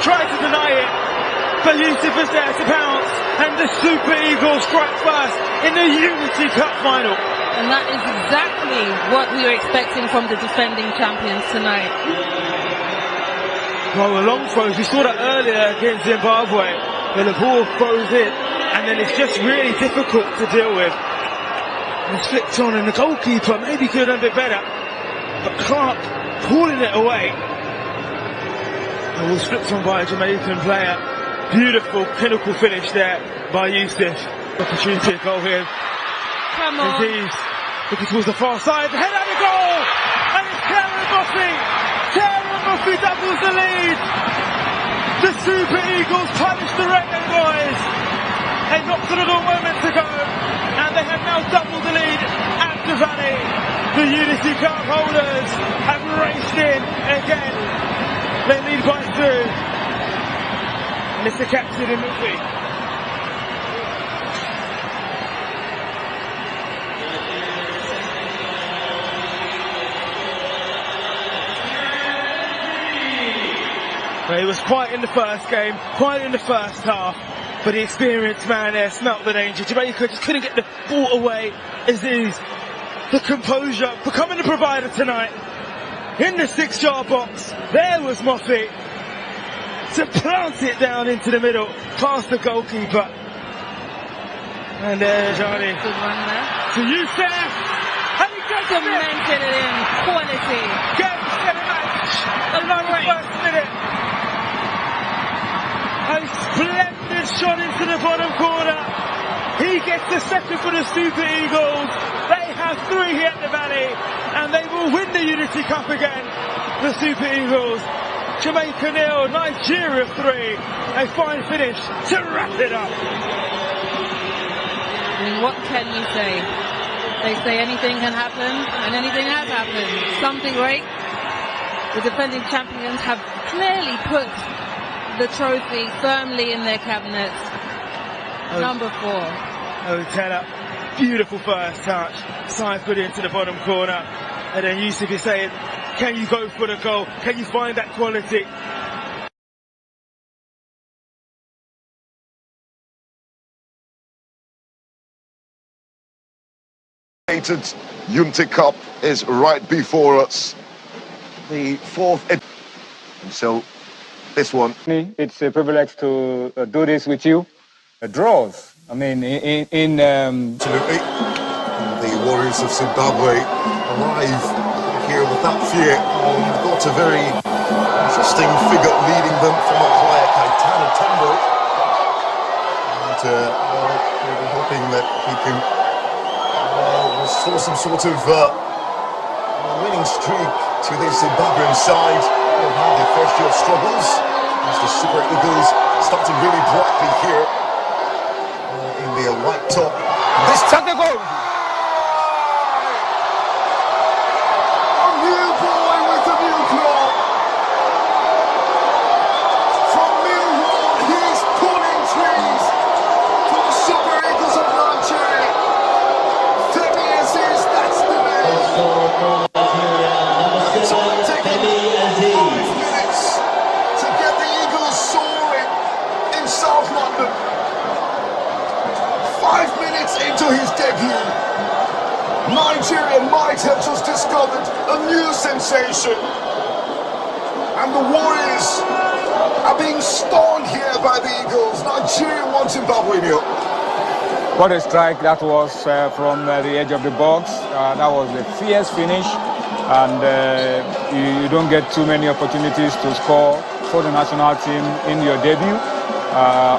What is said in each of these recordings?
tried to deny it, but Yusuf was there to pounce, and the Super Eagles strike first in the Unity Cup final. And that is exactly what we were expecting from the defending champions tonight. Well, the long throws, we saw that earlier against Zimbabwe, where the ball throws in, and then it's just really difficult to deal with. And it's flicked on, and the goalkeeper maybe could have done a bit better, but Clark pulling it away. It was flipped on by a Jamaican player. Beautiful, pinnacle finish there by Yusuf. Opportunity to goal here. Come on. Indeed. Looking towards the far side, head out the goal! And it's Karen Murphy! Karen Murphy doubles the lead! The Super Eagles punish the Reggae Boys! A not a little moment to go, and they have now doubled the lead at the Valley. The Unity Cup holders have raced in again. They lead by 2. And it's the captain in Murphy. Well, he was quiet in the first game, quiet in the first half, but the experienced man there smelt the danger. Jamaica just couldn't get the ball away. Aziz, the composure, becoming the provider tonight. In the 6-yard box, there was Moffy to plant it down into the middle, past the goalkeeper. And there's Johnny. Good run there. To Youssef! And he gets Cemented it in. Quality. Games get a match. Along the first minute. A splendid shot into the bottom corner. He gets the second for the Super Eagles. They have 3 here at the Valley, and they will win the Unity Cup again. The Super Eagles. Jamaica 0, Nigeria 3. A fine finish to wrap it up. I mean, what can you say? They say anything can happen, and anything has happened. Something great. The defending champions have clearly put the trophy firmly in their cabinets. Number 4. Otella, beautiful first touch. Side put it into the bottom corner. And then Yusuf is saying, can you go for the goal? Can you find that quality? Unity Cup is right before us. The 4th. So this one. It's a privilege to do this with you. Draws. I mean, Absolutely. The Warriors of Zimbabwe arrive here without fear. You've got a very interesting figure leading them from a player, Kaitana Tembo. And we're hoping that he can restore some sort of winning streak to the Zimbabwean side. They've had their first year of struggles as the Super Eagles started really brightly here in their white top. This time they go! A new boy with a new club. From Millwall, he's pulling trees for the Super Eagles of Nigeria. Femi Aziz, that's the man. It's only taken 5 minutes to get the Eagles soaring in South London. 5 minutes into his debut, Nigeria might have just discovered a new sensation. And the Warriors are being stoned here by the Eagles. Nigeria wants Zimbabwe nil. what a strike that was from the edge of the box. That was a fierce finish, and you don't get too many opportunities to score for the national team in your debut,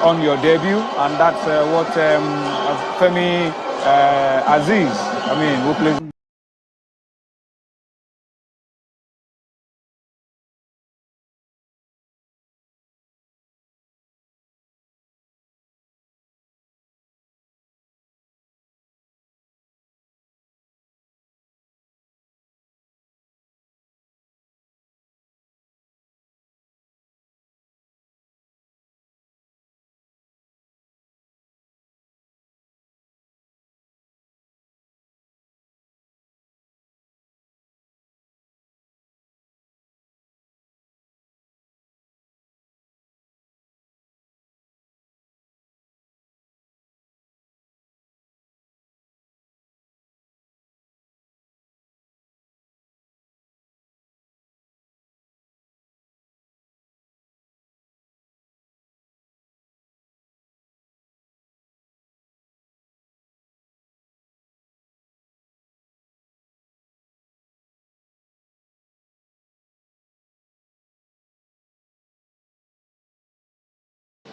on your debut, and that's what Femi Aziz, who plays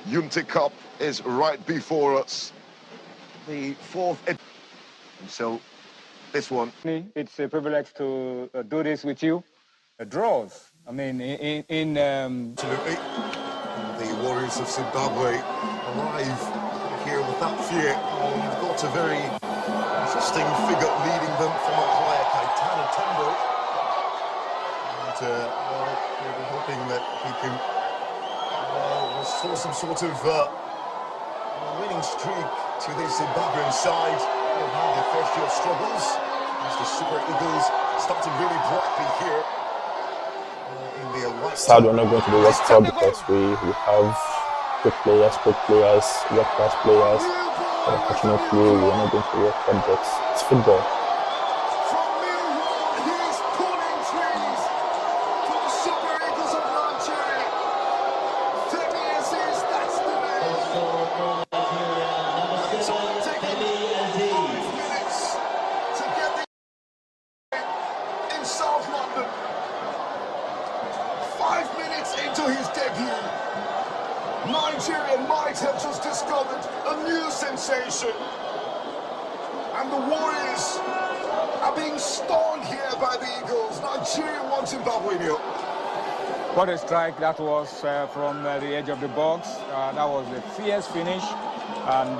Unity Cup is right before us. The fourth edition. So this one. It's a privilege to do this with you. Draws. I mean, Absolutely. The Warriors of Zimbabwe arrive here with that fear. You've got a very interesting figure leading them from a player, Kaitana Tembo. And we'll be hoping that he can restore some sort of winning streak to the Zimbabwean side. They've had their first year of struggles as the Super Eagles started really brightly here. Sad we're not going to the World Cup because we have good players, world-class players. But unfortunately, we are not going to the World Cup, but it's football. From Millwall, he's pulling trees for the Super Eagles of Nigeria. 30 years is, that's the name. It's only taken 5 minutes to get the in South London. 5 minutes into his debut, Nigeria might have just discovered a new sensation. And the Warriors are being stoned here by the Eagles. Nigeria wants Zimbabwe nil. what a strike that was from the edge of the box. That was a fierce finish, and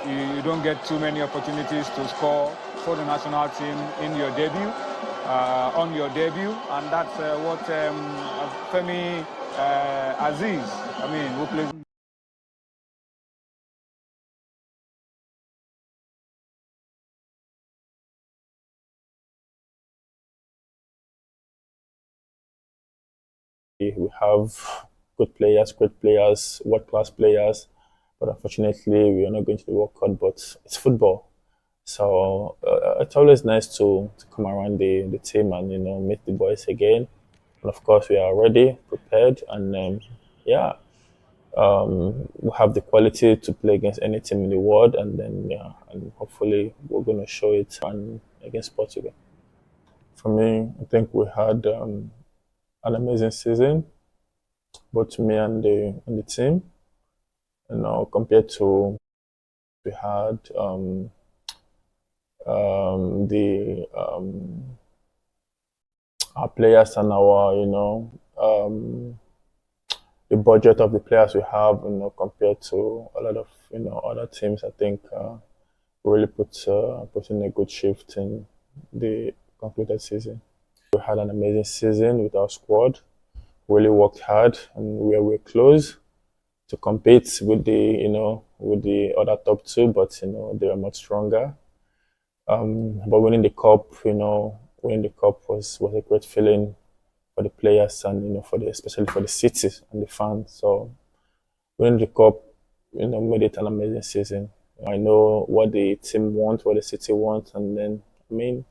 you don't get too many opportunities to score for the national team in your debut. On your debut, and that's what Femi Aziz, who plays. We have good players, world-class players, but unfortunately, we are not going to the World Cup. But it's football. So it's always nice to come around the team and meet the boys again. And of course, we are ready, prepared, and we have the quality to play against any team in the world. And then and hopefully we're going to show it against Portugal. For me, I think we had an amazing season, both me and the team. Compared to we had. Our players and our the budget of the players we have compared to a lot of other teams. I think we really put in a good shift in the concluded season. We had an amazing season with our squad. Really worked hard, and we were close to compete with the other top two, but they are much stronger. But winning the cup, was a great feeling for the players and especially for the city and the fans. So winning the cup, made it an amazing season. I know what the team wants, what the city wants, and then when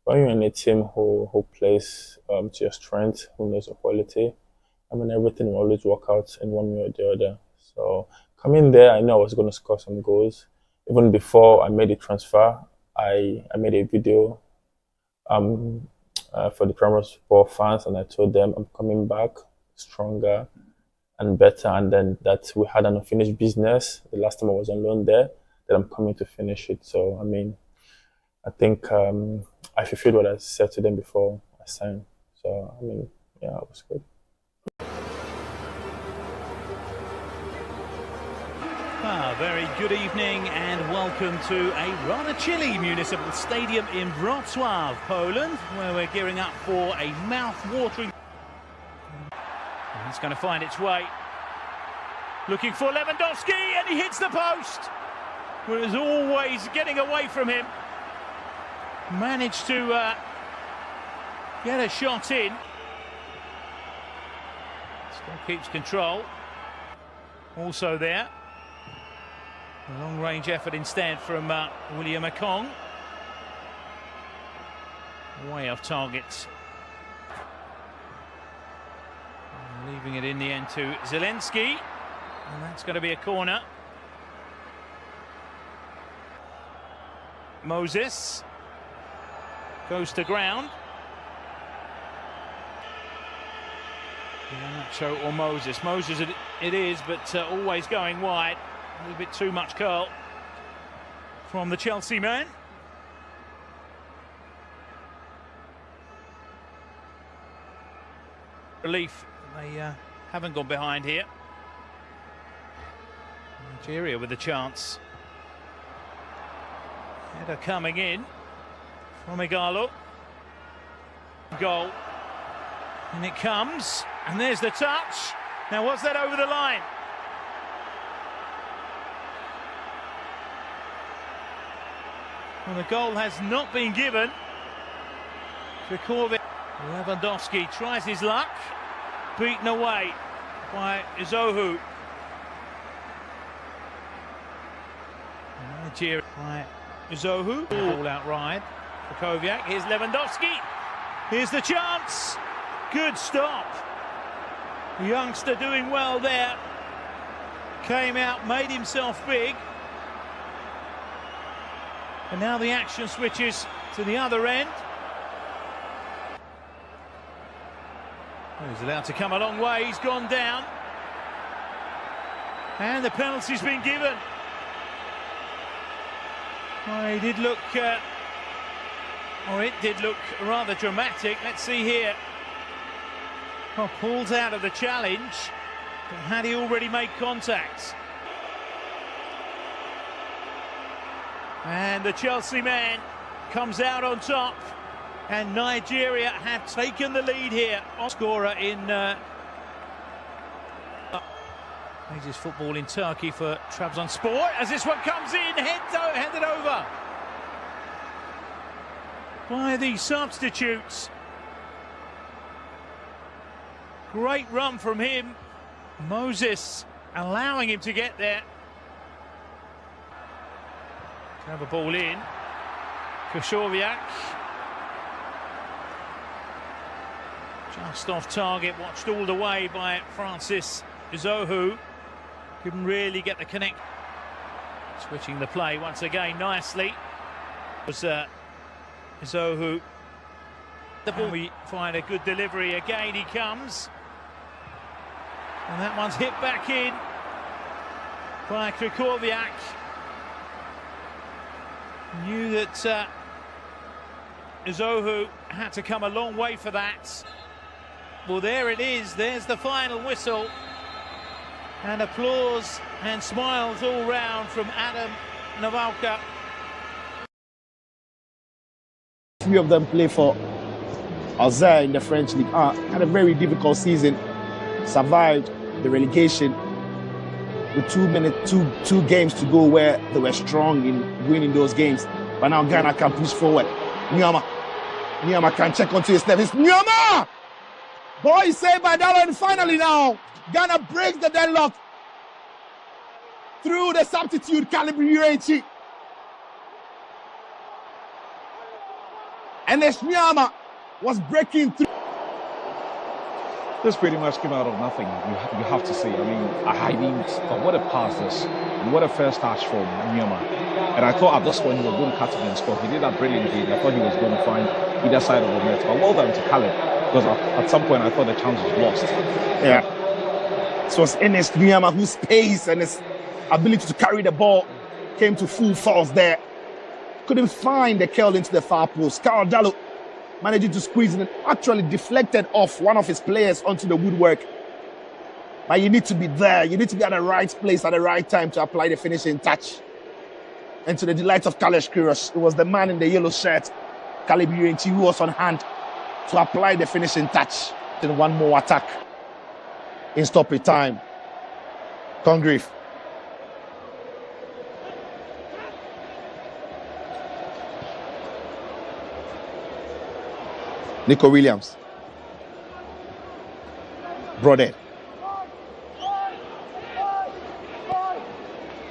you're in a team who plays to your strength, who knows your quality, everything will always work out in one way or the other. So coming there, I know I was going to score some goals. Even before I made the transfer, I made a video for the Premier Sport fans, and I told them I'm coming back stronger and better, and then that we had an unfinished business the last time I was on loan there, that I'm coming to finish it. So I think I fulfilled what I said to them before I signed. So it was good. Very good evening and welcome to a rather chilly municipal stadium in Wrocław, Poland, where we're gearing up for a mouth-watering. It's going to find its way. Looking for Lewandowski, and he hits the post. Whereas always getting away from him. Managed to get a shot in. Still keeps control. Also there. A long-range effort instead from William Akong. Way off target. Leaving it in the end to Zelensky. And that's going to be a corner. Moses goes to ground. Nacho or Moses. Moses it is, but always going wide. A little bit too much curl from the Chelsea man. Relief they haven't gone behind here. Nigeria with a chance. Header coming in from Igalo. Goal. And it comes. And there's the touch. Now, was that over the line? Well, the goal has not been given. Lewandowski tries his luck. Beaten away by Izohu. Nigeria by Izohu. All out ride for Koviak. Here's Lewandowski. Here's the chance. Good stop. The youngster doing well there. Came out, made himself big. And now the action switches to the other end. He's allowed to come a long way. He's gone down. And the penalty's been given. Well, he did look, or it did look rather dramatic. Let's see here. Well, pulls out of the challenge, but had he already made contact? And the Chelsea man comes out on top, and Nigeria have taken the lead here. Scorer in Ages football in Turkey for Trabzonspor, as this one comes in, headed over by the substitutes. Great run from him. Moses allowing him to get there. To have a ball in. Koshorviak. Just off target, watched all the way by Francis Izohu. Couldn't really get the connect. Switching the play once again nicely. Was Izohu. The ball, we find a good delivery. Again he comes. And that one's hit back in by Krikoviak. Knew that Izohu had to come a long way for that. Well, there it is. There's the final whistle. And applause and smiles all round from Adam Nawalka. 3 of them play for Auxerre in the French League. Had a very difficult season. Survived the relegation with 2 games to go, where they were strong in winning those games. But now Ghana can push forward. Nyama can check onto his left. It's Nyama! Boy, saved by that one. Finally now, Ghana breaks the deadlock through the substitute Calibri. And Nyama was breaking through. This pretty much came out of nothing, you have to say. I mean, what a pass this, and what a first touch from Nyama. And I thought at this point he was going to cut it and score. He did that brilliantly. I thought he was going to find either side of the net. But well done to Caleb, because at some point I thought the chance was lost. Yeah. It was Enes Nyama whose pace and his ability to carry the ball came to full force there. Couldn't find the curl into the far post. Carl Dallo managing to squeeze it and actually deflected off one of his players onto the woodwork. But you need to be there. You need to be at the right place at the right time to apply the finishing touch. And to the delight of Kalesh Kiros, it was the man in the yellow shirt, Caleb Urenchi, who was on hand to apply the finishing touch. Then one more attack in stoppage time. Congreve. Nico Williams. Broadhead.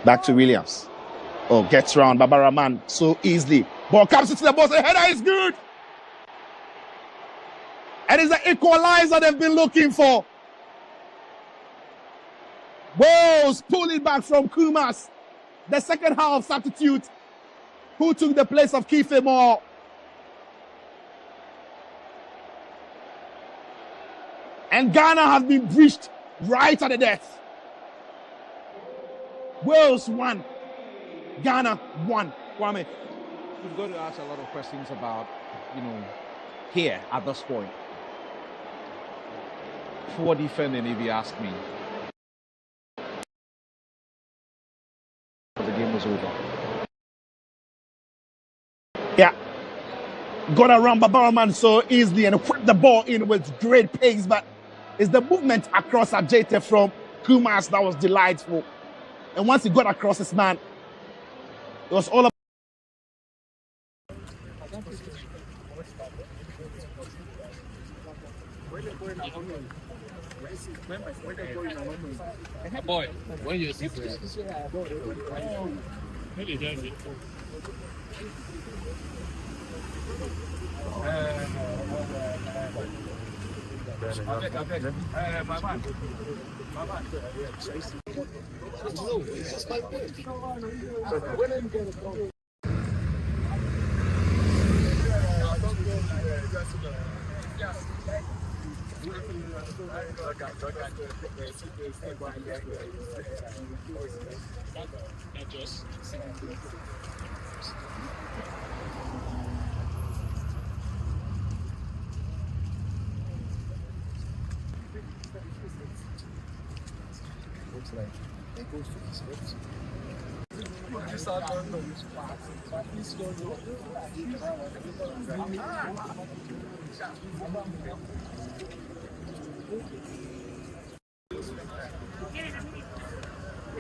Back to Williams. Oh, gets round Barbara Man so easily. Ball comes into the box. The header is good. And it's the equalizer they've been looking for. Bowles pulling back from Kumas. The second half substitute who took the place of Kiefer Moore. And Ghana has been breached right at the death. Wales won. Ghana won. Kwame. We've got to ask a lot of questions about, here at this point. Poor defending, if you ask me. The game was over. Yeah. Got around Babarman so easily and whipped the ball in with great pace, but it's the movement across Ajete from Kumas that was delightful. And once he got across his man, it was all about. Boy, when you see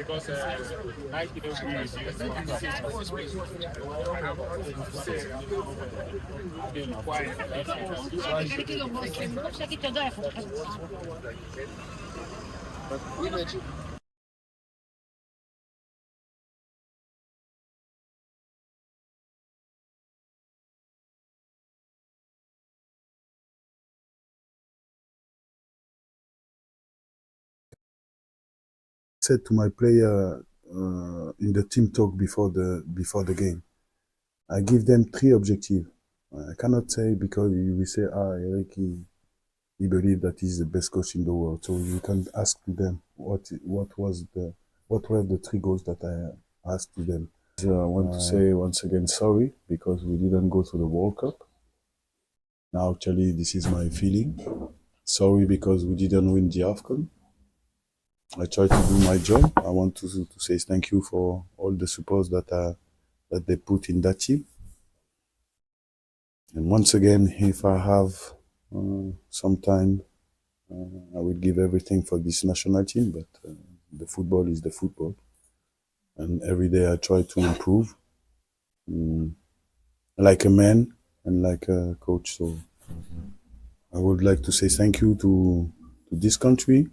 because Nike doesn't use said to my player in the team talk before the game, I give them 3 objectives. I cannot say because you will say, Eric, he believe that he's the best coach in the world. So you can ask them what were the 3 goals that I asked to them. I want to say once again sorry because we didn't go to the World Cup. Now actually this is my feeling. Sorry because we didn't win the AFCON. I try to do my job. I want to say thank you for all the support that they put in that team. And once again, if I have some time, I will give everything for this national team, but the football is the football. And every day I try to improve, like a man and like a coach. So I would like to say thank you to this country.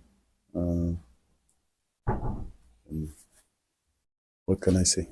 What can I say?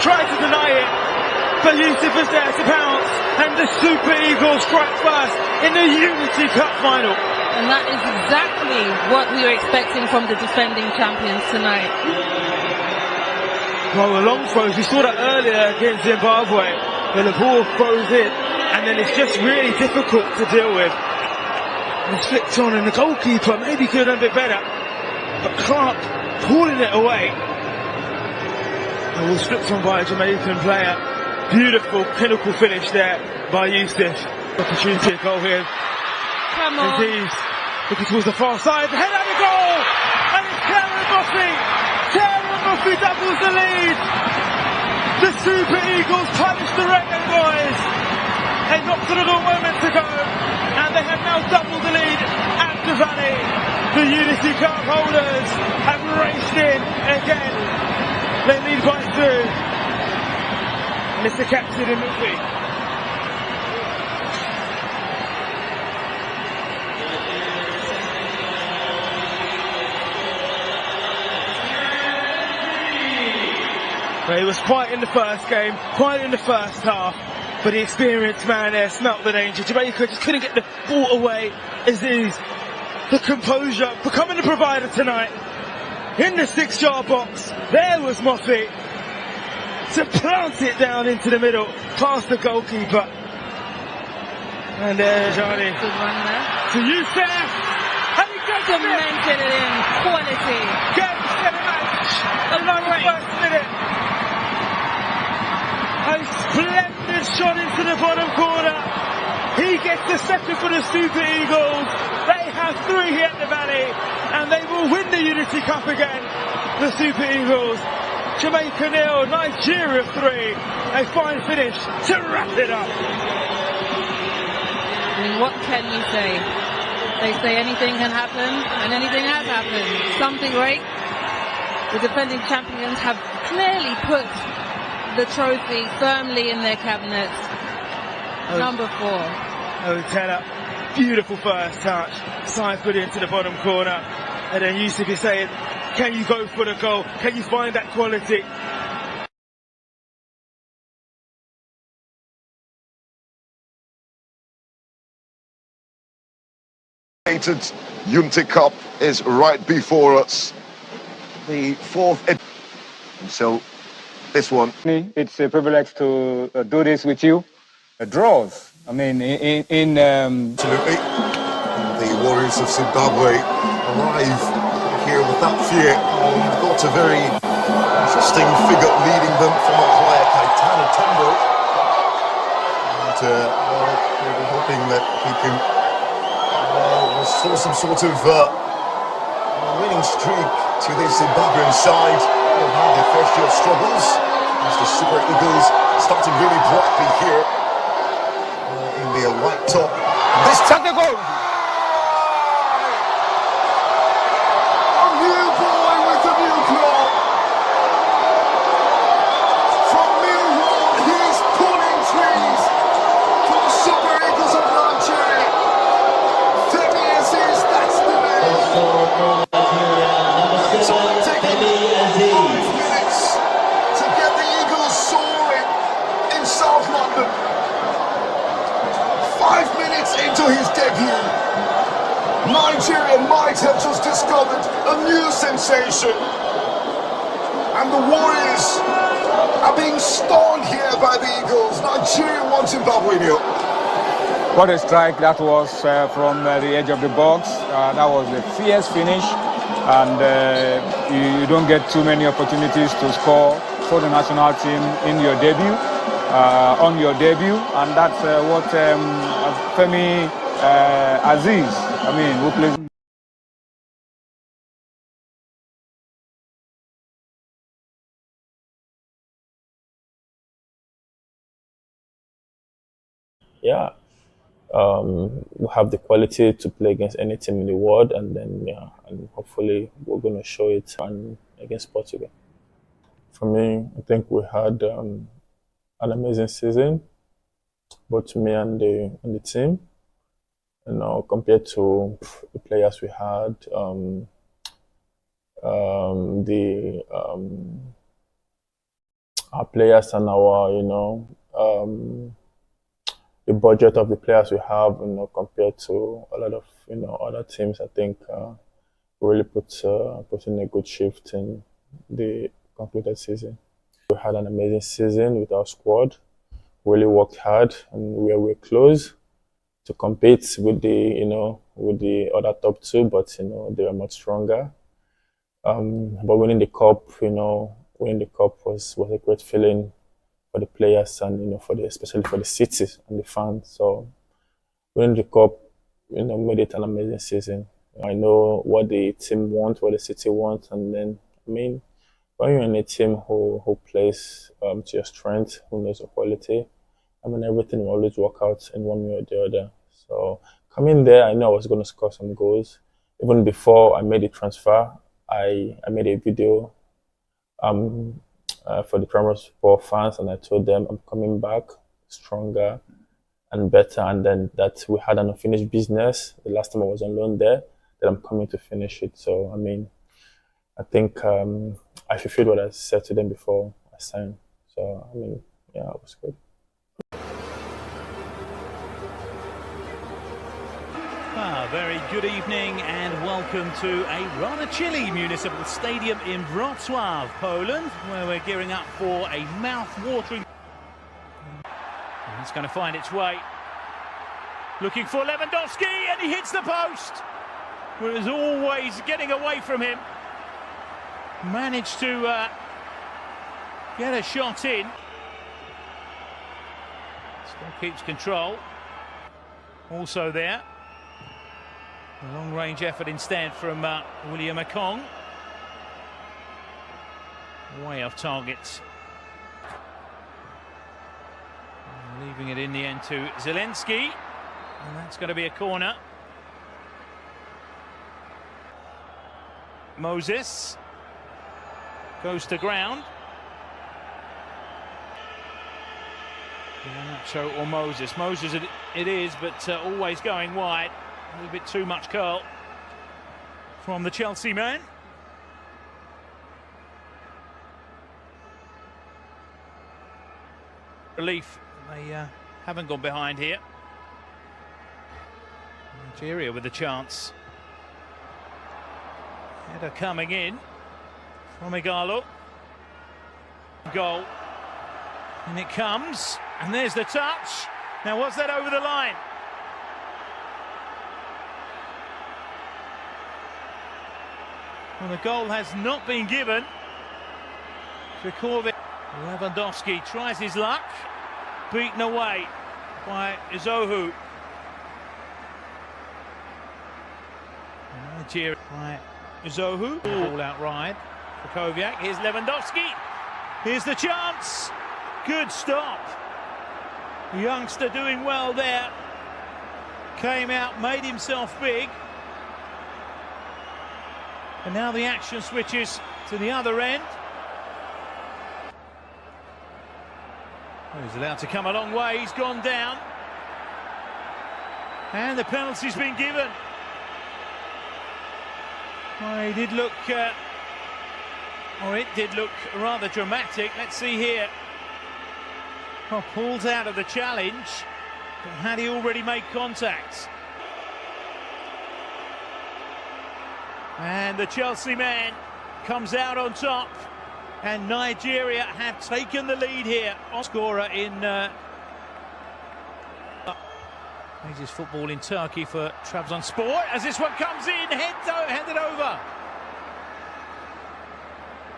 tried to deny it, but Yusuf was there to pounce, and the Super Eagles strike first in the Unity Cup final. And that is exactly what we were expecting from the defending champions tonight. Well, the long throws, we saw that earlier against Zimbabwe, where the ball throws in, and then it's just really difficult to deal with. And it's flicked on, and the goalkeeper maybe could have done a bit better, but Clark pulling it away. It was flipped on by a Jamaican player. Beautiful, clinical finish there by Yusuf. Opportunity to goal here. Come on. Indeed. Looking towards the far side, head out the goal! And it's Karen Murphy! Karen Murphy doubles the lead! The Super Eagles punish the Reggae boys! A not a little moment to go, and they have now doubled the lead at the Valley. The Unity Cup holders have raced in again. They lead by 2. And it's the captain in Murphy. Well, he was quiet in the first game, quiet in the first half, but the experienced man there smelt the danger. Jamaica just couldn't get the ball away. Aziz, the composure, becoming the provider tonight. In the 6-yard box, there was Moffy to plant it down into the middle, past the goalkeeper. And there's Johnny. Good run there. To Youssef! And he gets Cemented it in. Quality. Games get a match. Along the first minute. A splendid shot into the bottom corner. He gets the second for the Super Eagles. They have 3 here at the Valley, and they will win the Unity Cup again. The Super Eagles. Jamaica 0, Nigeria 3. A fine finish to wrap it up. I mean, what can you say? They say anything can happen, and anything has happened. Something great. The defending champions have clearly put the trophy firmly in their cabinets. Number 4. Otella, beautiful first touch. Side put it into the bottom corner. And then Yusuf is saying, can you go for the goal? Can you find that quality? Unity Cup is right before us. The 4th. So this one. It's a privilege to do this with you. Draws. I mean, Absolutely. The Warriors of Zimbabwe arrive here without fear. We've got a very interesting figure leading them from up high, Kaitana Tembo. And we're hoping that he can restore some sort of winning streak to the Zimbabwean side. They've had their first year of struggles as the Super Eagles starting really brightly here in their white top. This time they go! A new boy with a new club. From Millwall, he's pulling trees for the Super Eagles of Nigeria. 30 years is, that's the name. So it'll take 5 minutes to get the Eagles soaring in South London. 5 minutes into his debut, Nigeria might have just discovered a new sensation. And the Warriors are being stoned here by the Eagles. Nigeria wants Zimbabwe nil. what a strike that was from the edge of the box. That was a fierce finish, and you don't get too many opportunities to score for the national team in your debut. On your debut, and that's what Femi Aziz, who plays. Yeah, we have the quality to play against any team in the world, and then and hopefully we're going to show it against Portugal. For me, I think we had an amazing season, both me and the team. Compared to the players we had, our players and our, the budget of the players we have, compared to a lot of, other teams, I think really put in a good shift in the concluded season. We had an amazing season with our squad. Really worked hard, and we were close to compete with the other top two, but they were much stronger. But winning the cup, was a great feeling for the players and especially for the cities and the fans. So winning the cup, made it an amazing season. I know what the team wants, what the city wants, and then when you're in a team who plays to your strength, who knows your quality, everything will always work out in one way or the other. So coming there, I know I was going to score some goals. Even before I made the transfer, I made a video for the Premier Sport fans, and I told them I'm coming back stronger and better, and then that we had an unfinished business the last time I was on loan there, that I'm coming to finish it. So I think I fulfilled what I said to them before I signed. So it was good. Very good evening and welcome to a rather chilly municipal stadium in Wrocław, Poland, where we're gearing up for a mouth-watering. It's going to find its way. Looking for Lewandowski, and he hits the post. Was always getting away from him. Managed to get a shot in. Still keeps control. Also there. A long-range effort instead from William Akong. Way off target. Leaving it in the end to Zelensky. And that's going to be a corner. Moses goes to ground. Nacho or Moses. Moses it is, but always going wide. A little bit too much curl from the Chelsea man. Relief, they haven't gone behind here. Nigeria with a chance. Header coming in from Igalo. Goal. And it comes, and there's the touch. Now, was that over the line? Well, the goal has not been given. Lewandowski tries his luck. Beaten away by Izohu. Nigeria by Izohu. Ball out wide for Koviak. Here's Lewandowski. Here's the chance. Good stop. The youngster doing well there. Came out, made himself big. And now the action switches to the other end. He's allowed to come a long way. He's gone down. And the penalty's been given. Well, he did look, or it did look rather dramatic. Let's see here. Well, pulls out of the challenge. But had he already made contact? And the Chelsea man comes out on top, and Nigeria have taken the lead here. Scorer in his football in Turkey for Trabzonspor, as this one comes in, headed over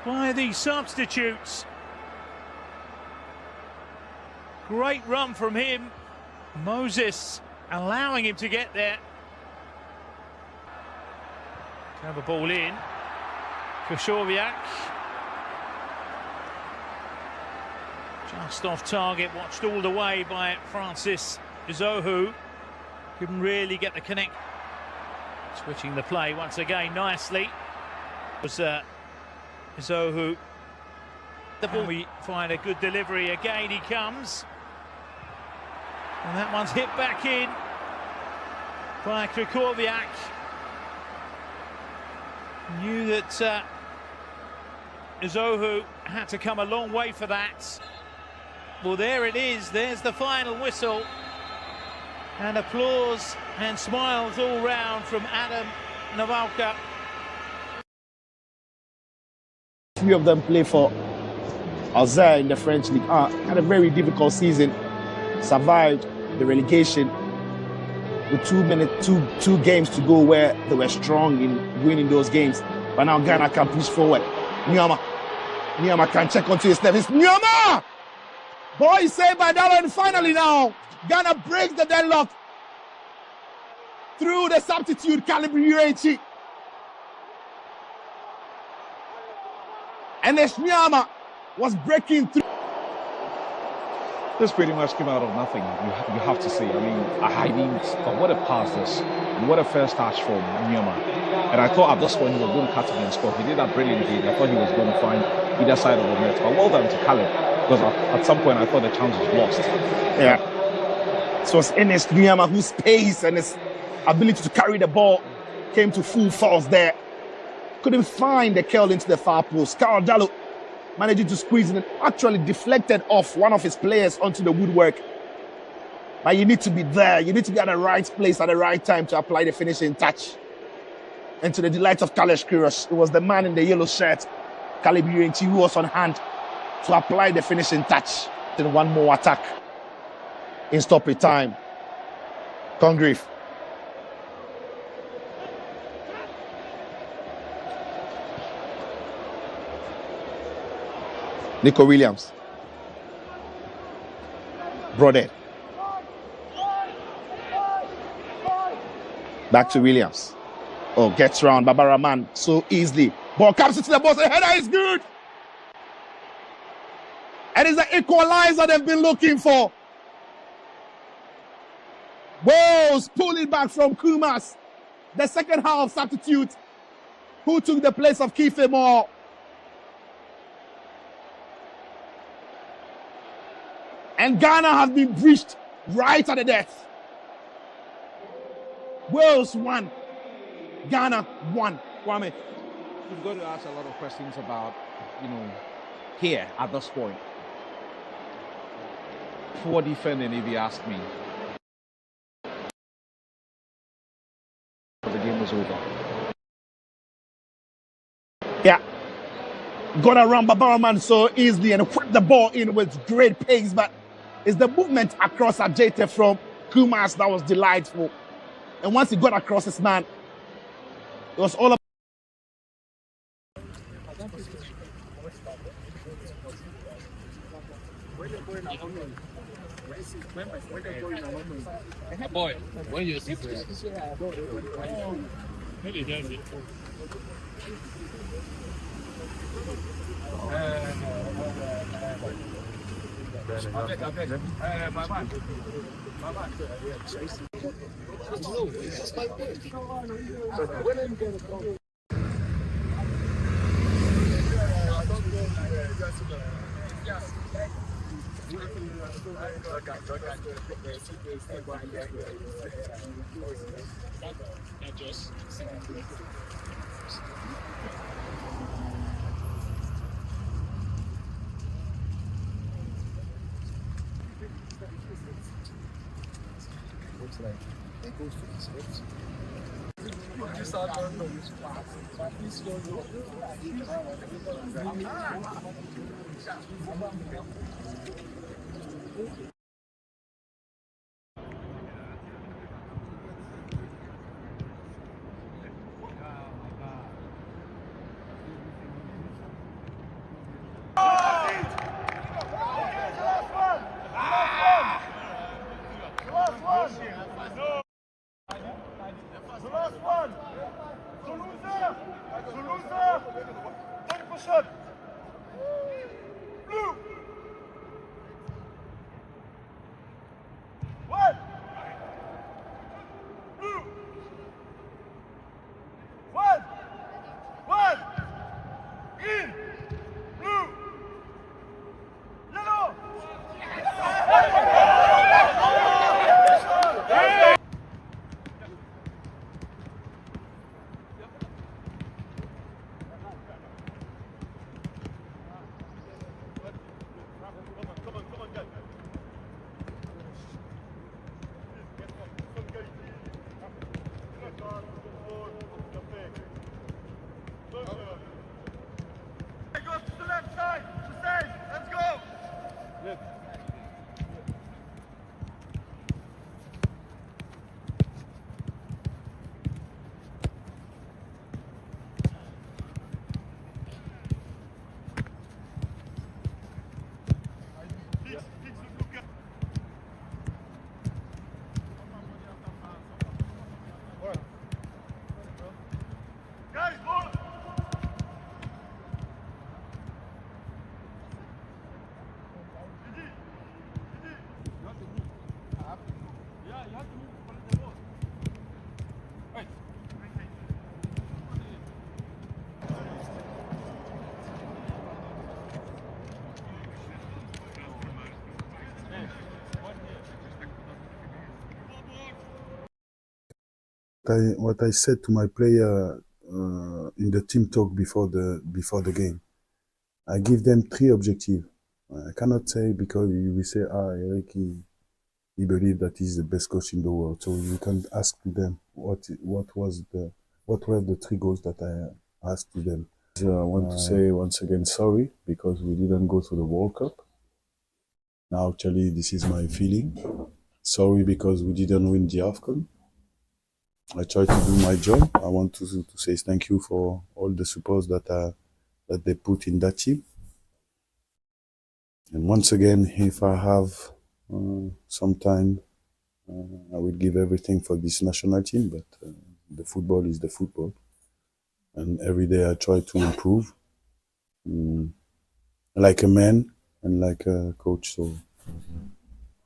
by the substitutes. Great run from him. Moses allowing him to get there. Have a ball in. Koviak. Just off target, watched all the way by Francis Izohu. Couldn't really get the connect. Switching the play once again nicely. Was Izohu. The ball, we find a good delivery. Again he comes. And that one's hit back in by Koviak. Knew that Zohu had to come a long way for that. Well, there it is. There's the final whistle. And applause and smiles all round from Adam Nawalka. 3 of them play for Auxerre in the French League. Had a very difficult season. Survived the relegation with 2 games to go where they were strong in winning those games. But now Ghana can push forward. Nyama can check onto his left. It's Nyama! Boy, saved by Dallo, and finally now, Ghana breaks the deadlock through the substitute, Calibri. And as Nyama was breaking through. This pretty much came out of nothing. You have to say. I mean, I didn't. What a pass this, and what a first touch from Nyama. And I thought at this point he was going to cut it and score. He did that brilliantly. I thought he was going to find either side of the net. But well done to Caleb, because at some point I thought the chance was lost. Yeah. It was Ernest Nyama whose pace and his ability to carry the ball came to full force there. Couldn't find the curl into the far post. Carl Dallo managing to squeeze it and actually deflected off one of his players onto the woodwork. But you need to be there. You need to be at the right place at the right time to apply the finishing touch. And to the delight of Kalesh Kiros, it was the man in the yellow shirt, Caleb Urenchi, who was on hand to apply the finishing touch. Then one more attack in stoppage time. Congreve. Nico Williams. Broadhead. Back to Williams. Oh, gets round Barbara Man so easily. Ball comes into the box. The header is good. And it's the equalizer they've been looking for. Wales pull it back from Kumas. The second half substitute who took the place of Kiefer Moore. And Ghana has been breached right at the death. Wales 1, Ghana 1. Kwame. You've got to ask a lot of questions about, here at this point. Poor defending, if you ask me. The game was over. Yeah. Got around Babaraman so easily and whipped the ball in with great pace, but it's the movement across Ajete from Kumas that was delightful. And once he got across his man, it was all about. Boy, when you see what I said to my player in the team talk before the game. I give them 3 objectives. I cannot say because you will say, Eric, he believe that he's the best coach in the world. So you can ask them what were the 3 goals that I asked to them. I want to say once again sorry because we didn't go to the World Cup. Now actually this is my feeling. Sorry because we didn't win the AFCON. I tried to do my job. I want to say thank you for all the support that they put in that team. And once again, if I have some time, I will give everything for this national team, but the football is the football. And every day I try to improve, like a man and like a coach. So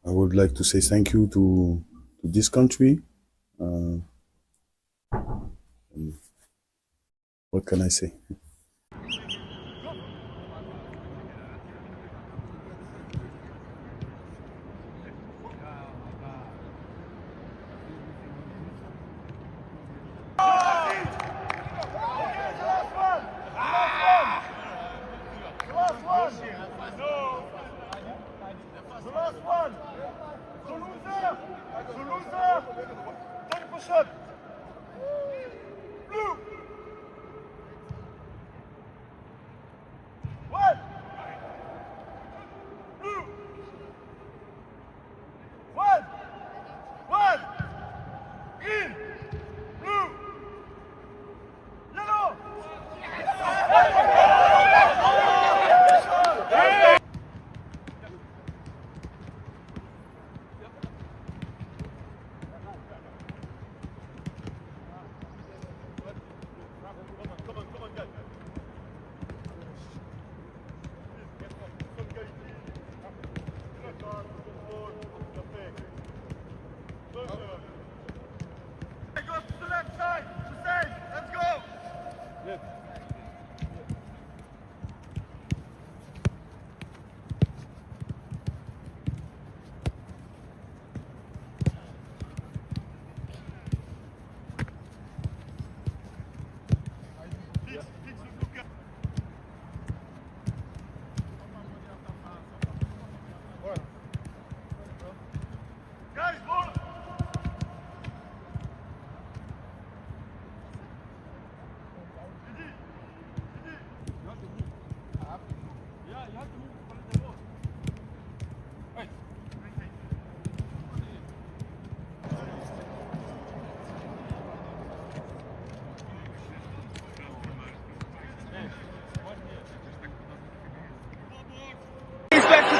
I would like to say thank you to this country. What can I say?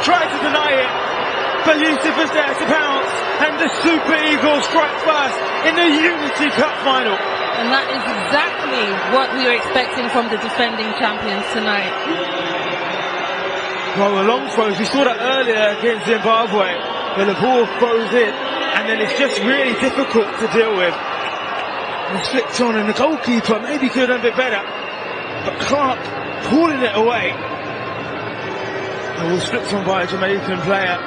Tried to deny it, but Yusuf was there to pounce, and the Super Eagles strike first in the Unity Cup final. And that is exactly what we were expecting from the defending champions tonight. Well, the long throws, we saw that earlier against Zimbabwe, where the ball throws in, and then it's just really difficult to deal with. And it's flicked on, and the goalkeeper maybe could have done a bit better, but Clark pulling it away. It was flipped on by a Jamaican player.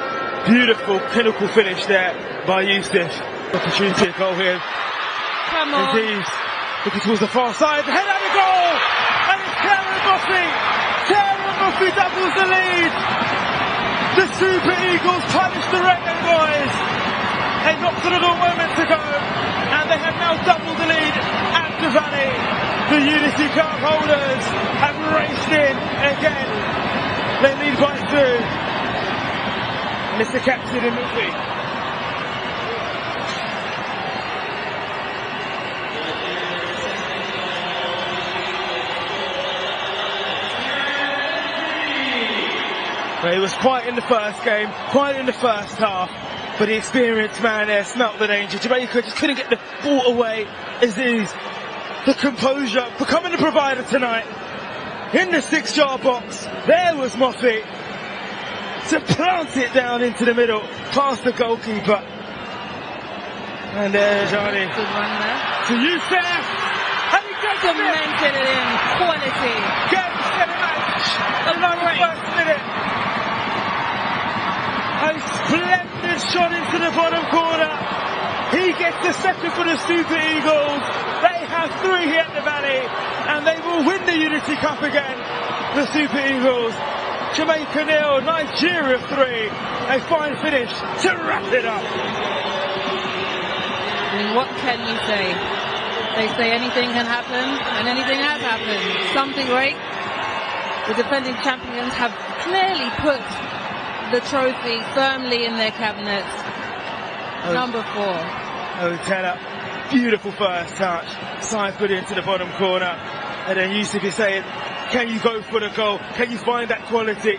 Beautiful, clinical finish there by Yusuf. Opportunity to goal here. Come on. Indeed. Looking towards the far side. Head out of goal! And it's Karen Murphy. Karen Murphy doubles the lead. The Super Eagles punish the Reggae boys. They knocked it a little moment ago. And they have now doubled the lead at the Valley. The Unity Cup holders have raced in again. They lead by 2. And it's the captain in Murphy. Well, he was quiet in the first game, quiet in the first half, but the experienced man there smelt the danger. Jamaica just couldn't get the ball away. Aziz, the composure, becoming the provider tonight. In the 6-yard box, there was Moffy to plant it down into the middle, past the goalkeeper. And there's Johnny. Good one there. To Yusuf! And he gets Cemented it in. Quality. Game, set, match. The 91st minute. A splendid shot into the bottom corner. He gets It's the second for the Super Eagles. They have 3 here at the Valley, and they will win the Unity Cup again. The Super Eagles. Jamaica 0, Nigeria 3. A fine finish to wrap it up. I mean, what can you say? They say anything can happen, and anything has happened. Something great. The defending champions have clearly put the trophy firmly in their cabinets. Number 4. Otella, beautiful first touch. Side put it into the bottom corner. And then Yusuf is saying, can you go for the goal? Can you find that quality?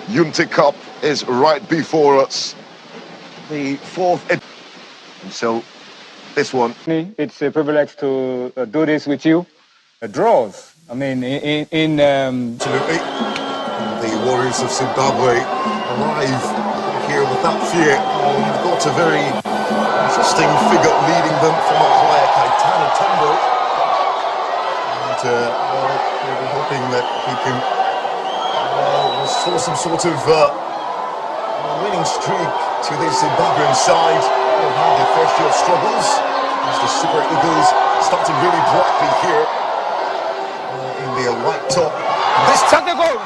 Unity Cup is right before us. The 4th. So this one. It's a privilege to do this with you. Draws. I mean, Absolutely. The Warriors of Zimbabwe arrive here with that fear. You've got a very interesting figure leading them from a player, Kaitana Tembo. And we'll be hoping that he can restore some sort of winning streak to the Zimbabwean side. They've had their fair share of struggles as the Super Eagles starting really brightly here in their white top. this time the goal.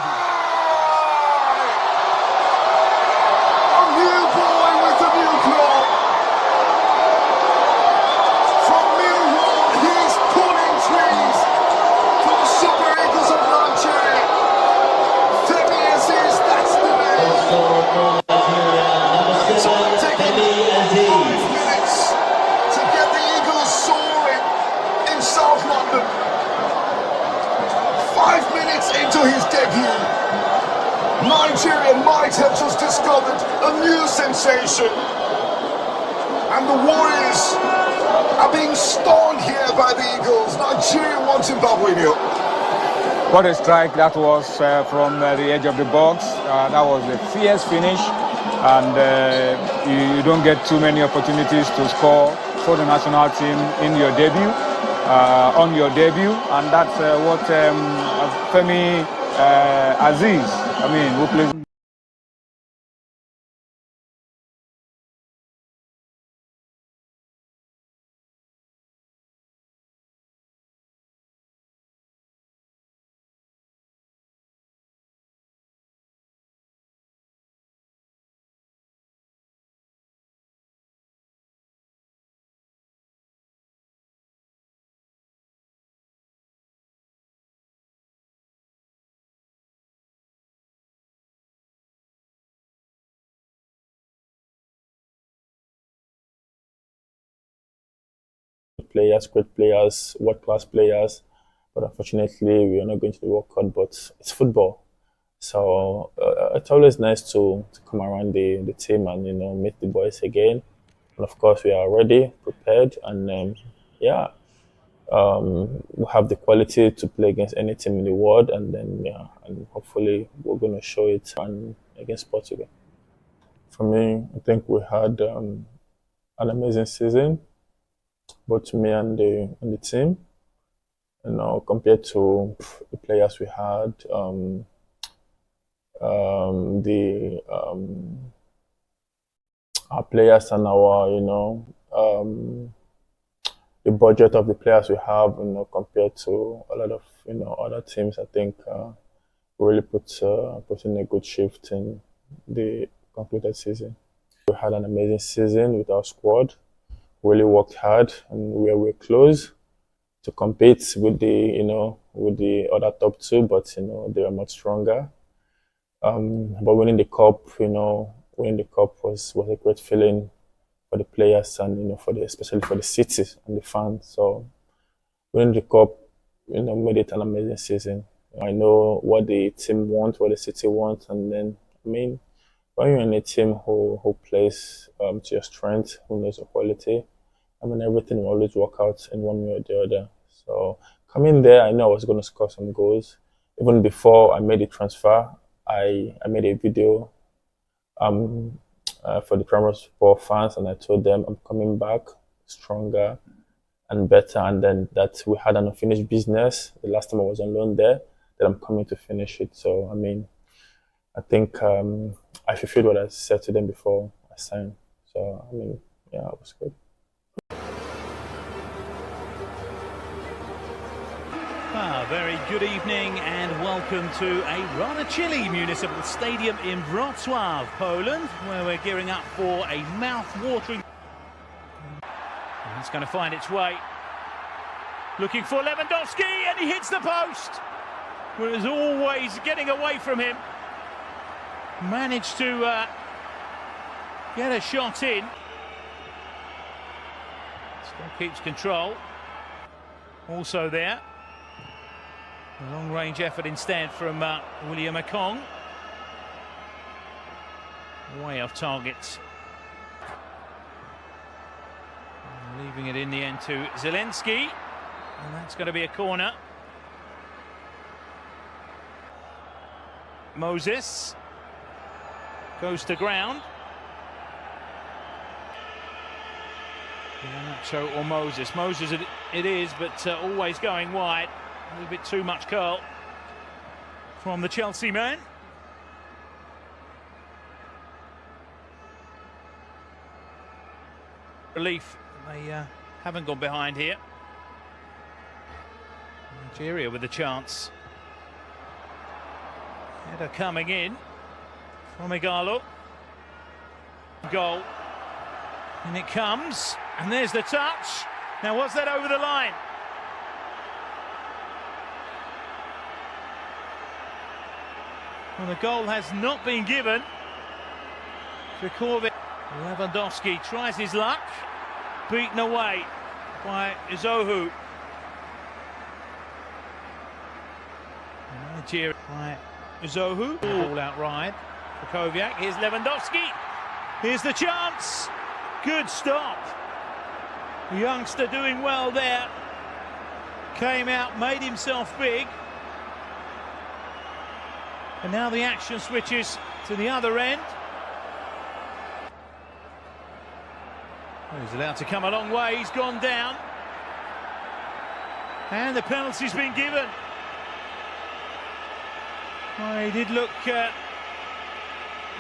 A new boy with a new claw. From Millwall, he's pulling trees for the Super Eagles of Nigeria. Femi Aziz, that's the name. It's only taken 5 minutes to get the Eagles soaring in South London. 5 minutes into his debut, Nigeria might have just discovered a new sensation. And the Warriors are being stoned here by the Eagles. Nigeria wants Zimbabwe nil. What a strike that was from the edge of the box. That was a fierce finish, and you don't get too many opportunities to score for the national team in your debut, on your debut, and that's what Femi Aziz, who plays. Players, great players, world-class players, but unfortunately we are not going to the World Cup. But it's football, so it's always nice to come around the team and meet the boys again. And of course we are ready, prepared, and we have the quality to play against any team in the world, and then and hopefully we're going to show it against Portugal. For me, I think we had an amazing season, both me and the team. Compared to the players we had, our players and the budget of the players we have, compared to a lot of other teams, I think really put in a good shift in the concluded season. We had an amazing season with our squad. Really worked hard, and we were close to compete with the other top 2, but they are much stronger. But winning the cup, was a great feeling for the players and especially for the city and the fans. So winning the cup, made it an amazing season. I know what the team wants, what the city wants, and then when you're in a team who plays to your strength, who knows your quality, everything will always work out in one way or the other. So coming there, I know I was going to score some goals. Even before I made the transfer, I made a video for the Premier Sport fans, and I told them I'm coming back stronger and better, and then that we had an unfinished business the last time I was on loan there, that I'm coming to finish it. So, I mean, I think I fulfilled what I said to them before I signed. So, I mean, yeah, it was good. Very good evening and welcome to a rather chilly Municipal Stadium in Wrocław, Poland, where we're gearing up for a mouth-watering... It's going to find its way. Looking for Lewandowski, and he hits the post. Was always getting away from him. Managed to get a shot in. Still keeps control. Also there. A long-range effort instead from William Akong. Way off target. Leaving it in the end to Zelensky. And that's going to be a corner. Moses goes to ground. Nacho or Moses. Moses it is, but always going wide. A little bit too much curl from the Chelsea man. Relief they haven't gone behind here. Nigeria with the chance. Header coming in from Igalo. Goal. And it comes. And there's the touch. Now, was that over the line? Well, the goal has not been given. Lewandowski tries his luck. Beaten away by Izohu. Nigeria by Izohu. All out wide for Koviak. Here's Lewandowski. Here's the chance. Good stop. The youngster doing well there. Came out, made himself big. And now the action switches to the other end. He's allowed to come a long way. He's gone down. And the penalty's been given. Well, he did look,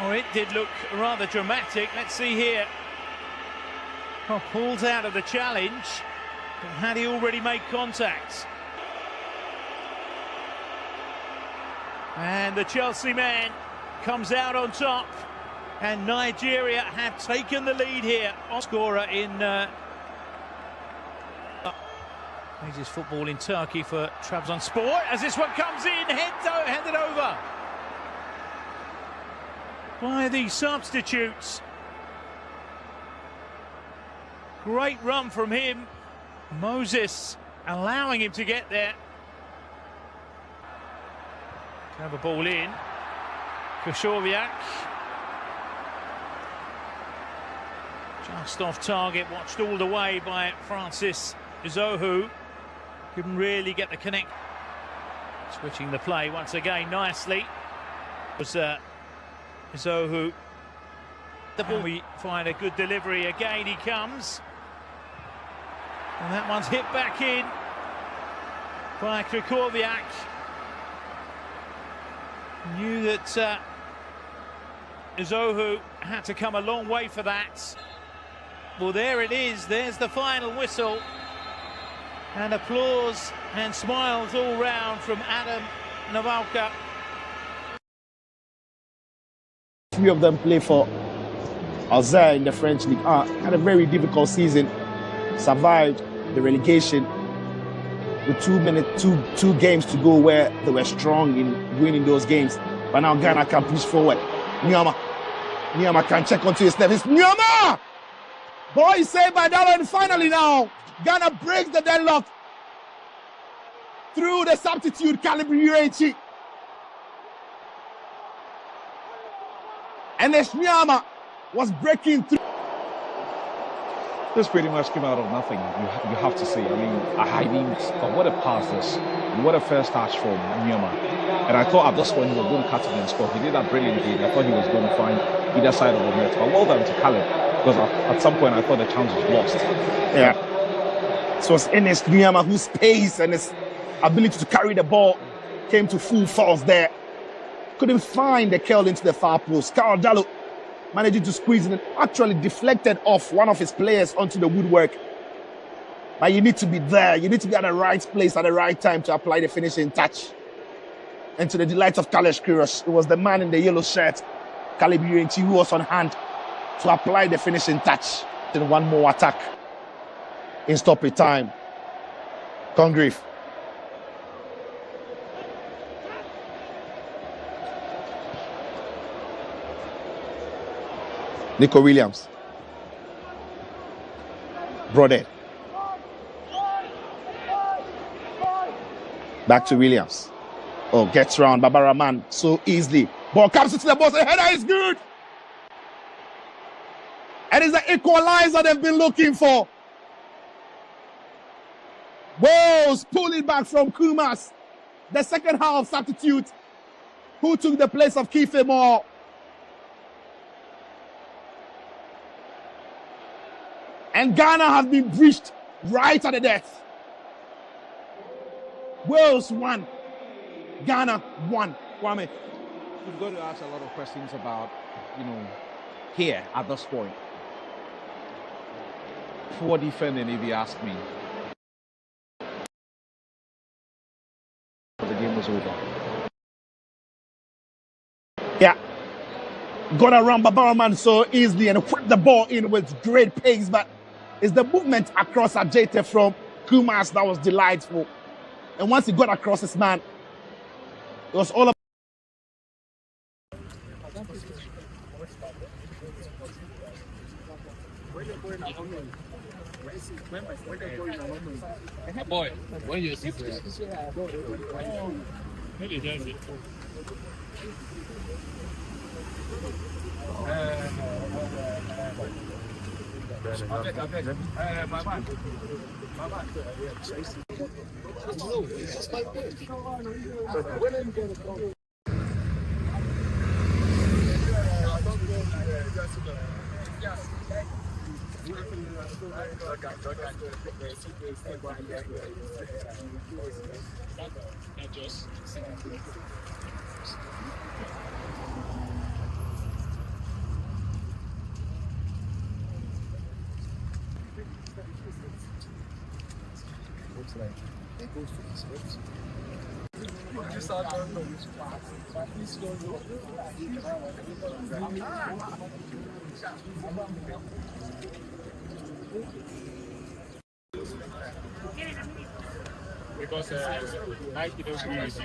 or it did look rather dramatic. Let's see here. Oh, pulls out of the challenge. But had he already made contact? And the Chelsea man comes out on top. And Nigeria have taken the lead here. Scorer in Plays football in Turkey for Trabzonspor. As this one comes in, handed over by the substitutes. Great run from him. Moses allowing him to get there. Have a ball in. Koszorwiak. Just off target, watched all the way by Francis Izohu. Couldn't really get the connect. Switching the play once again nicely. Was Izohu. The ball, we find a good delivery. Again he comes. And that one's hit back in by Koszorwiak. Knew that Izohu had to come a long way for that. Well, there it is. There's the final whistle. And applause and smiles all round from Adam Nawalka. 3 of them play for Auxerre in the French League. Had a very difficult season. Survived the relegation with 2 games to go, where they were strong in winning those games. But now Ghana can push forward. Nyama can check onto his left. It's Nyama! Boy, saved by Dallo, and finally now Ghana breaks the deadlock through the substitute Calibri. And Nyama was breaking through. This pretty much came out of nothing. You have to say. I mean, I mean, what a pass this, and what a first touch from Nyama. And I thought at this point he was going to cut it and score. He did that brilliantly. I thought he was going to find either side of the net. But well done to Caleb, because at some point I thought the chance was lost. Yeah. So it's Nyama, whose pace and his ability to carry the ball came to full force there. Couldn't find the curl into the far post. Carl Dallo managing to squeeze it and actually deflected off one of his players onto the woodwork. But you need to be there. You need to be at the right place at the right time to apply the finishing touch. And to the delight of Kalesh Kyrgios, it was the man in the yellow shirt, Caleb Urinti, who was on hand to apply the finishing touch. Then one more attack in stoppage time. Congreve. Nico Williams. Broadhead. Back to Williams. Oh, gets round Babaraman so easily. Ball comes into the box. The header is good. And it's the equalizer they've been looking for. Wales pulling back from Kumas. The second half substitute who took the place of Kiefer Moore. And Ghana has been breached right at the death. Wales won. Ghana won. Kwame. We've got to ask a lot of questions about, here at this point. Poor defending, if you ask me. The game was over. Yeah. Got around Babaraman so easily and whipped the ball in with great pace, but it's the movement across Ajete from Kumas that was delightful. And once he got across his man, it was all about. Boy, when you see because Nike doesn't use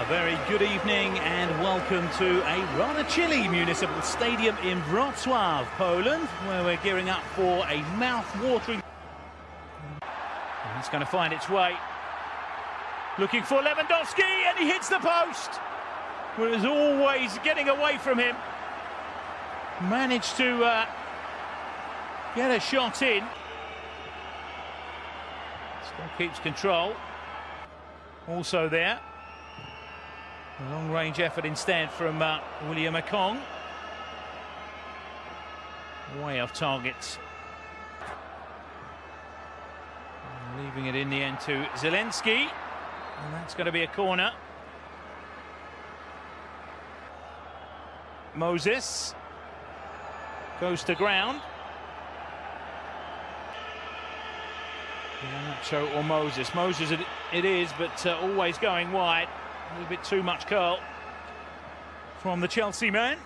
Very good evening and welcome to a rather chilly municipal stadium in Wrocław, Poland, where we're gearing up for a mouth-watering. It's going to find its way. Looking for Lewandowski, and he hits the post. Well, as always, getting away from him. Managed to get a shot in. Still keeps control. Also there. A long-range effort instead from William Akong. Way off target. Leaving it in the end to Zelensky. And that's going to be a corner. Moses goes to ground. Nacho or Moses. Moses it is, but always going wide. A little bit too much curl from the Chelsea man.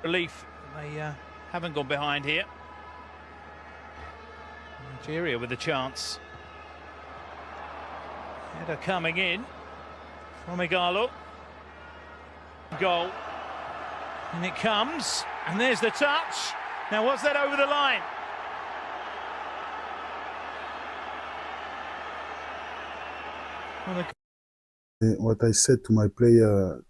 Relief they haven't gone behind here. Nigeria with a chance. Header coming in from Igalo. Goal. And it comes. And there's the touch. Now, was that over the line? What I said to my player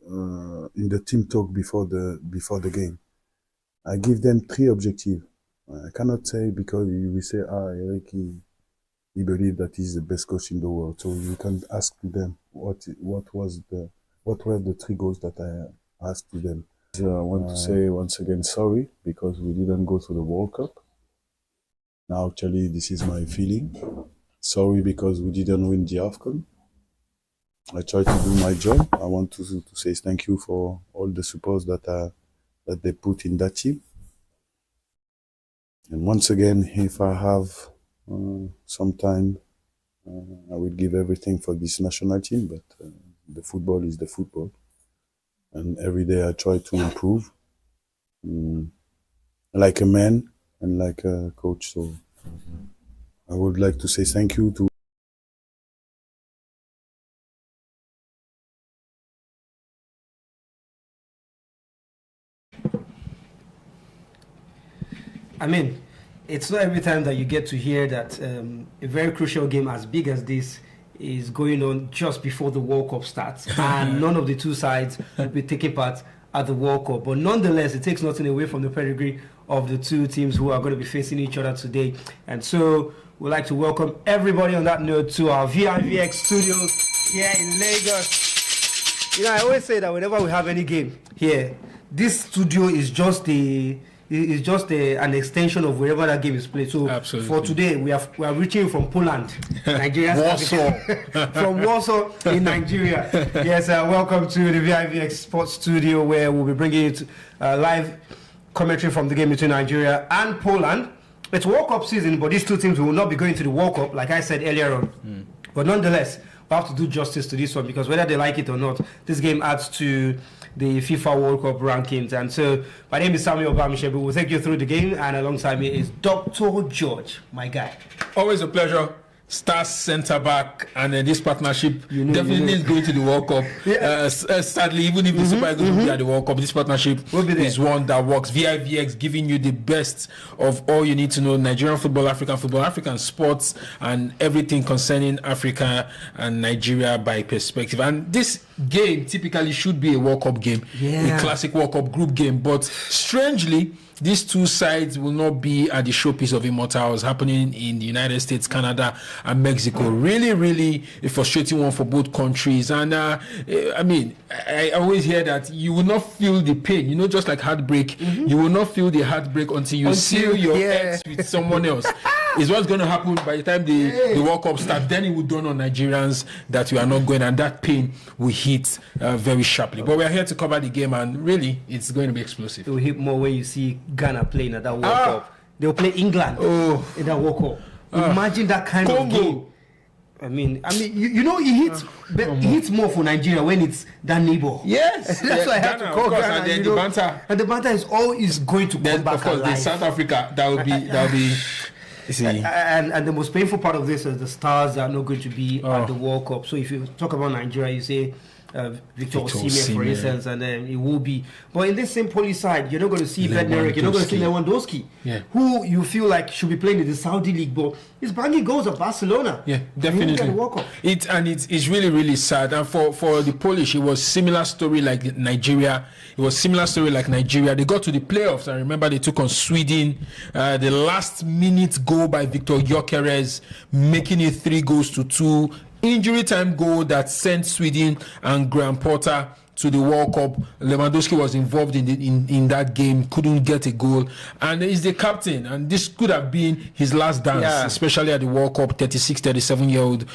in the team talk before the game. I give them 3 objectives. I cannot say because you will say, Eric, he believe that he's the best coach in the world. So you can ask them what were the 3 goals that I asked to them. I want to say once again sorry because we didn't go to the World Cup. Now actually this is my feeling. Sorry because we didn't win the AFCON. I tried to do my job. I want to say thank you for all the support that they put in that team. And once again, if I have some time, I will give everything for this national team, but the football is the football. And every day I try to improve, like a man and like a coach. So I would like to say thank you to I mean, it's not every time that you get to hear that a very crucial game as big as this is going on just before the World Cup starts, and none of the 2 sides will be taking part at the World Cup. But nonetheless, it takes nothing away from the pedigree of the 2 teams who are going to be facing each other today. And so we'd like to welcome everybody on that note to our vivx studios here in Lagos. You know, I always say that whenever we have any game here, this studio is just an extension of wherever that game is played. So absolutely. For today, we are reaching from Poland, Nigeria, Warsaw. from Warsaw in Nigeria. Yes, welcome to the vivx sports studio, where we'll be bringing you live commentary from the game between Nigeria and Poland. It's World Cup season, but these 2 teams will not be going to the World Cup, like I said earlier on. But nonetheless, we have to do justice to this one, because whether they like it or not, this game adds to the FIFA World Cup rankings. And so my name is Samuel Bamishebu. We'll take you through the game, and alongside me is Dr. George, my guy. Always a pleasure. Stars centre back, and this partnership definitely is going to the World Cup. Yeah. Sadly, even if the Super Eagles will be at the World Cup, this partnership is one that works. VIVX giving you the best of all you need to know: Nigerian football, African sports, and everything concerning Africa and Nigeria by perspective. And this game typically should be a World Cup game, a classic World Cup group game. But strangely, these 2 sides will not be at the showpiece of Immortals happening in the United States, Canada, and Mexico. Really, really a frustrating one for both countries. And I mean, I always hear that you will not feel the pain, just like heartbreak. You will not feel the heartbreak until you seal your ex with someone else. Is what's going to happen by the time the World Cup starts. Then it will dawn on Nigerians that we are not going, and that pain will hit very sharply. But we are here to cover the game, and really, it's going to be explosive. It will hit more when you see Ghana playing at that World Cup. They'll play England in that World Cup. Imagine that kind of game. I mean, it hits more for Nigeria when it's that neighbor. Yes, that's why I have to call Ghana. And then the banter, and the banter is going to come back. Of course, alive. South Africa that will be. And the most painful part of this is the stars are not going to be at the World Cup. So if you talk about Nigeria, you say Victor Osimhen, for instance, and then it will be. But in this same Polish side, you're not going to see Bednarek, you're not going to see Lewandowski, who you feel like should be playing in the Saudi League, but he's banging goals at Barcelona. Yeah, definitely. It's really, really sad. And for the Polish, it was similar story like Nigeria. They got to the playoffs. I remember they took on Sweden. The last minute goal by Victor Gyökeres, making it 3-2. Injury time goal that sent Sweden and Graham Potter to the World Cup. Lewandowski was involved in that game, couldn't get a goal, and he's the captain, and this could have been his last dance, especially at the World Cup. 37-year-old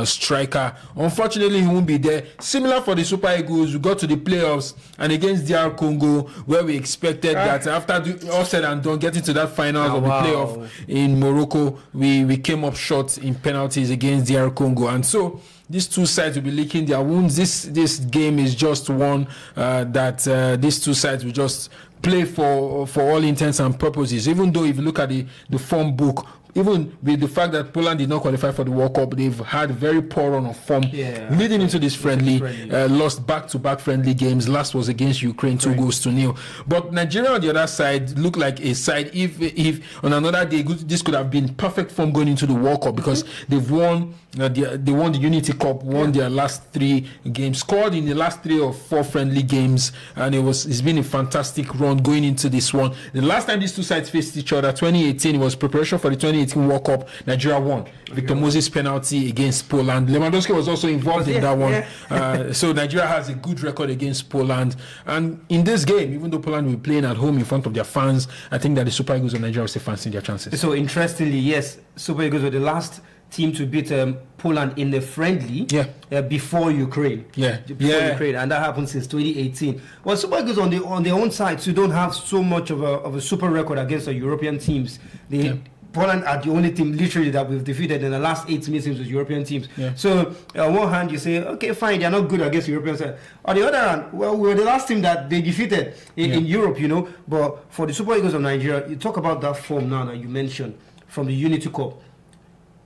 striker. Unfortunately, he won't be there. Similar for the Super Eagles, we got to the playoffs, and against DR Congo, where we expected that after all said and done, getting to that finals of the playoff in Morocco, we came up short in penalties against DR Congo, and so these 2 sides will be licking their wounds. This game is just one that these 2 sides will just play for all intents and purposes. Even though if you look at the form book, even with the fact that Poland did not qualify for the World Cup, they've had very poor run of form leading into this friendly. Lost back-to-back friendly games. Last was against Ukraine, 2-0. But Nigeria on the other side looked like a side. If on another day this could have been perfect form going into the World Cup, because they've won. They won the Unity Cup, won their last 3 games, scored in the last 3 or 4 friendly games, and it's been a fantastic run going into this one. The last time these two sides faced each other, 2018, it was preparation for the 2018 World Cup. Nigeria won. Victor Moses penalty against Poland. Lewandowski was also involved in that one. So Nigeria has a good record against Poland. And in this game, even though Poland will be playing at home in front of their fans, I think that the Super Eagles of Nigeria will still fancy their chances. So interestingly, yes, Super Eagles were the last team to beat Poland in the friendly before Ukraine. Ukraine, and that happened since 2018. Well, Super Eagles on their own side, so don't have so much of a super record against the European teams. Poland are the only team literally that we've defeated in the last 8 meetings with European teams. So on one hand, you say, okay, fine, they're not good against European side. On the other hand, well, we were the last team that they defeated in Europe, But for the Super Eagles of Nigeria, you talk about that form now that you mentioned from the Unity Cup.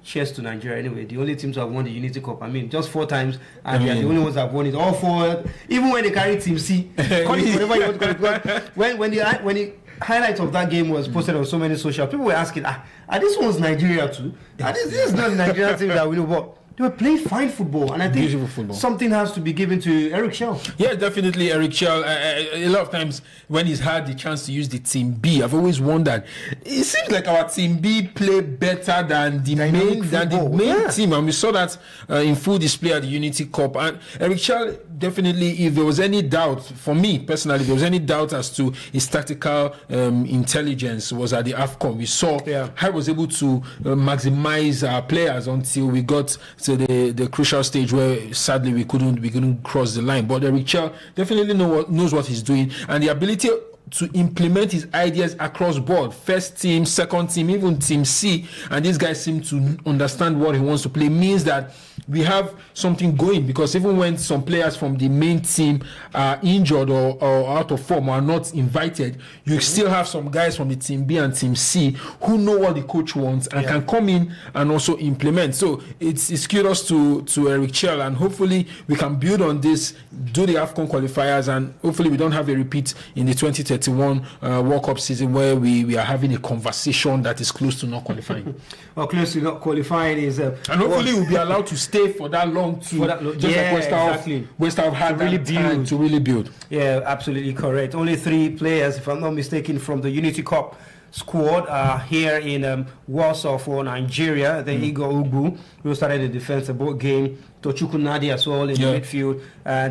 Cheers to Nigeria anyway. The only teams who have won the Unity Cup. I mean, just 4 times, and they're the only ones that have won it. All 4, even when they carry Team C. Call it whatever you want to call it. When the highlight of that game was posted on so many social, people were asking, are these ones Nigeria too? This is not the Nigerian team that we know about. They were playing fine football, and I think something has to be given to Eric Schell. Yeah, definitely Eric Schell. A lot of times when he's had the chance to use the Team B, I've always wondered. It seems like our Team B play better than the main team, and we saw that in full display at the Unity Cup. And Eric Schell, definitely, if there was any doubt, for me personally, if there was any doubt as to his tactical intelligence, was at the AFCON. We saw how he was able to maximize our players until we got to the crucial stage where sadly we couldn't cross the line. But Eric Schell definitely knows what he's doing, and the ability to implement his ideas across board, first team, second team, even Team C, and these guys seem to understand what he wants to play, means that we have something going, because even when some players from the main team are injured or out of form or are not invited, you still have some guys from the Team B and Team C who know what the coach wants and can come in and also implement. So it's kudos to Eric Schell, and hopefully we can build on this, do the AFCON qualifiers, and hopefully we don't have a repeat in the 2031 World Cup season where we are having a conversation that is close to not qualifying. Or close to not qualifying is... and hopefully we'll be allowed to stay for that long too. Just like West Ham had really time to really build. Yeah, absolutely correct. Only 3 players, if I'm not mistaken, from the Unity Cup squad are here in Warsaw for Nigeria. Then Igor Ugbu, who started the defense of both game. Tochukwu Nadi as well in the midfield.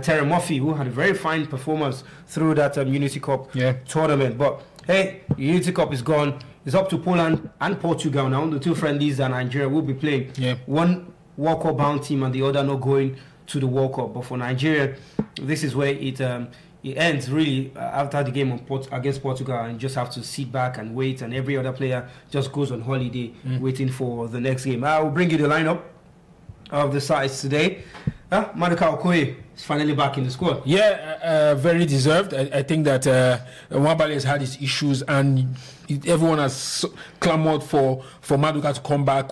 Terry Murphy, who had a very fine performance through that Unity Cup tournament. But hey, Unity Cup is gone. It's up to Poland and Portugal now. The 2 friendlies that Nigeria will be playing. One World Cup bound team and the other not going to the World Cup. But for Nigeria, this is where it ends really after the game against Portugal, and you just have to sit back and wait, and every other player just goes on holiday waiting for the next game. I will bring you the lineup of the sides today. Maduka Okoye is finally back in the squad. Very deserved. I think that Nwabali has had his issues, and everyone has clamored for Maduka to come back.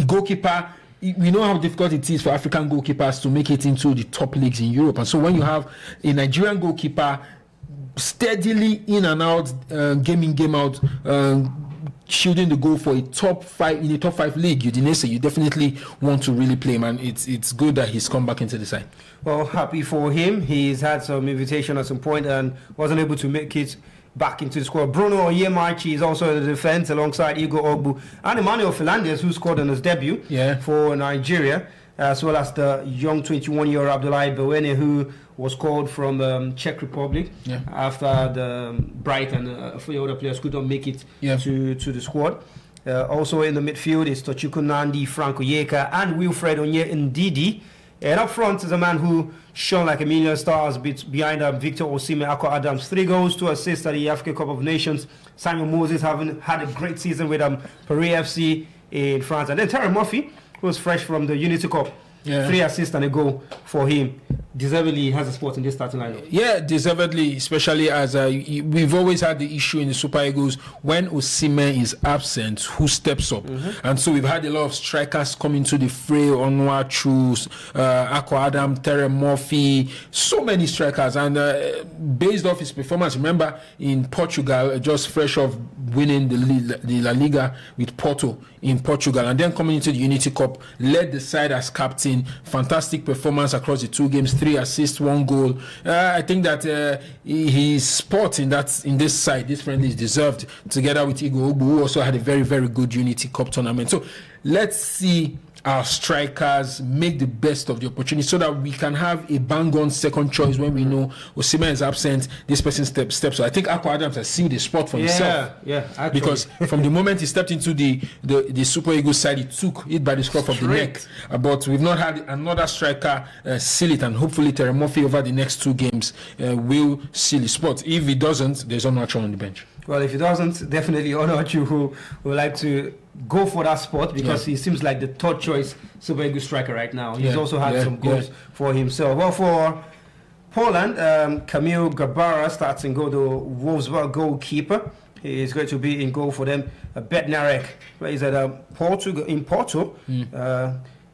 Goalkeeper, we know how difficult it is for African goalkeepers to make it into the top leagues in Europe. And so when you have a Nigerian goalkeeper steadily in and out, game in, game out, shielding the goal for a top 5 in a top 5 league, Udinese, you definitely want to really play him, and it's good that he's come back into the side. Well, happy for him. He's had some invitation at some point and wasn't able to make it back into the squad. Bruno Onyemaechi is also in the defense alongside Igor Ogbu and Emmanuel Fernandez, who scored on his debut for Nigeria, as well as the young 21-year-old Abdoulaye Bewene, who was called from Czech Republic after the Bright and a few other players could not make it to the squad. Also in the midfield is Tochukwu Nandi, Frank Oyeka, and Wilfred Onye Ndidi. And up front is a man who shone like a million stars behind Victor Osimhen, Akko Adams. 3 goals, 2 assists at the African Cup of Nations. Samuel Moses having had a great season with Paris FC in France. And then Terry Murphy, who was fresh from the Unity Cup. 3 assists and a goal for him. deservedly has a spot in this starting lineup. Yeah, deservedly, especially as we've always had the issue in the Super Eagles when Osimhen is absent, who steps up? And so we've had a lot of strikers come into the fray, Onwa Chus, Akwa Adam, Terry Murphy, so many strikers. And based off his performance, remember in Portugal, just fresh off winning the La Liga with Porto in Portugal, and then coming into the Unity Cup, led the side as captain. Fantastic performance across the 2 games, 3 assists, 1 goal. I think that his spot in this side, this friendly, is deserved, together with Igor Ogbu, who also had a very, very good Unity Cup tournament. So let's see our strikers make the best of the opportunity so that we can have a bang-on second choice when we know Osimhen is absent, this person steps. So I think Akwa Adams has seen the spot for himself. Yeah, actually. Because from the moment he stepped into the Super Eagles side, he took it by the scruff of the neck. But we've not had another striker seal it, and hopefully Terry Murphy over the next 2 games will seal the spot. If he doesn't, there's Onwuachu on the bench. Well, if he doesn't, definitely Onwuachu, who would like to go for that spot, because he seems like the third choice Super Eagles striker right now. He's also had some goals for himself. Well, for Poland, Kamil Gabara starts in goal, the Wolfsburg goalkeeper. He is going to be in goal for them. Bednarek plays at Porto.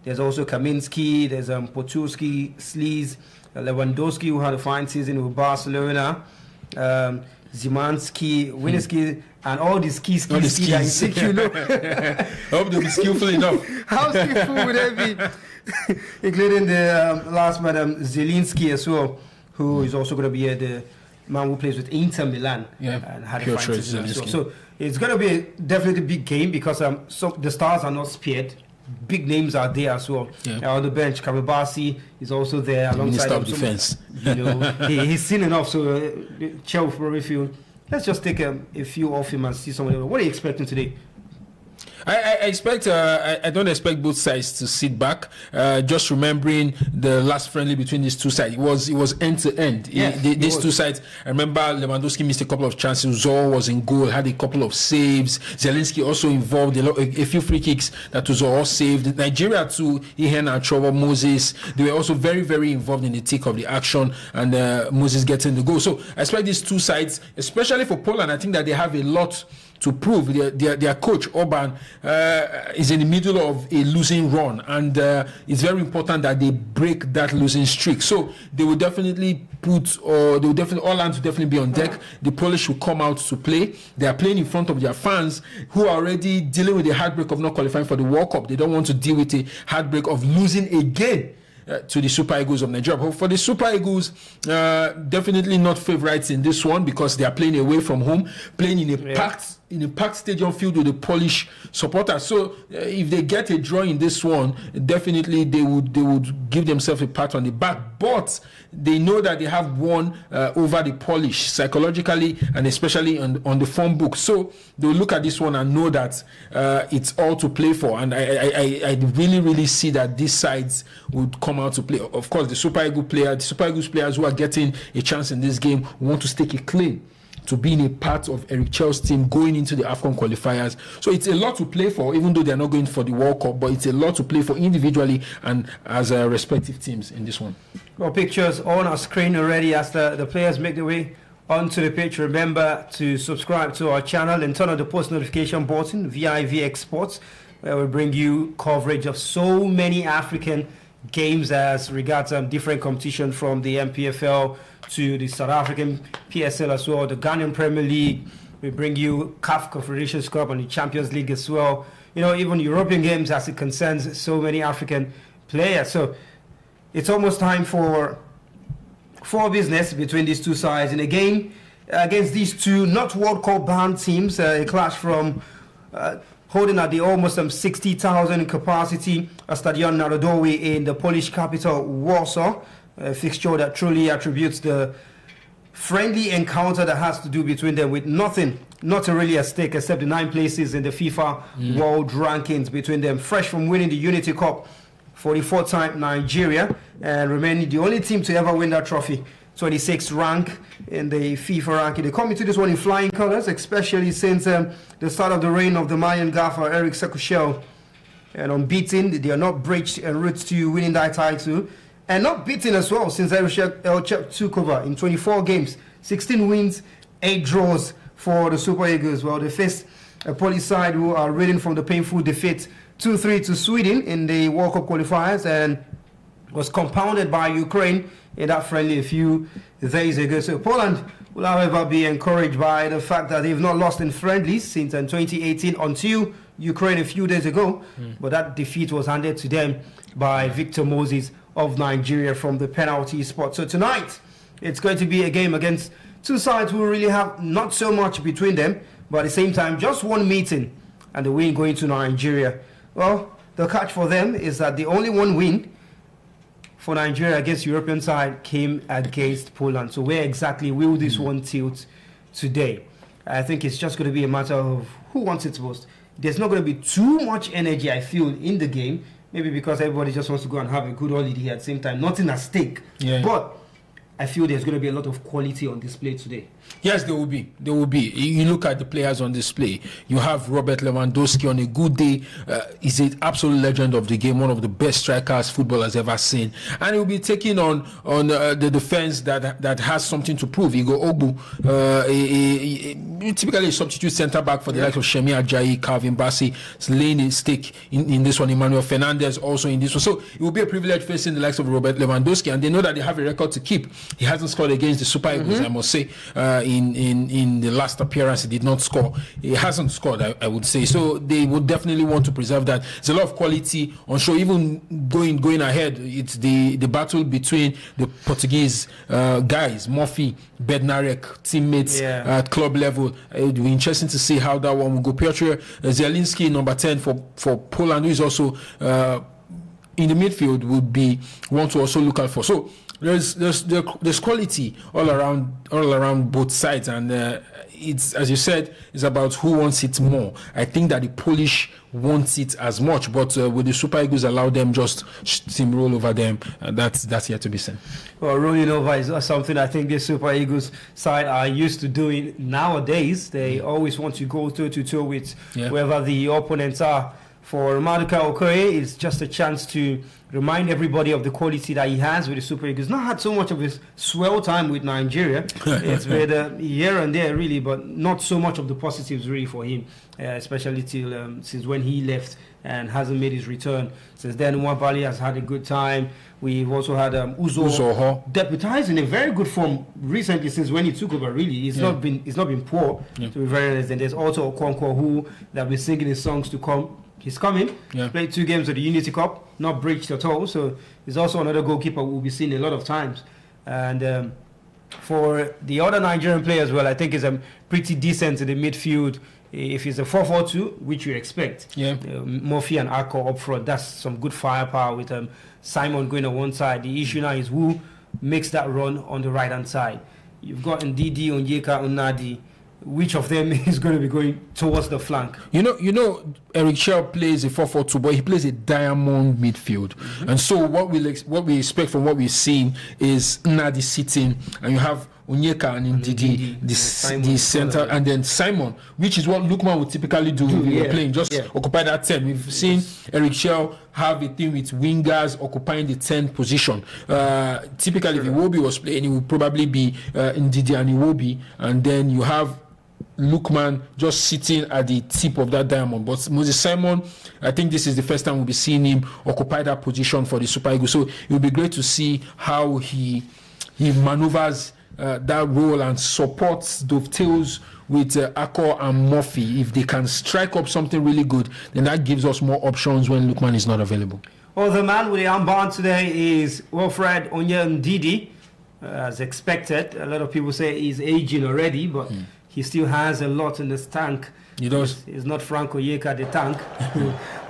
There's also Kaminski, there's Potulski, Slees, Lewandowski, who had a fine season with Barcelona, Zimanski, Winniski, and all the skis that you think you know. I hope they'll be skillful enough. How skillful would they be? Including the last man, Zielinski as well, who is also going to be the man who plays with Inter Milan and had a fine season as well. So it's going to be definitely a big game, because the stars are not spared. Big names are there as well. On the bench, Kababasi is also there alongside Minister of Defense. He's seen enough, so Chelsea probably feel, let's just take a few off him and see someone else. What are you expecting today? I expect. I don't expect both sides to sit back. Just remembering the last friendly between these 2 sides, it was end to end. These 2 sides. I remember Lewandowski missed a couple of chances. Zor was in goal, had a couple of saves. Zelensky also involved a few free kicks that was all saved. Nigeria too. Ihan and Trevor Moses. They were also very, very involved in the thick of the action, and Moses getting the goal. So I expect these 2 sides, especially for Poland. I think that they have a lot to prove. Their coach Orban is in the middle of a losing run, and it's very important that they break that losing streak. So they will definitely all hands will definitely be on deck. The Polish will come out to play. They are playing in front of their fans, who are already dealing with the heartbreak of not qualifying for the World Cup. They don't want to deal with the heartbreak of losing again to the Super Eagles of Nigeria. But for the Super Eagles, definitely not favorites in this one, because they are playing away from home, playing in a packed stadium filled with the Polish supporters. So if they get a draw in this one, definitely they would give themselves a pat on the back. But they know that they have won over the Polish psychologically, and especially on the form book. So they will look at this one and know that it's all to play for. And I really, really see that these sides would come out to play. Of course, the Super Eagles players who are getting a chance in this game want to stake a claim to being a part of Eric Chell's team going into the AFCON qualifiers. So it's a lot to play for, even though they're not going for the World Cup, but it's a lot to play for individually and as respective teams in this one. Well, pictures on our screen already as the players make their way onto the pitch. Remember to subscribe to our channel and turn on the post notification button, vivxsports, where we bring you coverage of so many African games as regards different competition, from the MPFL to the South African PSL as well, the Ghanaian Premier League. We bring you CAF Confederations Cup and the Champions League as well. Even European games as it concerns so many African players. So it's almost time for business between these 2 sides in a game against these 2 not World Cup bound teams. A clash from holding at the almost 60,000 capacity Stadion Narodowy in the Polish capital Warsaw. A fixture that truly attributes the friendly encounter that has to do between them with not really at stake except the 9 places in the FIFA World Rankings between them. Fresh from winning the Unity Cup for the 4th time, Nigeria, and remaining the only team to ever win that trophy. 26th rank in the FIFA ranking. They come into this one in flying colors, especially since the start of the reign of the Mayan gaffer Eric Sekushel. And unbeaten, they are not breached en route to winning that title. and not beaten as well since Elchep took over in 24 games, 16 wins, 8 draws for the Super Eagles. Well, they faced a Polish side who are reeling from the painful defeat 2-3 to Sweden in the World Cup qualifiers, and was compounded by Ukraine in that friendly a few days ago. So Poland will, however, be encouraged by the fact that they've not lost in friendlies since 2018 until Ukraine a few days ago. But that defeat was handed to them by Victor Moses of Nigeria from the penalty spot. So tonight, it's going to be a game against two sides who really have not so much between them, but at the same time, just one meeting and the win going to Nigeria. Well, the catch for them is that the only one win for Nigeria against European side came against Poland. So where exactly will this one tilt today? I think it's just going to be a matter of who wants it most. There's not going to be too much energy, I feel, in the game. Maybe because everybody just wants to go and have a good holiday at the same time. Nothing at stake. Yeah. But I feel there's going to be a lot of quality on display today. Yes, there will be. There will be. You look at the players on display. You have Robert Lewandowski on a good day. He's an absolute legend of the game, one of the best strikers football has ever seen. And he'll be taking on the defense that has something to prove. Igor Ogbu, typically a substitute centre back for the likes of Shemi Ajayi, Calvin Bassey, is laying a stake in this one. Emmanuel Fernandez also in this one. So it will be a privilege facing the likes of Robert Lewandowski, and they know that they have a record to keep. He hasn't scored against the Super Eagles, I must say. In the last appearance, he did not score. He hasn't scored, I would say. So they would definitely want to preserve that. There's a lot of quality on show. Even going ahead, it's the battle between the Portuguese guys, Murphy, Bednarek, teammates at club level. It would be interesting to see how that one will go. Piotr Zielinski, number 10 for Poland, who is also in the midfield, would be one to also look out for. So there's quality all around both sides, and it's, as you said, it's about who wants it more. I think that the Polish wants it as much, but will the Super Eagles allow them just steamroll over them? That's yet to be seen. Well, rolling over is something I think the Super Eagles side are used to doing nowadays. They always want to go toe-to-toe with whoever the opponents are. For Maduka Okoye, it's just a chance to remind everybody of the quality that he has with the Super Eagles. Not had so much of his swell time with Nigeria. It's been here and there, really, but not so much of the positives, really, for him, especially till since when he left and hasn't made his return. Since then, Nwabali has had a good time. We've also had Uzo deputized in a very good form recently since when he took over, really. He's not been poor, to be very honest. And there's also Okonkwo, who they've been singing his songs to come. He's coming, played 2 games of the Unity Cup, not breached at all. So he's also another goalkeeper we'll be seeing a lot of times. And for the other Nigerian players, well, I think he's pretty decent in the midfield. If it's a 4-4-2, which you expect, Murphy and Akko up front, that's some good firepower with Simon going on one side. The issue now is who makes that run on the right-hand side. You've got Ndidi, Onyeka, Unadi. Which of them is going to be going towards the flank? You know, Eric Shell plays a 4-4-2, but he plays a diamond midfield. And so what we expect from what we've seen is Nadi sitting, and you have Onyeka and Ndidi, the center, and then Simon, which is what Lukman would typically do when we're playing, just occupy that 10. We've seen Eric Shell have a thing with wingers occupying the 10 position. Typically, if Iwobi was playing, it would probably be Ndidi and Iwobi, and then you have Lukman just sitting at the tip of that diamond. But Moses Simon, I think this is the first time we'll be seeing him occupy that position for the Super Eagles. So it will be great to see how he maneuvers that role and supports, dovetails with Akko and Murphy. If they can strike up something really good, then that gives us more options when Lukman is not available. Well, the man with the armband today is Wilfred Onyendidi. As expected, a lot of people say he's aging already, but he still has a lot in his tank. He does. He's not Frank Oyeka, the tank,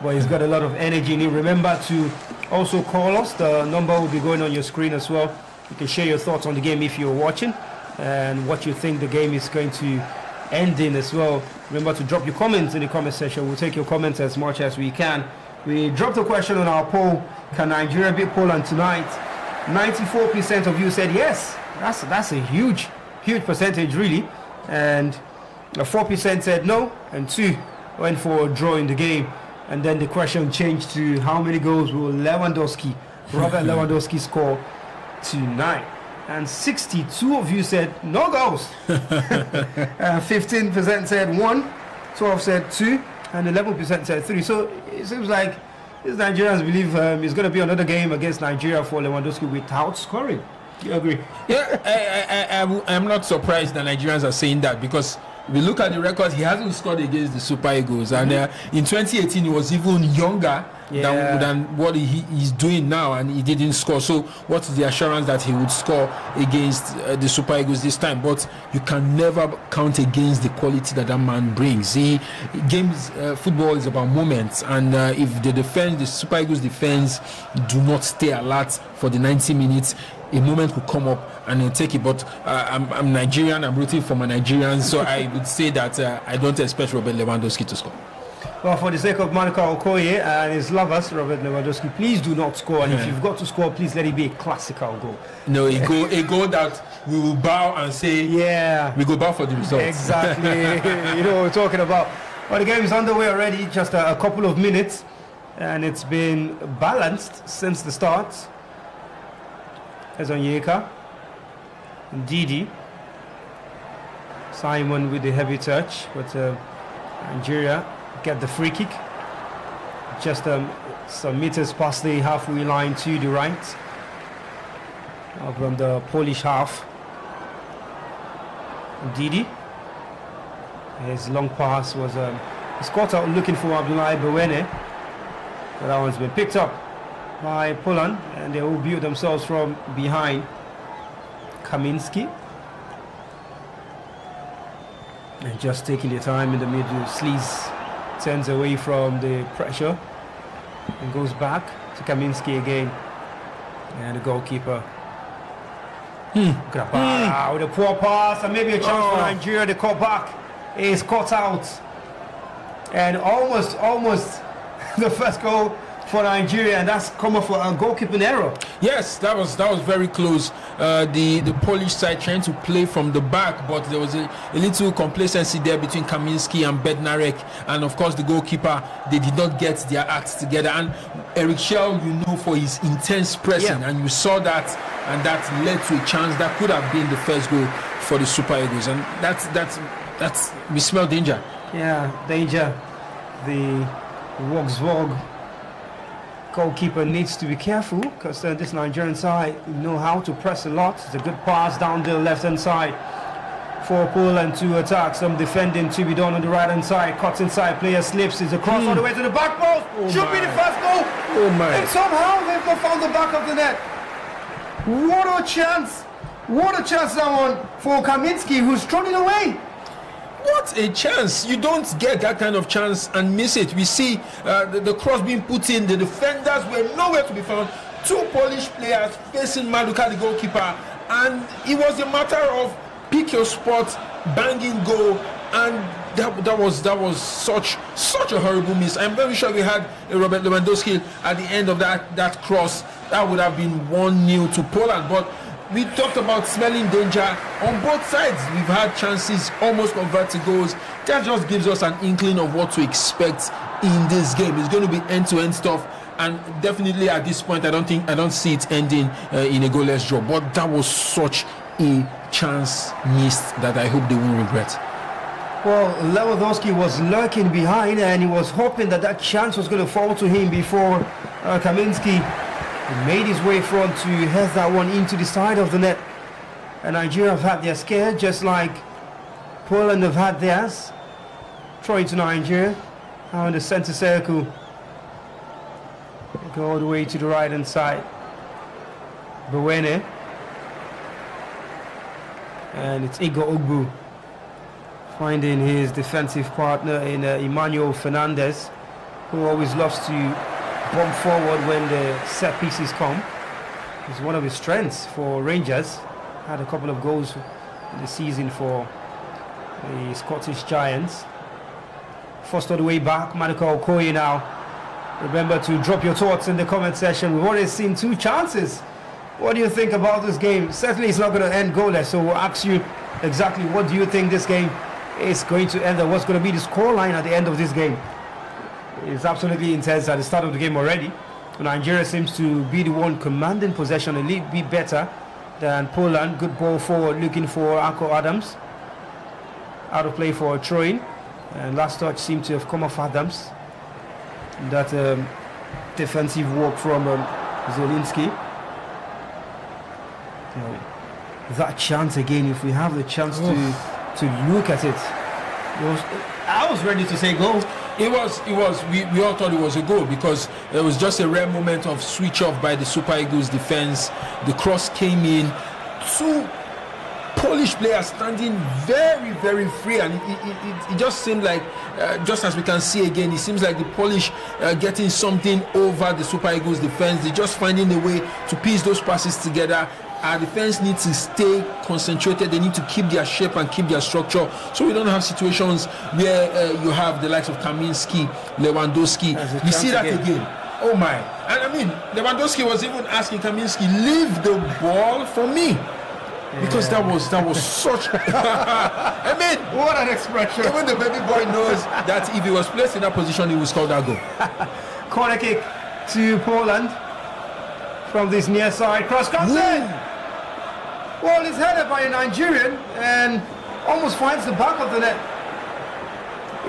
but he's got a lot of energy in him. Remember to also call us. The number will be going on your screen as well. You can share your thoughts on the game if you're watching and what you think the game is going to end in as well. Remember to drop your comments in the comment section. We'll take your comments as much as we can. We dropped a question on our poll. Can Nigeria beat Poland tonight? 94% of you said yes. That's a huge percentage, really. And 4% said no, and 2 went for a draw in the game. And then the question changed to how many goals will Lewandowski Robert Lewandowski score tonight. And 62 of you said no goals. 15% said 1, 12 said 2, and 11% said 3. So it seems like these Nigerians believe it's going to be another game against Nigeria for Lewandowski without scoring. You agree? Yeah, I'm not surprised that Nigerians are saying that, because we look at the record, he hasn't scored against the Super Eagles, and in 2018 he was even younger than what he's doing now, and he didn't score. So what's the assurance that he would score against the Super Eagles this time? But you can never count against the quality that man brings. Football is about moments, and if the Super Eagles defense do not stay alert for the 90 minutes, a moment could come up and they'll take it. But I'm Nigerian, I'm rooting for my Nigerians, so I would say that I don't expect Robert Lewandowski to score. Well, for the sake of Maduka Okoye and his lovers, Robert Lewandowski, please do not score. And if you've got to score, please let it be a classical goal. No, a goal that we will bow and say, we go bow for the results. Exactly. You know what we're talking about. Well, the game is underway already, just a couple of minutes, and it's been balanced since the start. There's Onyeka, Didi, Simon with the heavy touch, but Nigeria get the free kick. Just some meters past the halfway line to the right from the Polish half. Didi, his long pass was he's caught out looking for Abdoulaye Bawene, but that one's been picked up by Poland, and they will build themselves from behind. Kaminski, and just taking the time in the middle. Sleaze turns away from the pressure and goes back to Kaminski again, and the goalkeeper with a poor pass and maybe a chance for Nigeria. The cutback is cut out, and almost the first goal for Nigeria, and that's come off a goalkeeping error. Yes, that was very close. The Polish side trying to play from the back, but there was a little complacency there between Kaminski and Bednarek, and of course the goalkeeper, they did not get their acts together. And Eric Schell, you know, for his intense pressing, and you saw that, and that led to a chance that could have been the first goal for the Super Eagles, and that's we smell danger. Yeah, danger. The Wolfsburg goalkeeper needs to be careful, because this Nigerian side know how to press a lot. It's a good pass down the left hand side for Poland to attack. Some defending to be done on the right hand side. Cuts inside, player slips, it's across all the way to the back post. Should be the first goal. And somehow they've not found the back of the net. What a chance that one for Kaminski, who's thrown it away. What a chance. You don't get that kind of chance and miss it. We see the cross being put in. The defenders were nowhere to be found. Two Polish players facing Maduka, the goalkeeper, and it was a matter of pick your spot, banging goal, and that was such a horrible miss. I'm very sure we had a Robert Lewandowski at the end of that cross. That would have been 1-0 to Poland, but we talked about smelling danger on both sides. We've had chances almost convert to goals. That just gives us an inkling of what to expect in this game. It's going to be end-to-end stuff, and definitely at this point I don't see it ending in a goalless draw. But that was such a chance missed that I hope they won't regret. Well, Lewandowski was lurking behind, and he was hoping that chance was going to fall to him before Kaminski made his way front to head that one into the side of the net. And Nigeria have had their scare, just like Poland have had theirs. Throw it to Nigeria, now in the center circle. Go all the way to the right hand side. Bawene. And it's Igor Ogbu finding his defensive partner in Emmanuel Fernandez, who always loves to bump forward when the set pieces come. It's one of his strengths for Rangers. Had a couple of goals in the season for the Scottish Giants. First all the way back, Maduka Okoye now. Remember to drop your thoughts in the comment section. We've already seen 2 chances. What do you think about this game? Certainly it's not going to end goalless, so we'll ask you exactly what do you think this game is going to end, and what's going to be the scoreline at the end of this game. It's absolutely intense at the start of the game already. Nigeria seems to be the one commanding possession a little bit better than Poland. Good ball forward, looking for Ako Adams. Out of play for a throw-in. And last touch seemed to have come off Adams. That defensive work from Zielinski. That chance again, if we have the chance to look at it, I was ready to say goal. It was. We all thought it was a goal because it was just a rare moment of switch off by the Super Eagles defense. The cross came in. Two Polish players standing very, very free, and it just seemed like, just as we can see again, it seems like the Polish getting something over the Super Eagles defense. They're just finding a way to piece those passes together. Our defense needs to stay concentrated. They need to keep their shape and keep their structure, so we don't have situations where you have the likes of Kaminski, Lewandowski. We see that again. Oh my! And I mean, Lewandowski was even asking Kaminski, "Leave the ball for me." Because that was such. I mean, what an expression! Even the baby boy knows that if he was placed in that position, he would score that goal. Corner kick to Poland from this near side. Cross comes in. Well, it's headed by a Nigerian and almost finds the back of the net.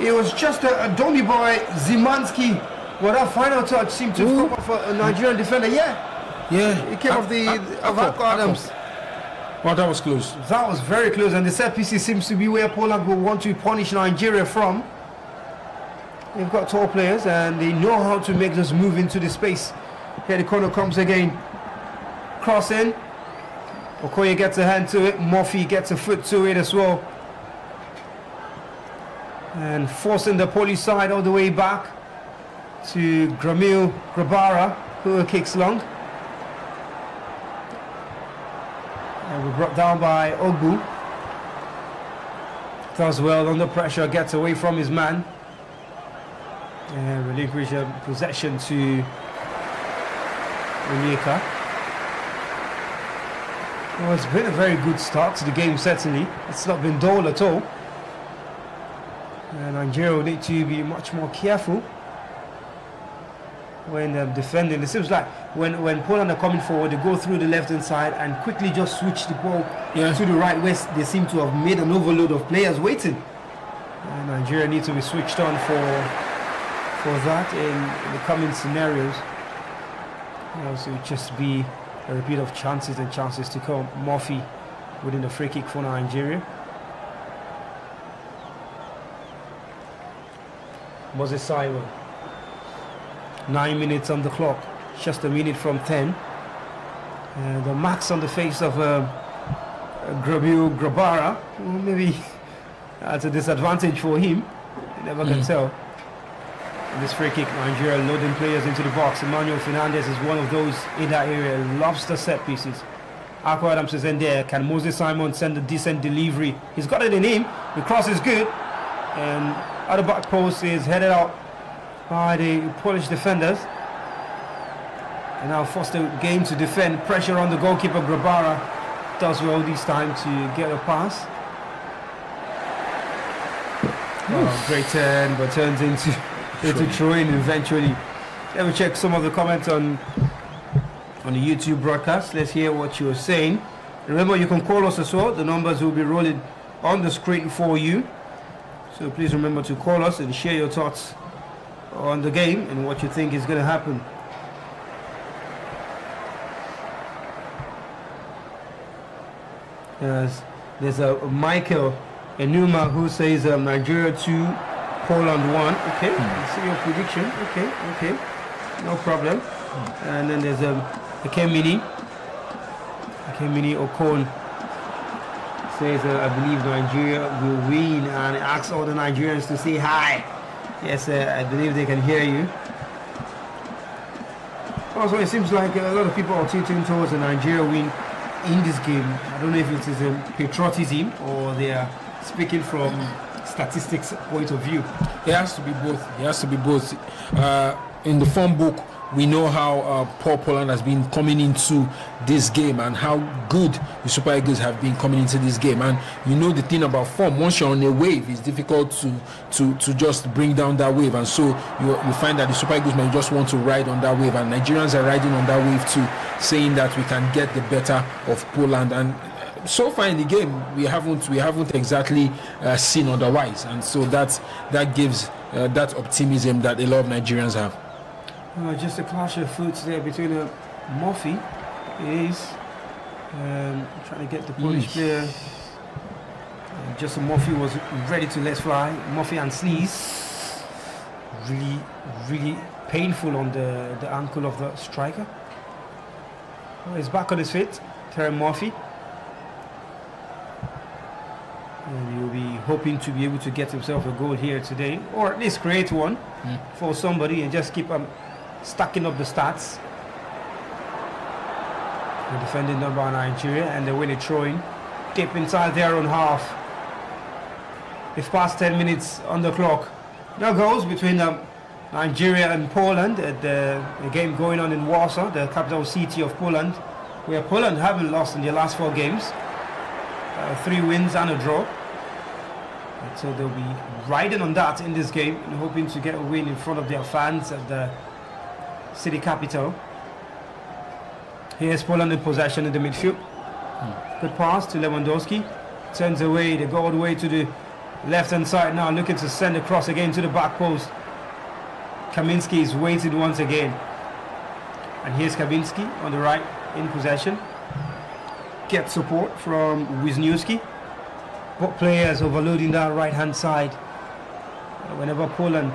It was just a dummy by Zimanski. Well, that final touch seemed to have come off a Nigerian defender. Yeah. It came off of Ako Adams. Well, that was close. That was very close, and the set piece seems to be where Poland will want to punish Nigeria from. They've got tall players, and they know how to make this move into the space. Here the corner comes again. Cross in. Okoye gets a hand to it. Murphy gets a foot to it as well. And forcing the Polish side all the way back to Gramil Grabara, who kicks long. And we're brought down by Ogbu. Does well under pressure, gets away from his man. And relinquish possession to Onyeka. Well, it's been a very good start to the game, certainly. It's not been dull at all. And Nigeria will need to be much more careful when defending. It seems like when Poland are coming forward, they go through the left-hand side and quickly just switch the ball to the right, where they seem to have made an overload of players waiting. And Nigeria need to be switched on for that in the coming scenarios. So it just be a repeat of chances and chances to come. Murphy winning the free kick for Nigeria. Moses Simon. 9 minutes on the clock. Just a minute from 10. The marks on the face of Gramil Grabara. Well, maybe that's a disadvantage for him. You never can tell. And this free kick, Nigeria loading players into the box. Emmanuel Fernandez is one of those in that area. Loves the set pieces. Ako Adams is in there. Can Moses Simon send a decent delivery? He's got it in him. The cross is good. And at the back post is headed out by the Polish defenders. And now forced the game to defend. Pressure on the goalkeeper. Grabara does well this time to get a pass. Great turn, but turns into throw-in eventually. Let me check some of the comments on the YouTube broadcast. Let's hear what you're saying. Remember, you can call us as well. The numbers will be rolling on the screen for you. So please remember to call us and share your thoughts on the game and what you think is going to happen. There's a Michael Enuma who says Nigeria 2, Poland 1. Okay, let's see your prediction. Okay, no problem. And then there's Akemini Okon says I believe Nigeria will win, and asks all the Nigerians to say hi. Yes, I believe they can hear you. Also, it seems like a lot of people are tilting towards the Nigeria win in this game. I don't know if it is a patriotism or they are speaking from statistics point of view. It has to be both. In the form book, we know how poor Poland has been coming into this game and how good the Super Eagles have been coming into this game. And you know the thing about form, once you're on a wave, it's difficult to just bring down that wave. And so you find that the Super Eagles may just want to ride on that wave, and Nigerians are riding on that wave too, saying that we can get the better of Poland. And so far in the game, we haven't exactly seen otherwise, and so that gives that optimism that a lot of Nigerians have. Just a clash of foots there between Murphy is trying to get the Polish player. Just Murphy was ready to let fly. Murphy and sneeze. Really painful on the ankle of the striker. He's back on his feet, Terry Murphy. And he'll be hoping to be able to get himself a goal here today, or at least create one for somebody and just keep stacking up the stats. The defending number of Nigeria, and they win a throw-in deep inside their own half. It's past 10 minutes on the clock. No goals between Nigeria and Poland at the game going on in Warsaw, the capital city of Poland, where Poland haven't lost in their last 4 games. 3 wins and a draw. And so they'll be riding on that in this game and hoping to get a win in front of their fans at the city capital. Here's Poland in possession in the midfield. Good pass to Lewandowski. Turns away, they go all the way to the left hand side now, looking to send across again to the back post. Kaminski is waiting once again. And here's Kaminski on the right in possession. Get support from Wisniewski. Both players overloading that right hand side. Whenever Poland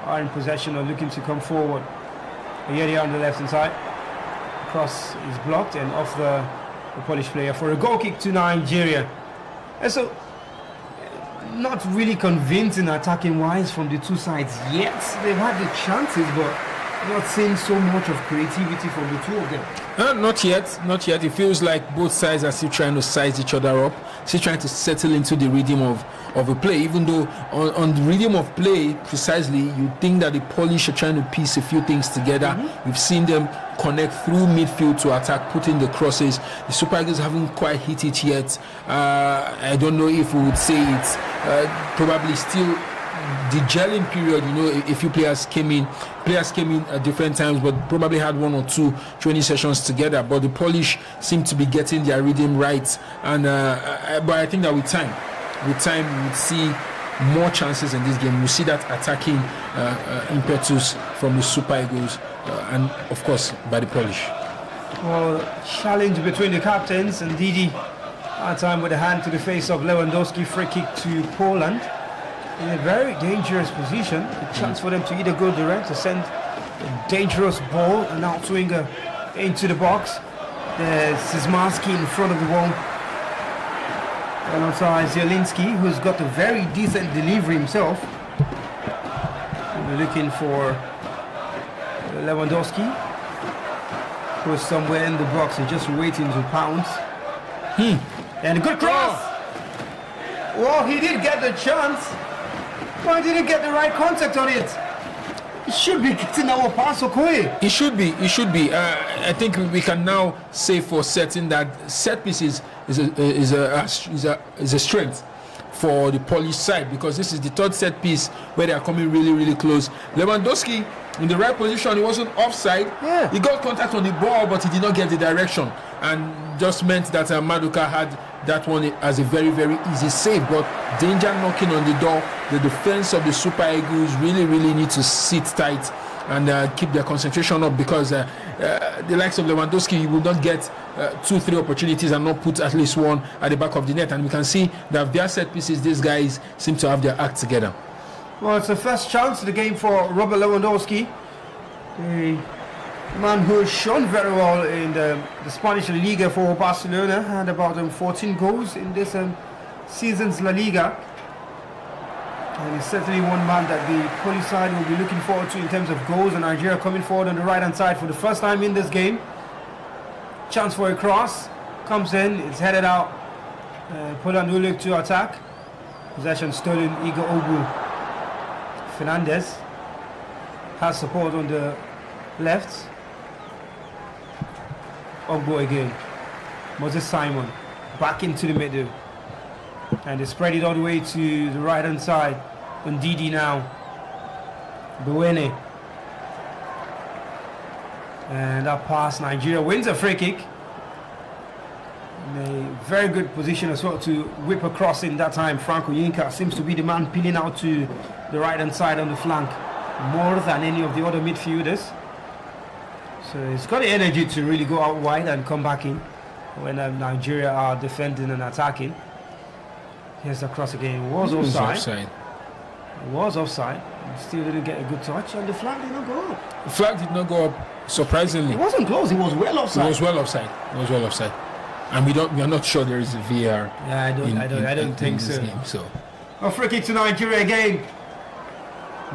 are in possession or looking to come forward. Here they are on the left hand side. Cross is blocked and off the Polish player for a goal kick to Nigeria. And so, not really convincing attacking wise from the two sides yet. They've had the chances, but not seeing so much of creativity from the two of them. Not yet. It feels like both sides are still trying to size each other up, still trying to settle into the rhythm of a play, even though on the rhythm of play, precisely, you think that the Polish are trying to piece a few things together. We've seen them connect through midfield to attack, put in the crosses. The Super Eagles haven't quite hit it yet. I don't know if we would say it's probably still the gelling period. You know, a few players came in at different times, but probably had 1 or 2 training sessions together. But the Polish seem to be getting their rhythm right, and but I think that with time we'll see more chances in this game. We'll see that attacking impetus from the Super Eagles, and of course by the Polish. Well, challenge between the captains, and Didi at time with a hand to the face of Lewandowski. Free kick to Poland. In a very dangerous position, a chance for them to either go direct or send a dangerous ball and outswinger into the box. There's Szymanski in front of the wall. Alongside Zielinski, who's got a very decent delivery himself. And we're looking for Lewandowski, who's somewhere in the box and just waiting to pounce. And a good cross! Well, he did get the chance. Why didn't he get the right contact on it? He should be getting our pass, Okoye. It should be. I think we can now say for certain that set pieces is a strength for the Polish side, because this is the 3rd set piece where they are coming really close. Lewandowski in the right position, he wasn't offside. Yeah. He got contact on the ball, but he did not get the direction, and just meant that Maduka had that one as a very easy save. But danger knocking on the door. The defense of the Super Eagles really need to sit tight and keep their concentration up, because the likes of Lewandowski, you will not get 2-3 opportunities and not put at least one at the back of the net. And we can see that via set pieces, these guys seem to have their act together. Well, it's the first chance of the game for Robert Lewandowski, a man who has shown very well in the Spanish La Liga for Barcelona, had about 14 goals in this season's La Liga. And he's certainly one man that the Polish side will be looking forward to in terms of goals. And Nigeria coming forward on the right hand side for the first time in this game. Chance for a cross, comes in, it's headed out. Poland will look to attack. Possession stolen, Igor Obu. Fernandez has support on the left. Ogbo again. Moses Simon back into the middle. And they spread it all the way to the right hand side. Ndidi now. Buene. And that pass, Nigeria wins a free kick. In a very good position as well to whip across in that time. Franco Yinka seems to be the man peeling out to the right hand side on the flank more than any of the other midfielders. So he's got the energy to really go out wide and come back in when Nigeria are defending and attacking. Here's the cross again. It was offside. It was offside. Still didn't get a good touch, and the flag did not go up. The flag did not go up, surprisingly. It wasn't close. It was well offside. It was well offside. It was well offside. And we are not sure there is a VAR. Yeah, I don't think so. Game, so. A free kick to Nigeria again.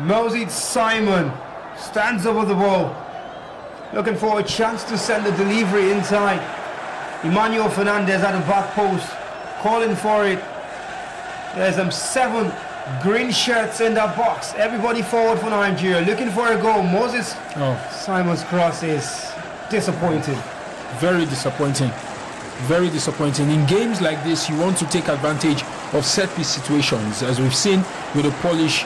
Moses Simon stands over the ball, looking for a chance to send the delivery inside. Emmanuel Fernandez at the back post, calling for it. There's 7 green shirts in that box. Everybody forward for Nigeria, looking for a goal. Moses Simon's cross is disappointing. Very disappointing. Very disappointing. In games like this, you want to take advantage of set-piece situations, as we've seen with the Polish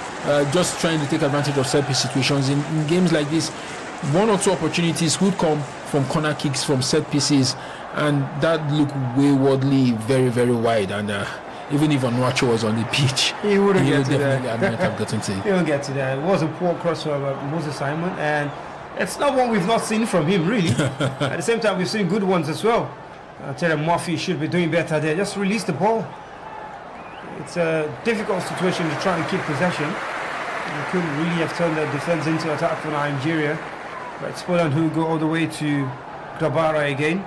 just trying to take advantage of set-piece situations. In games like this, 1 or 2 opportunities would come from corner kicks, from set pieces, and that looked waywardly very, very wide. And even if Onuachu was on the pitch, he wouldn't get to that. I might have gotten to it. He won't get to that. It was a poor cross from Moses Simon, and it's not one we've not seen from him, really. At the same time, we've seen good ones as well. Terry Murphy should be doing better there. Just release the ball. It's a difficult situation to try and keep possession. You couldn't really have turned the defense into attack for Nigeria. But Spolan who go all the way to Grabara again.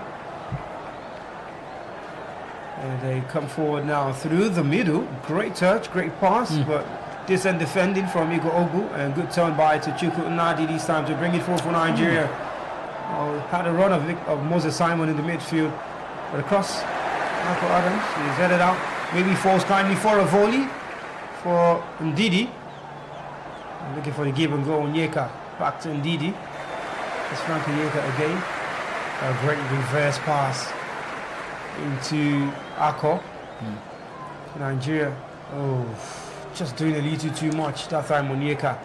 And they come forward now through the middle. Great touch, great pass, but decent defending from Igor Ogu, and good turn by to Chuku Nadi this time to bring it forward for Nigeria. Had a run of Moses Simon in the midfield, but across Michael Adams, he's headed out. Maybe falls kindly for a volley for Ndidi. Looking for the give and go. Onyeka back to Ndidi. It's Frankie Onyeka again. A great reverse pass into Ako. Nigeria, just doing a little too much that time. Onyeka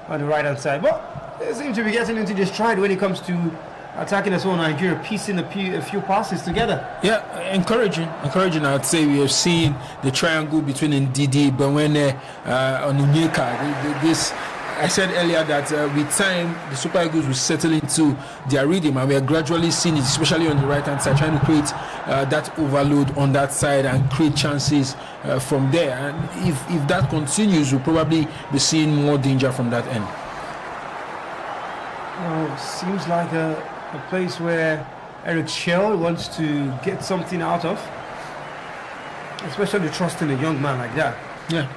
on the right hand side, but they seem to be getting into this stride when it comes to attacking as well. Nigeria piecing a few passes together. Yeah, encouraging. I'd say we have seen the triangle between Ndidi, Benwene, and Onyeka. This, I said earlier that with time the Super Eagles will settle into their rhythm, and we are gradually seeing it, especially on the right hand side, trying to create that overload on that side and create chances from there. And if that continues, we'll probably be seeing more danger from that end. Well, seems like a place where Eric Schell wants to get something out of, especially trusting a young man like that. Yeah,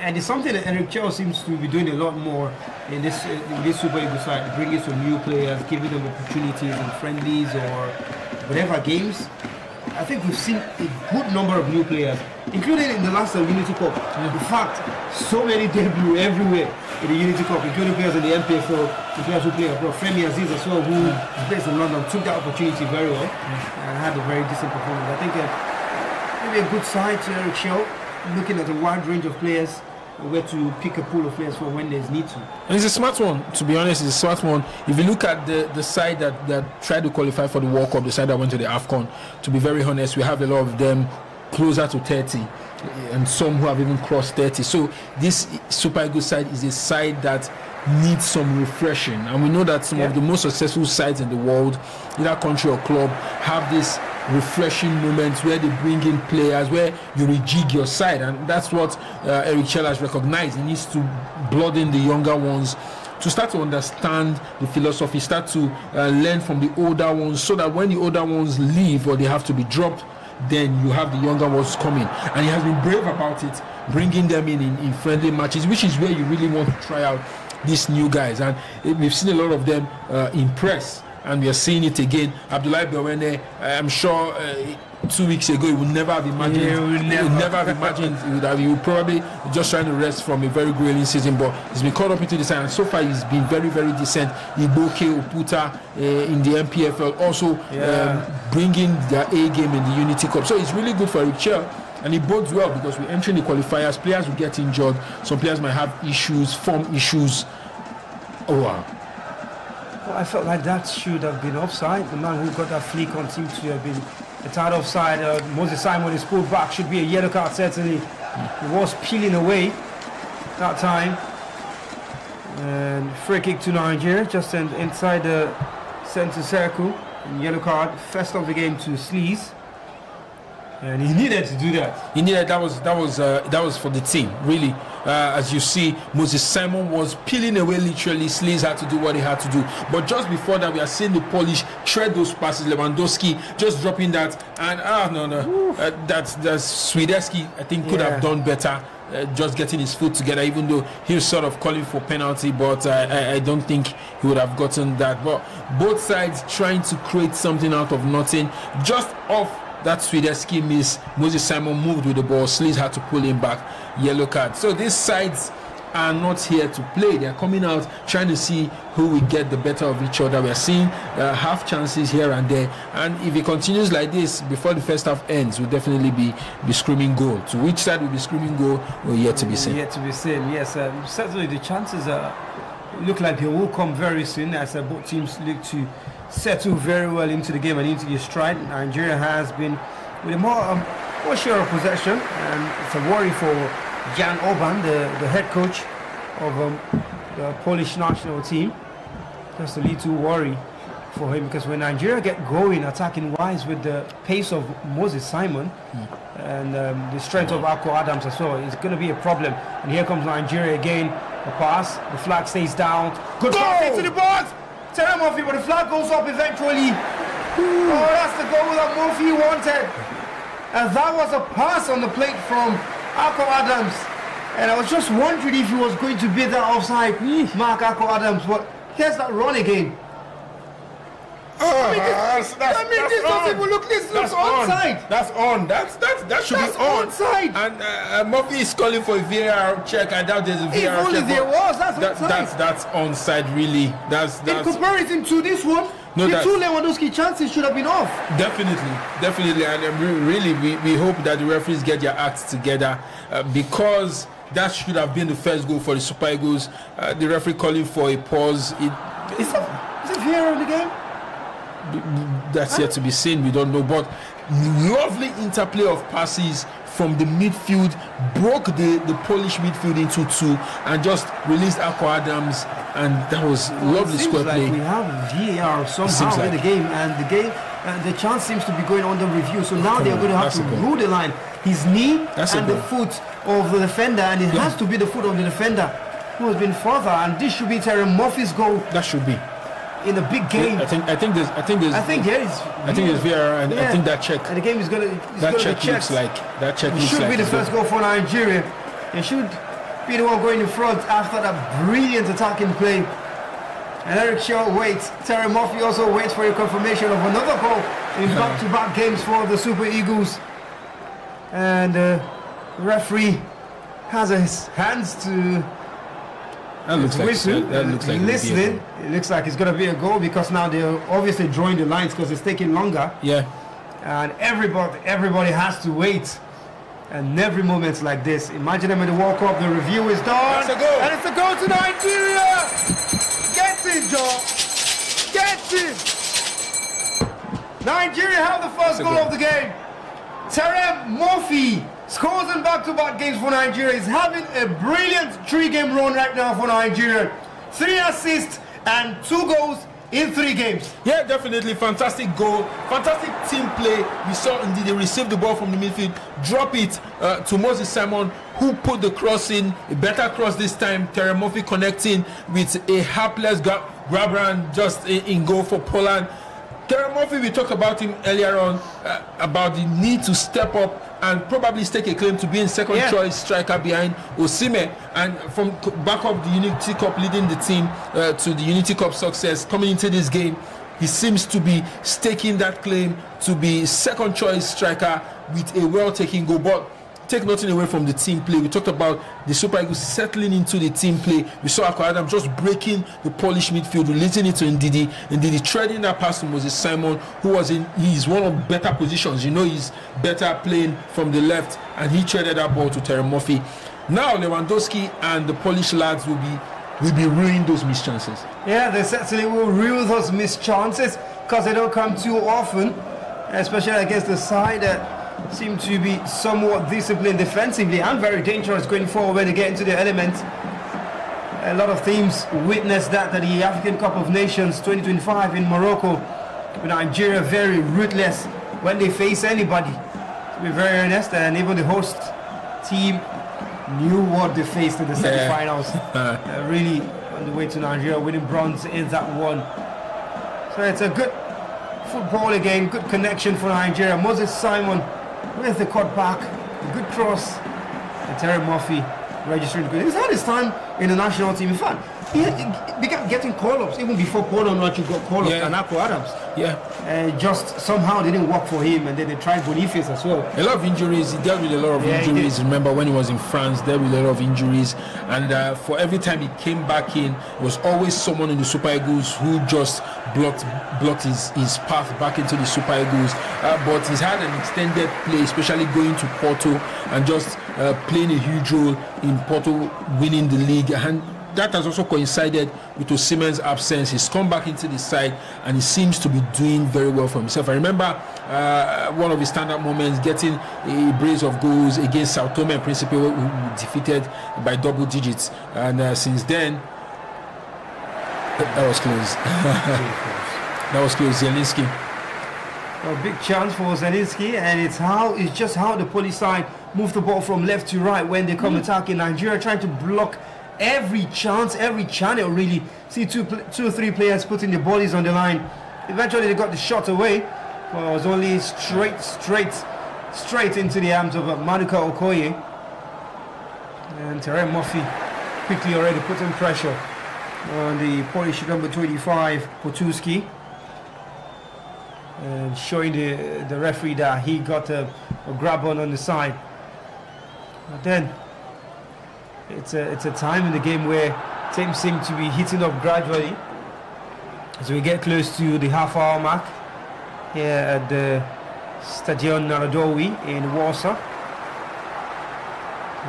and it's something that Eric Schell seems to be doing a lot more in this Super Eagles side, bringing some new players, giving them opportunities in friendlies or whatever games. I think we've seen a good number of new players, including in the last Unity Cup. In fact, so many debut everywhere in the Unity Cup, including players in the MPFL, the players who play abroad. Femi Aziz as well, who is based in London, took that opportunity very well and had a very decent performance. I think maybe a good side to Eric Schell, looking at a wide range of players, where to pick a pool of players for when there's need to. And it's a smart one, to be honest. It's a smart one. If you look at the side that tried to qualify for the World Cup, the side that went to the AFCON, to be very honest, we have a lot of them closer to 30 and some who have even crossed 30. So this Super Eagles side is a side that needs some refreshing, and we know that some of the most successful sides in the world, either country or club, have this refreshing moments where they bring in players, where you rejig your side, and that's what Eric Schell has recognized. He needs to blood in the younger ones to start to understand the philosophy, start to learn from the older ones, so that when the older ones leave or they have to be dropped, then you have the younger ones coming. And he has been brave about it, bringing them in friendly matches, which is where you really want to try out these new guys, and we've seen a lot of them impress and we are seeing it again. Abdoulaye Bewene, I'm sure 2 weeks ago he would never have imagined. He would probably just trying to rest from a very grueling season, but he's been caught up into the side, and so far he's been very, very decent. Iboke Oputa in the MPFL also bringing their A game in the Unity Cup. So it's really good for Eric Chell. And it bodes well because we're entering the qualifiers. Players will get injured. Some players might have issues, form issues. Oh, wow. Well, I felt like that should have been offside. The man who got that flick on seemed to have been a tad offside. Moses Simon is pulled back. Should be a yellow card, certainly. He was peeling away that time. And free kick to Nigeria, just inside the centre circle. And yellow card, first of the game to Sleaze. And he needed to do that. He needed that was for the team, really. As you see, Moses Simon was peeling away literally. Sleaze had to do what he had to do. But just before that, we are seeing the Polish tread those passes. Lewandowski just dropping that, and that's Swiderski. I think could have done better. Just getting his foot together, even though he was sort of calling for penalty, but I don't think he would have gotten that. But both sides trying to create something out of nothing. Just off that Swiderski miss, Moses Simon moved with the ball. Sleaze had to pull him back. Yellow card. So these sides are not here to play. They are coming out trying to see who will get the better of each other. We are seeing half chances here and there, and if it continues like this before the first half ends, we'll definitely be screaming goal. To which side will be screaming goal, we're yet to be seen. Yet to be seen. Yes, certainly the chances look like they will come very soon as both teams look to settle very well into the game and into the stride. Nigeria has been with a more share of possession, and it's a worry for Jan Orban, the head coach of the Polish national team. Just a little worry for him, because when Nigeria get going attacking wise with the pace of Moses Simon and the strength of Akko Adams as well, it's going to be a problem. And here comes Nigeria again. The pass, the flag stays down. Good pass into the box. Terry Murphy, but the flag goes up eventually. Oh, that's the goal that Murphy wanted. And that was a pass on the plate from Akko Adams. And I was just wondering if he was going to bid that offside, Mark Akko Adams. But here's that run again. This looks onside. That's on. That should be on. Onside. And Murphy is calling for a VAR check. I doubt there's a VAR check. If only there was. That's onside. That's onside, really. That's in comparison to this one. No, the two Lewandowski chances should have been off. Definitely, and really, we hope that the referees get their acts together because that should have been the first goal for the Super Eagles. The referee calling for a pause. Is it VAR in the game? That's yet to be seen. We don't know, but lovely interplay of passes from the midfield, broke the Polish midfield into two, and just released Akko Adams, and that was lovely square play. We have VAR somehow in the game, and the chance seems to be going under review. So now they're going to have to rule the line. His knee and the foot of the defender, and it has to be the foot of the defender who has been further, and this should be Terry Murphy's goal. That should be. In a big game. I think there's VAR, and I think that check. And the game is going to should be the first goal for Nigeria. It should be the one going in front after that brilliant attacking play. And Eric Shaw waits. Terry Murphy also waits for a confirmation of another goal in back-to-back games for the Super Eagles. And the referee has his hands to. That looks like listening. It looks like it's going to be a goal because now they're obviously drawing the lines because it's taking longer. Yeah. And everybody has to wait. And every moment like this, imagine them in the World Cup, the review is done. That's a goal. And it's a goal to Nigeria. Get it, Joe. Get it. Nigeria have the first goal of the game. Terem Murphy scores in back-to-back games for Nigeria. He's having a brilliant 3-game run right now for Nigeria. 3 assists and 2 goals in 3 games. Yeah, definitely. Fantastic goal. Fantastic team play. We saw indeed they received the ball from the midfield, drop it to Moses Simon, who put the cross in. A better cross this time. Terem Murphy connecting with a hapless Grabran just in goal for Poland. Terem Murphy, we talked about him earlier on, about the need to step up and probably stake a claim to being second choice striker behind Osimhen, and from back up the Unity Cup, leading the team to the Unity Cup success. Coming into this game, he seems to be staking that claim to be second choice striker with a well-taken goal. But take nothing away from the team play. We talked about the Super Eagles settling into the team play. We saw Akwa Adam just breaking the Polish midfield, releasing it to Ndidi threading that pass to Moses Simon, he's one of better positions. He's better playing from the left, and he threaded that ball to Terry Murphy. Now Lewandowski and the Polish lads will be ruining those missed chances. Yeah, they certainly will rue those missed chances because they don't come too often, especially against the side that seem to be somewhat disciplined defensively and very dangerous going forward when they get into the element. A lot of teams witnessed that at the African Cup of Nations 2025 in Morocco, with Nigeria very ruthless when they face anybody, to be very honest, and even the host team knew what they faced in the semi-finals. Really on the way to Nigeria, winning bronze in that one. So it's a good football again, good connection for Nigeria. Moses Simon with the cut back, a good cross, and Terry Murphy registering good. He's had his time in the national team. In fact, he began getting call-ups even before Poland actually got call-ups and Akwa Adams. Just somehow they didn't work for him, and then they tried Boniface as well. A lot of injuries. He dealt with a lot of injuries. Remember when he was in France, dealt with a lot of injuries, and for every time he came back in, it was always someone in the Super Eagles who just blocked his path back into the Super Eagles. But he's had an extended play, especially going to Porto and just playing a huge role in Porto winning the league, and that has also coincided with Osimhen's absence. He's come back into the side and he seems to be doing very well for himself. I remember one of his stand-up moments, getting a brace of goals against Sao Tome and Principe, who defeated by double digits, and since then that was close. That was close. Zielinski. A big chance for Zielinski, and it's just how the Polish side move the ball from left to right when they come attacking. Nigeria trying to block every chance, every channel really. See two or three players putting the bodies on the line. Eventually they got the shot away, but it was only straight into the arms of Maduka Okoye. And Terry Murphy quickly already putting pressure on the Polish number 25, Potuski, and showing the referee that he got a grab on the side. But then it's a time in the game where teams seem to be heating up gradually as we get close to the half-hour mark here at the Stadion Narodowy in Warsaw.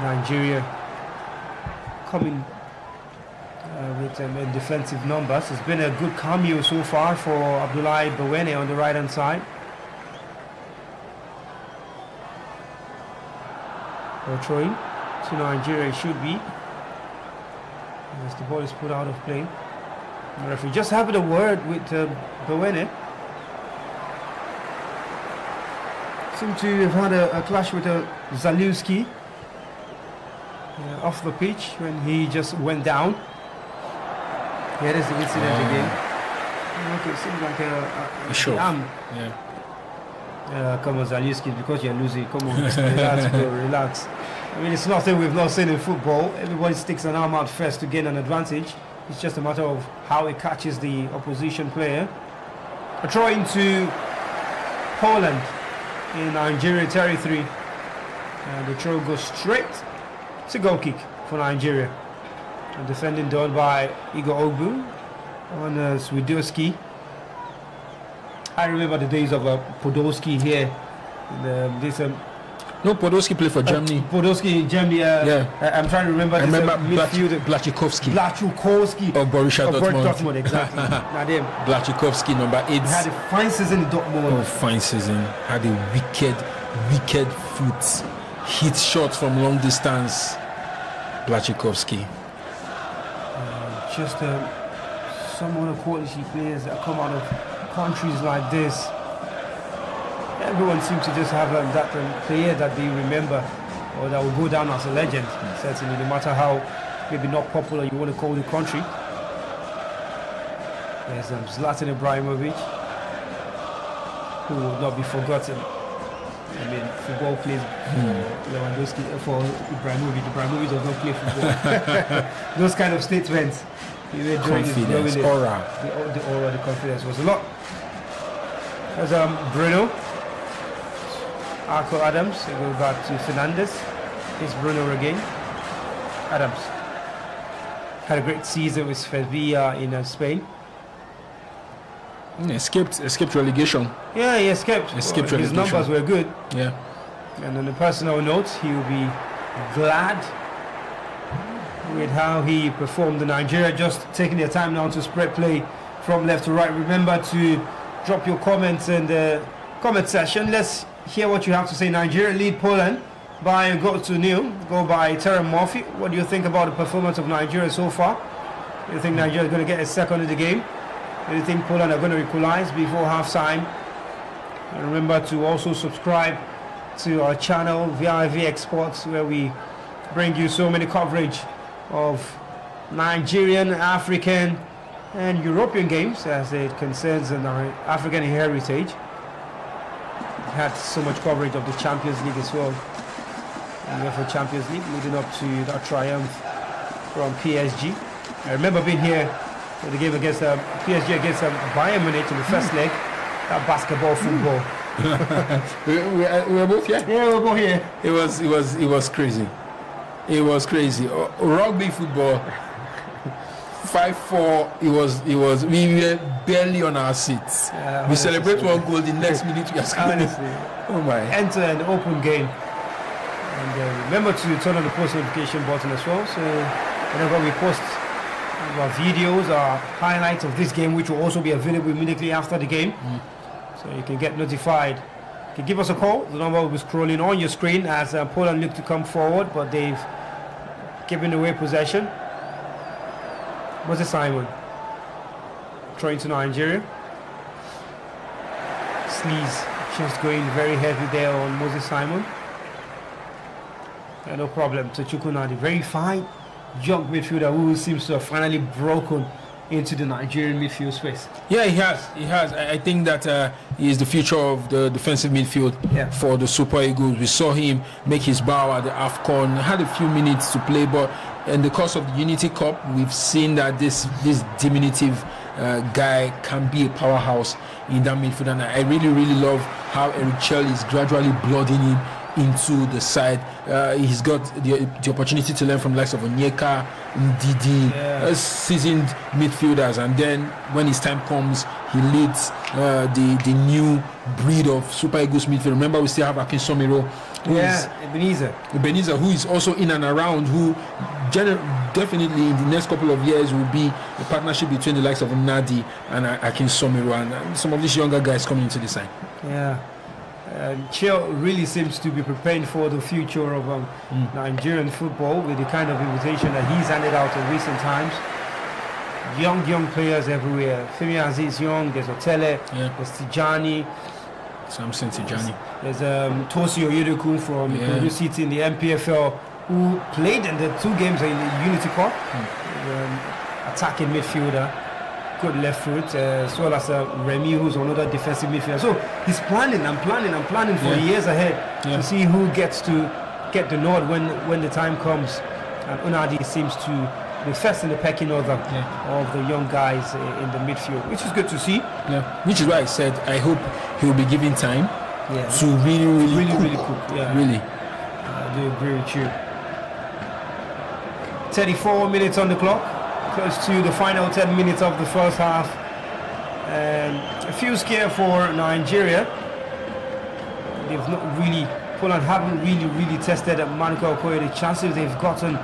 Nigeria coming with defensive numbers. It's been a good cameo so far for Abdoulaye Bawene on the right-hand side. Or throwing to Nigeria should be, as the ball is put out of play. The referee just having a word with Bawene. Seem to have had a clash with Zalewski off the pitch when he just went down. Here is the incident again. Okay, it seems like a shove. Come on, Zalewski, because you're losing. Come on, relax, bro, relax. I mean, it's nothing we've not seen in football. Everybody sticks an arm out first to gain an advantage. It's just a matter of how it catches the opposition player. A throw into Poland in Nigeria territory. And the throw goes straight. It's a goal kick for Nigeria. And defending done by Igor Ogbu on Swidowski. I remember the days of Podolski here. No, Podolski played for Germany. Podolski in Germany. I'm trying to remember. I remember Blachikowski. Of Borussia Dortmund, exactly. Blachikowski, number 8. He had a fine season in Dortmund. Oh, fine season. Had a wicked foot. Hit shots from long distance. Blachikowski. Just some other quality players that come out of countries like this. Everyone seems to just have that player that they remember, or that will go down as a legend. Certainly, no matter how maybe not popular you want to call the country. There's Zlatan Ibrahimovic, who will not be forgotten. I mean, football plays for Lewandowski, for Ibrahimovic. Ibrahimovic does not play football. Those kind of statements. Confidence, aura. The aura, the confidence was a lot There's Bruno. Arco Adams. They go back to Fernandez. It's Bruno again. Adams had a great season with Sevilla in Spain. Escaped relegation. Yeah, he escaped. His numbers were good. Yeah. And on a personal note, he will be glad with how he performed in Nigeria. Just taking their time now to spread play from left to right. Remember to drop your comments in the comment section. Let's hear what you have to say. Nigeria lead Poland by a goal to nil. Go by Terry Murphy. What do you think about the performance of Nigeria so far? Do you think Nigeria is going to get a second in the game? Do you think Poland are going to equalize before half-time? And remember to also subscribe to our channel, vivxsports, where we bring you so many coverage of Nigerian, African and European games as it concerns our African heritage. We had so much coverage of the Champions League as well. And UEFA Champions League leading up to that triumph from PSG. I remember being here for the game against PSG against Bayern Munich in the first leg. That basketball, football. we were both here. Yeah, we were both here. It was crazy. It was crazy. Rugby football. 5-4. It was. We were barely on our seats. We celebrate one goal. The next minute we are screaming. Honestly. Oh my. Enter an open game. And remember to turn on the post notification button as well. So whenever we post our videos, our highlights of this game, which will also be available immediately after the game, so you can get notified. You can give us a call. The number will be scrolling on your screen as Poland look to come forward, but they've given away possession. Osimhen throwing to Nigeria. Sleaze just going very heavy there on Osimhen. No problem to Chukwunadi, very fine young midfielder who seems to have finally broken into the Nigerian midfield space. Yeah, he has. I think that he is the future of the defensive midfield for the Super Eagles. We saw him make his bow at the AFCON, had a few minutes to play, but in the course of the Unity Cup, we've seen that this diminutive guy can be a powerhouse in that midfield, and I really, really love how Eric Chell is gradually blooding him into the side. He's got the opportunity to learn from the likes of Onyeka, Ndidi, seasoned midfielders, and then when his time comes, he leads the new breed of Super Eagles midfield. Remember, we still have Akin Somiro, Ebenezer, who is also in and around, who definitely in the next couple of years will be a partnership between the likes of Nadi and Akin Somiro, and some of these younger guys coming into the side. Yeah. Chell really seems to be preparing for the future of Nigerian football with the kind of invitation that he's handed out in recent times. Young players everywhere. Femi Aziz young, there's Otele, there's Tijani. Samson Tijani. There's Tosi Oyedeku from Kogi City in the MPFL, who played in the 2 games in the Unity Cup. Attacking midfielder. Good left foot, as well as Remy, who's another defensive midfielder. So he's planning for years ahead to see who gets to get the nod when the time comes. And Unadi seems to be first in the pecking order of the young guys in the midfield, which is good to see. Yeah, which is why I said I hope he will be given time to really cook. Yeah. Really. I do agree with you. 34 minutes on the clock. Close to the final 10 minutes of the first half, and a few scare for Nigeria. They've not really, Poland haven't really tested Manuka Okoye. The chances they've gotten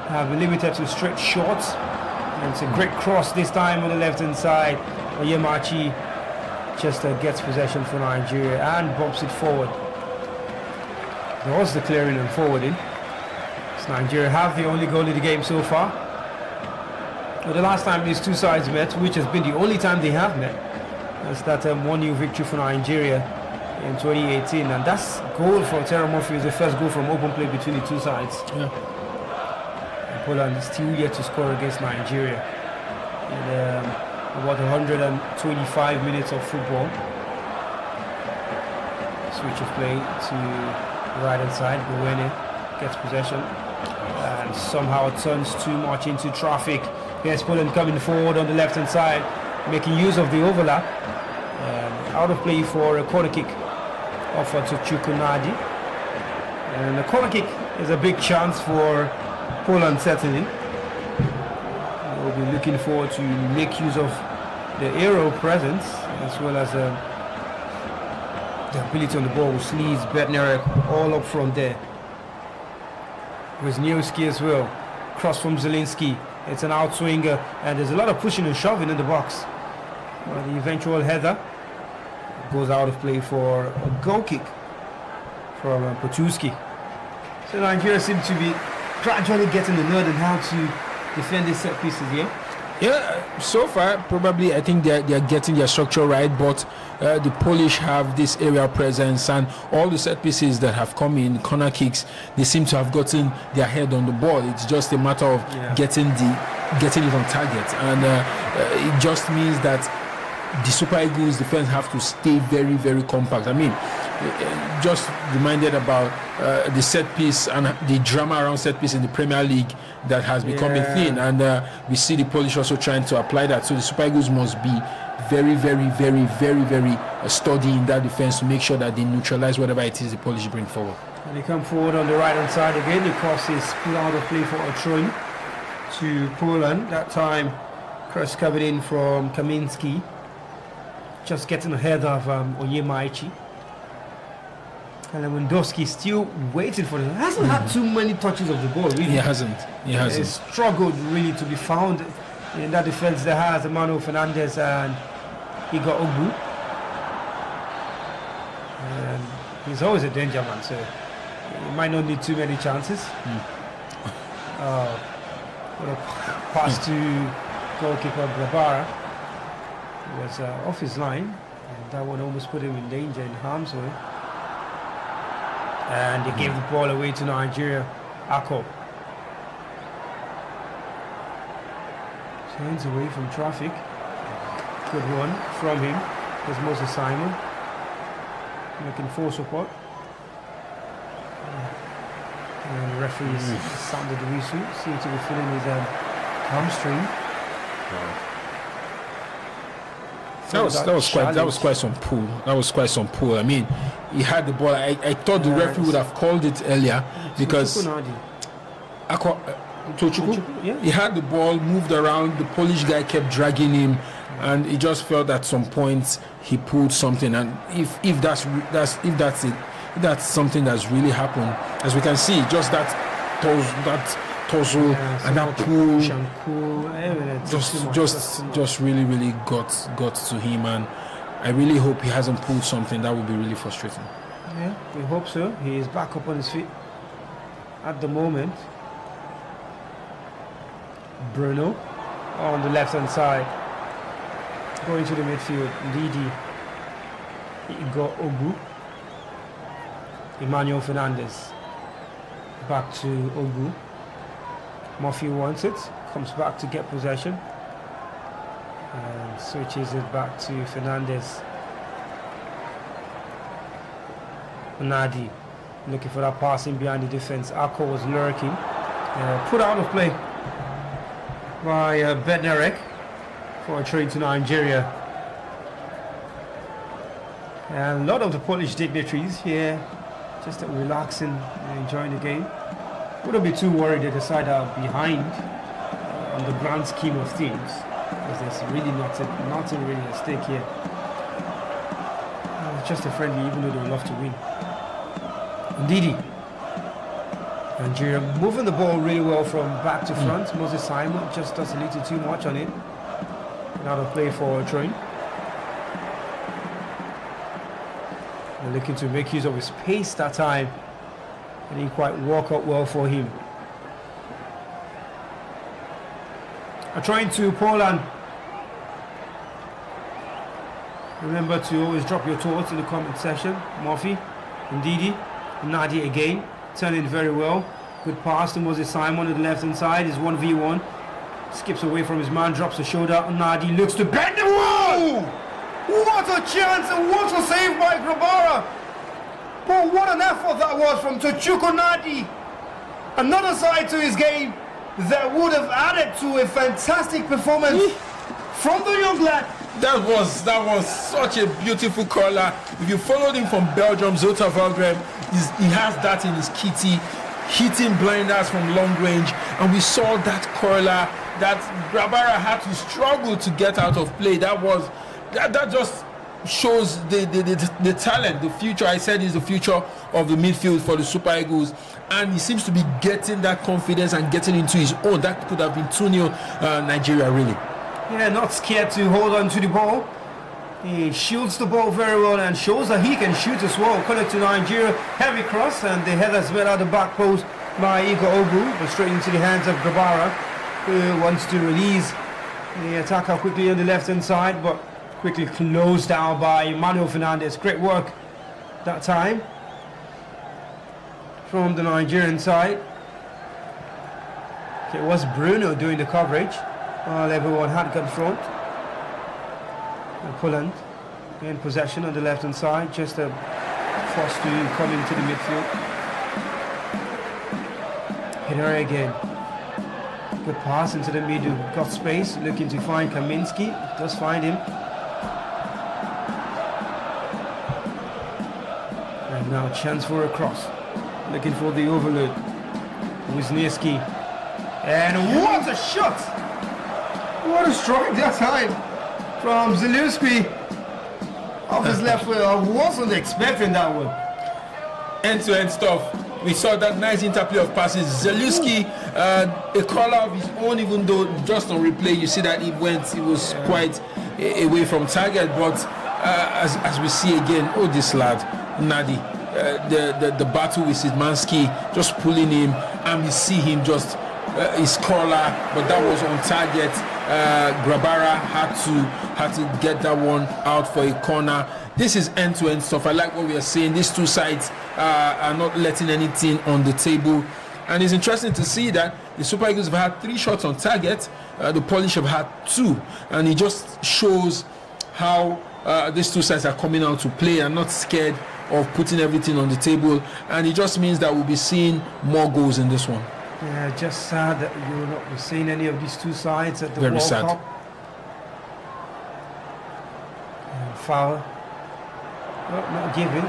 have been limited to straight shots, and it's a great cross this time on the left hand side. Oyemachi just gets possession for Nigeria and bumps it forward. There was the clearing and forwarding. So Nigeria have the only goal in the game so far. Well, the last time these two sides met, which has been the only time they have met, that's that 1-0 victory for Nigeria in 2018, and that's goal for Terry Murphy is the first goal from open play between the two sides. And Poland is still yet to score against Nigeria in about 125 minutes of football. Switch of play to the right hand side. Gowene gets possession and somehow turns too much into traffic. Here's Poland coming forward on the left hand side, making use of the overlap. Out of play for a corner kick offered to Chukwunadi. And the corner kick is a big chance for Poland, certainly. We'll be looking forward to make use of the aerial presence as well as the ability on the ball with Sleaze, Bednarek all up front there. Wisniewski as well. Cross from Zielinski. It's an outswinger and there's a lot of pushing and shoving in the box. Well, the eventual header goes out of play for a goal kick from Potuski. So Nigeria seem to be gradually getting the nod on how to defend these set pieces here. Yeah, so far probably I think they're getting their structure right, but the Polish have this aerial presence, and all the set pieces that have come in, corner kicks, they seem to have gotten their head on the ball. It's just a matter of getting it on target, and it just means that the Super Eagles defense have to stay very, very compact. I mean, just reminded about the set piece and the drama around set piece in the Premier League that has become a thing, and we see the Polish also trying to apply that. So the Super Eagles must be very, very, very, very, very sturdy in that defense to make sure that they neutralize whatever it is the Polish bring forward. And they come forward on the right hand side again. The cross is put out of play for a throw to Poland. That time, cross coming in from Kaminski. Just getting ahead of Onyemaichi. And Lewandowski still waiting for it. Hasn't had too many touches of the ball, really. He hasn't. He's struggled really to be found in that defense. There has Emmanuel Fernandez and Igor Ogbu. And he's always a danger man, so he might not need too many chances. What a pass to goalkeeper Grabara. Was off his line, and that one almost put him in danger, in harm's way. And they gave the ball away to Nigeria. Akko turns away from traffic. Good one from him. There's Moses Simon making full support. And the referees sounded the whistle. Seemed to be feeling his hamstring. That was quite some pull. That was quite some pull. I mean, he had the ball. I thought the referee would have called it earlier because he had the ball, moved around. The Polish guy kept dragging him, and he just felt at some point he pulled something. And if that's something that's really happened, as we can see, just that torso and that pull just really got to him, and I really hope he hasn't pulled something. That would be really frustrating. Yeah, we hope so. He is back up on his feet at the moment. Bruno on the left hand side going to the midfield. Lidi, Igor Ogbu, Emmanuel Fernandez back to Ogbu. Murphy wants it, comes back to get possession and switches it back to Fernandez. Nadi looking for that passing behind the defense. Akko was lurking, put out of play by Bednarek for a trade to Nigeria. And a lot of the Polish dignitaries here just relaxing and enjoying the game. Wouldn't be too worried that the side are behind on the grand scheme of things, because there's really nothing really at stake here. It's just a friendly, even though they would love to win. Ndidi. Nigeria moving the ball really well from back to front. Moses Simon just does a little too much on it. Out of play for a train. They're looking to make use of his pace that time. And didn't quite walk up well for him. Trying to Poland. Remember to always drop your thoughts in the comment section. Murphy, Ndidi, Nadi again, turning very well. Good pass to Moses Simon on the left hand side. Is 1v1. Skips away from his man, drops the shoulder. Nadi looks to bend the wall. What a chance and what a save by Grabara. But what an effort that was from Chukwunadi. Another side to his game that would have added to a fantastic performance from the young lad. That was such a beautiful curler. If you followed him from Belgium, Zota Valgren, he has that in his kitty, hitting blinders from long range, and we saw that curler that Grabara had to struggle to get out of play. That just shows the talent, the future. I said is the future of the midfield for the Super Eagles, and he seems to be getting that confidence and getting into his own. That could have been 2-0 Nigeria, really. Yeah, not scared to hold on to the ball. He shields the ball very well and shows that he can shoot as well. Connect to Nigeria, heavy cross, and the header's met out the back post by Igor Ogu, but straight into the hands of Grabara, who wants to release the attacker quickly on the left-hand side, but quickly closed down by Emmanuel Fernandez. Great work that time from the Nigerian side. Okay, it was Bruno doing the coverage while everyone had got front. And Poland in possession on the left-hand side, just a force to come into the midfield. Henry again. Good pass into the middle. Got space, looking to find Kaminski. Does find him. And now chance for a cross. Looking for the overload. Wisniewski. And what a shot! What a strike that time from Zalewski off his left foot. I wasn't expecting that one. End-to-end stuff. We saw that nice interplay of passes. Zalewski, a caller of his own, even though just on replay you see that it was quite away from target. But as we see again, this lad, Nadi, the battle with Szymanski, just pulling him, and we see him just his caller, but that was on target. Grabara had to get that one out for a corner. This is end-to-end stuff. I like what we are seeing. These two sides are not letting anything on the table, and it's interesting to see that the Super Eagles have had 3 shots on target. The Polish have had 2, and it just shows how these two sides are coming out to play and not scared of putting everything on the table. And it just means that we'll be seeing more goals in this one. Yeah, just sad that you will not be seeing any of these two sides at the Very World sad. Cup. And foul. Well, not given.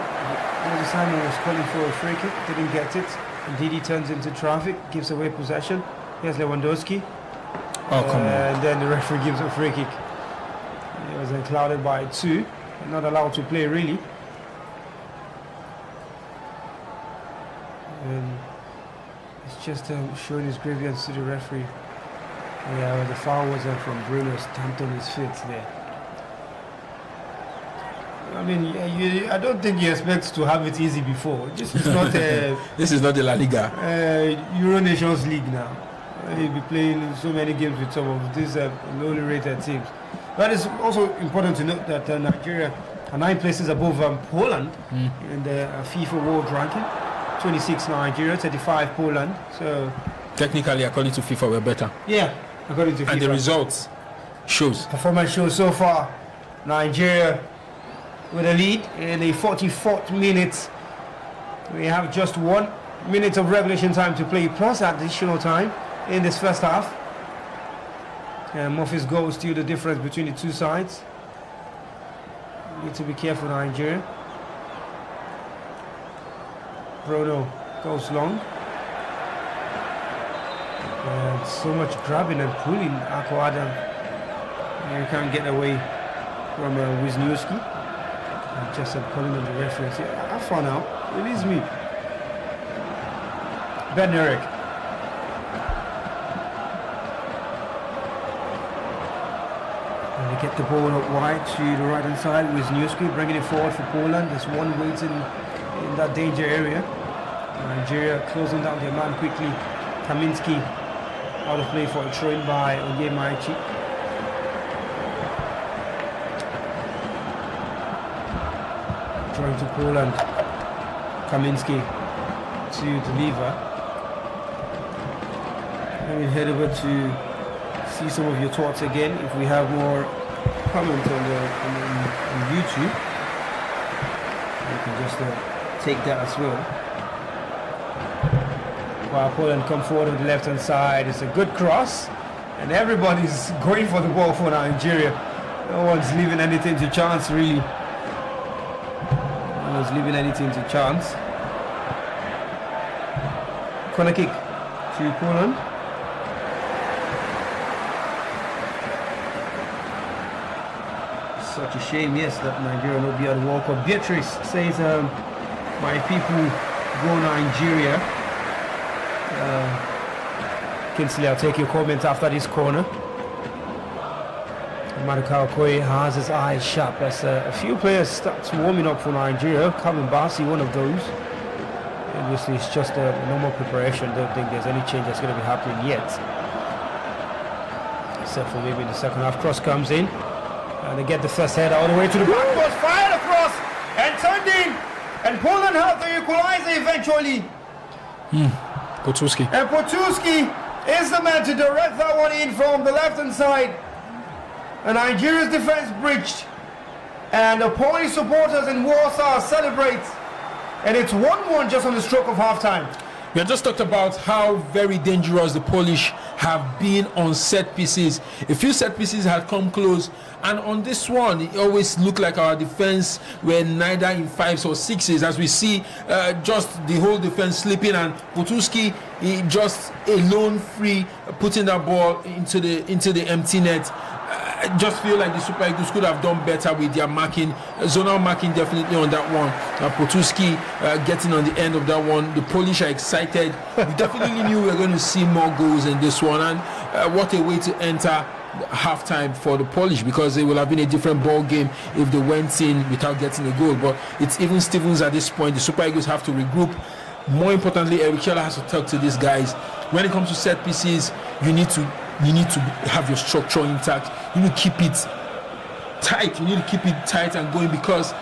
Simon was calling for a free kick, didn't get it. Indeed, he turns into traffic, gives away possession. Here's Lewandowski. Oh, come on. And then the referee gives a free kick. He was clouded by 2, not allowed to play really. And it's just showing his grievance to the referee. Yeah, well, the foul was from Bruno, stamped on his feet there. I mean, I don't think you expect to have it easy before. This is not this is not the La Liga. Euro Nations League now. He'll be playing so many games with some of these lowly rated teams. But it's also important to note that Nigeria are 9 places above Poland in the FIFA World Ranking. 26 Nigeria, 35 Poland. So technically, according to FIFA, we're better. Yeah, according to FIFA. And the results shows. Performance shows so far. Nigeria with a lead in the 44th minute. We have just 1 minute of regulation time to play plus additional time in this first half. And Murphy's goal is still the difference between the two sides. Need to be careful, Nigeria. Bruno goes long. And so much grabbing and pulling. Ako Adam, you can't get away from Wisniewski. Just calling on the reference. I found out. Release me. Bednarek. And they get the ball up wide to the right hand side. Wisniewski bringing it forward for Poland. There's one waiting in that danger area. Nigeria closing down their man quickly. Kaminski out of play for a throw in by Onyemaichi. Throwing to Poland. Kaminski to deliver. Let me head over to see some of your thoughts again. If we have more comments on YouTube, you can just take that as well. While Poland come forward on the left hand side, it's a good cross, and everybody's going for the ball for Nigeria. No one's leaving anything to chance, really. No one's leaving anything to chance. Corner kick to Poland. Such a shame, yes, that Nigeria will be at the World Cup. Beatrice says, my people go Nigeria. Kinsley, I'll take your comment after this corner. Madukau Okoye has his eyes sharp as a few players start warming up for Nigeria. Calvin Bassey, one of those. Obviously, it's just a normal preparation. Don't think there's any change that's going to be happening yet. Except for maybe in the second half. Cross comes in. And they get the first header all the way to the back post. Fired across and turned in. And Poland have the equalizer eventually. Potulski. And Potulski is the man to direct that one in from the left-hand side. And Nigeria's defense breached. And the Polish supporters in Warsaw celebrate. And it's 1-1 just on the stroke of halftime. We have just talked about how very dangerous the Polish have been on set pieces. A few set pieces had come close, and on this one, it always looked like our defense were neither in 5s or 6s, as we see just the whole defense slipping, and Potulski just alone free, putting that ball into the empty net. I just feel like the Super Eagles could have done better with their marking, zonal marking definitely on that one. Potulski getting on the end of that one. The Polish are excited. We definitely knew we were going to see more goals in this one, and what a way to enter halftime for the Polish, because it would have been a different ball game if they went in without getting a goal. But it's even Stevens at this point. The Super Eagles have to regroup. More importantly, Eric Chella has to talk to these guys. When it comes to set pieces, you need to have your structure intact. You need to keep it tight. You need to keep it tight and going, because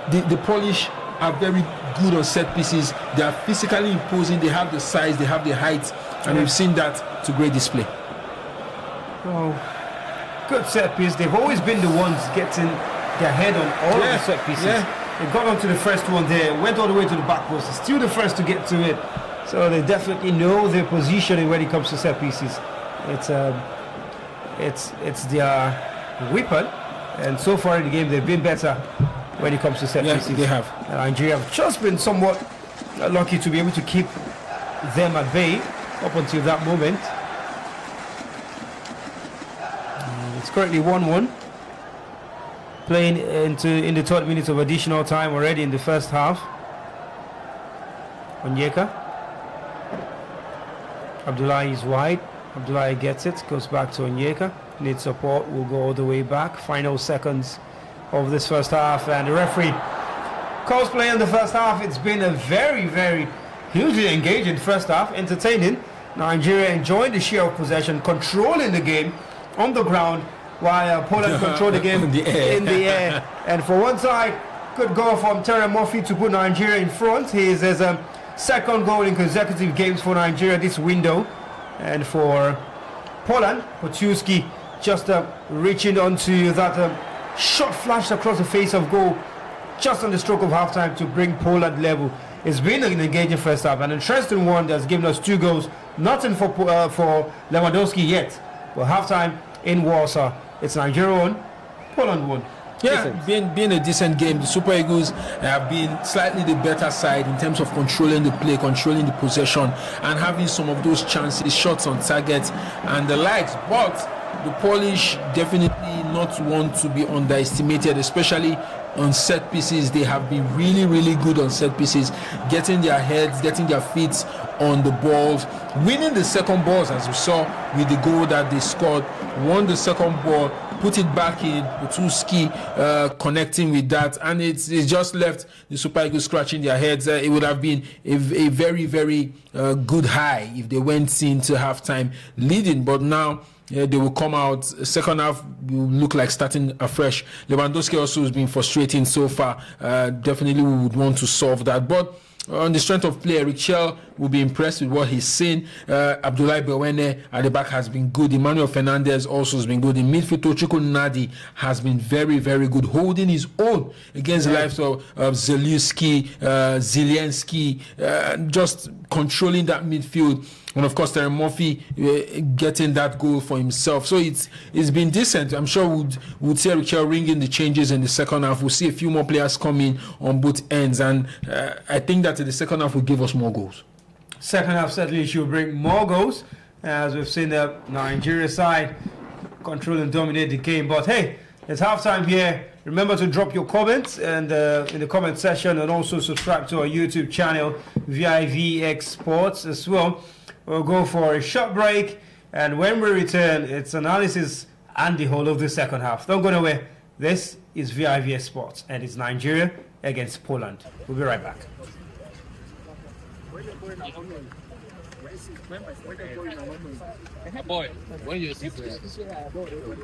the Polish are very good on set pieces. They are physically imposing. They have the size, they have the height, and we've seen that to great display. Oh, good set piece. They've always been the ones getting their head on all of the set pieces. They got onto the first one there, went all the way to the back post. Still the first to get to it. So they definitely know their positioning when it comes to set pieces. It's their weapon, and so far in the game they've been better when it comes to set pieces. They have. And Nigeria have just been somewhat lucky to be able to keep them at bay up until that moment. It's currently 1-1. Playing in the 3rd minute of additional time already in the first half. Onyeka. Abdullahi is wide. Abdullahi gets it, goes back to Onyeka. Needs support, will go all the way back. Final seconds of this first half, and the referee calls play in the first half. It's been a very, very hugely engaging first half, entertaining. Nigeria enjoying the share of possession, controlling the game on the ground, while Poland control the game in the air. And for one side, good goal from Terry Murphy to put Nigeria in front. He is his second goal in consecutive games for Nigeria this window. And for Poland, Potulski just reaching onto that shot flashed across the face of goal just on the stroke of halftime to bring Poland level. It's been an engaging first half, an interesting one that's given us 2 goals. Nothing for Lewandowski yet. But halftime in Warsaw, it's Nigeria 1, Poland 1. Yeah, being a decent game. The Super Eagles have been slightly the better side in terms of controlling the play, controlling the possession, and having some of those chances, shots on target and the likes. But the Polish definitely not one to be underestimated, especially on set pieces. They have been really, really good on set pieces, getting their heads, getting their feet on the balls, winning the second balls, as we saw with the goal that they scored. Won the second ball, put it back in, Potulski connecting with that, and it's just left the Super Eagles scratching their heads. It would have been a very, very good high if they went into halftime leading, but now they will come out. Second half will look like starting afresh. Lewandowski also has been frustrating so far. Definitely we would want to solve that, but on the strength of play, Richel will be impressed with what he's seen. Abdullahi Bewene at the back has been good. Emmanuel Fernandez also has been good. In midfield, Tochiko Nadi has been very, very good, holding his own against the likes of Zelensky, just controlling that midfield. and of course Terry Murphy getting that goal for himself. So it's been decent. I'm sure we'll see Eric Chell ringing the changes in the second half. We'll see a few more players come in on both ends, and I think that in the second half will give us more goals. Second half certainly should bring more goals, as we've seen the Nigeria side control and dominate the game. But hey, it's halftime here. Remember to drop your comments and in the comment section, and also subscribe to our YouTube channel, vivxsports as well. We'll go for a short break, and when we return, it's analysis and the whole of the second half. Don't go nowhere. This is vivxsports, and it's Nigeria against Poland. We'll be right back. Boy, when you see because I don't agree with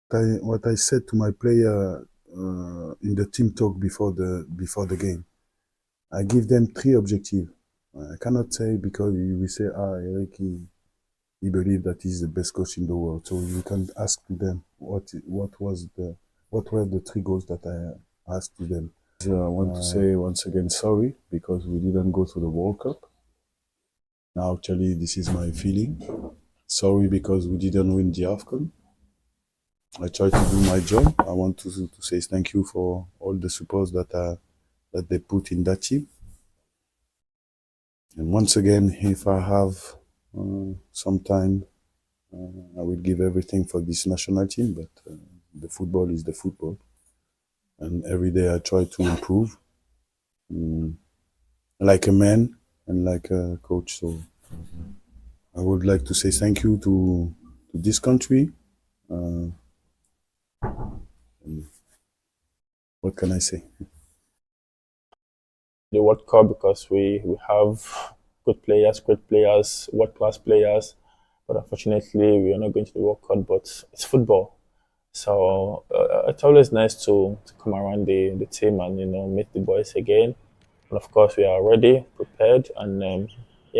What I said to my player in the team talk before the game, I give them 3 objectives. I cannot say because you will say, Eric, he believes that he's the best coach in the world. So you can ask them what were the 3 goals that I asked to them. I want to say once again sorry because we didn't go to the World Cup. Now actually this is my feeling. Sorry because we didn't win the AFCON. I tried to do my job. I want to say thank you for all the support that they put in that team. And once again, if I have some time, I will give everything for this national team, but the football is the football. And every day I try to improve, like a man and like a coach. So I would like to say thank you to this country. What can I say? The World Cup, because we have good players, great players, world-class players, but unfortunately we are not going to the World Cup, but it's football. So it's always nice to come around the team and, meet the boys again. And of course we are ready, prepared, and we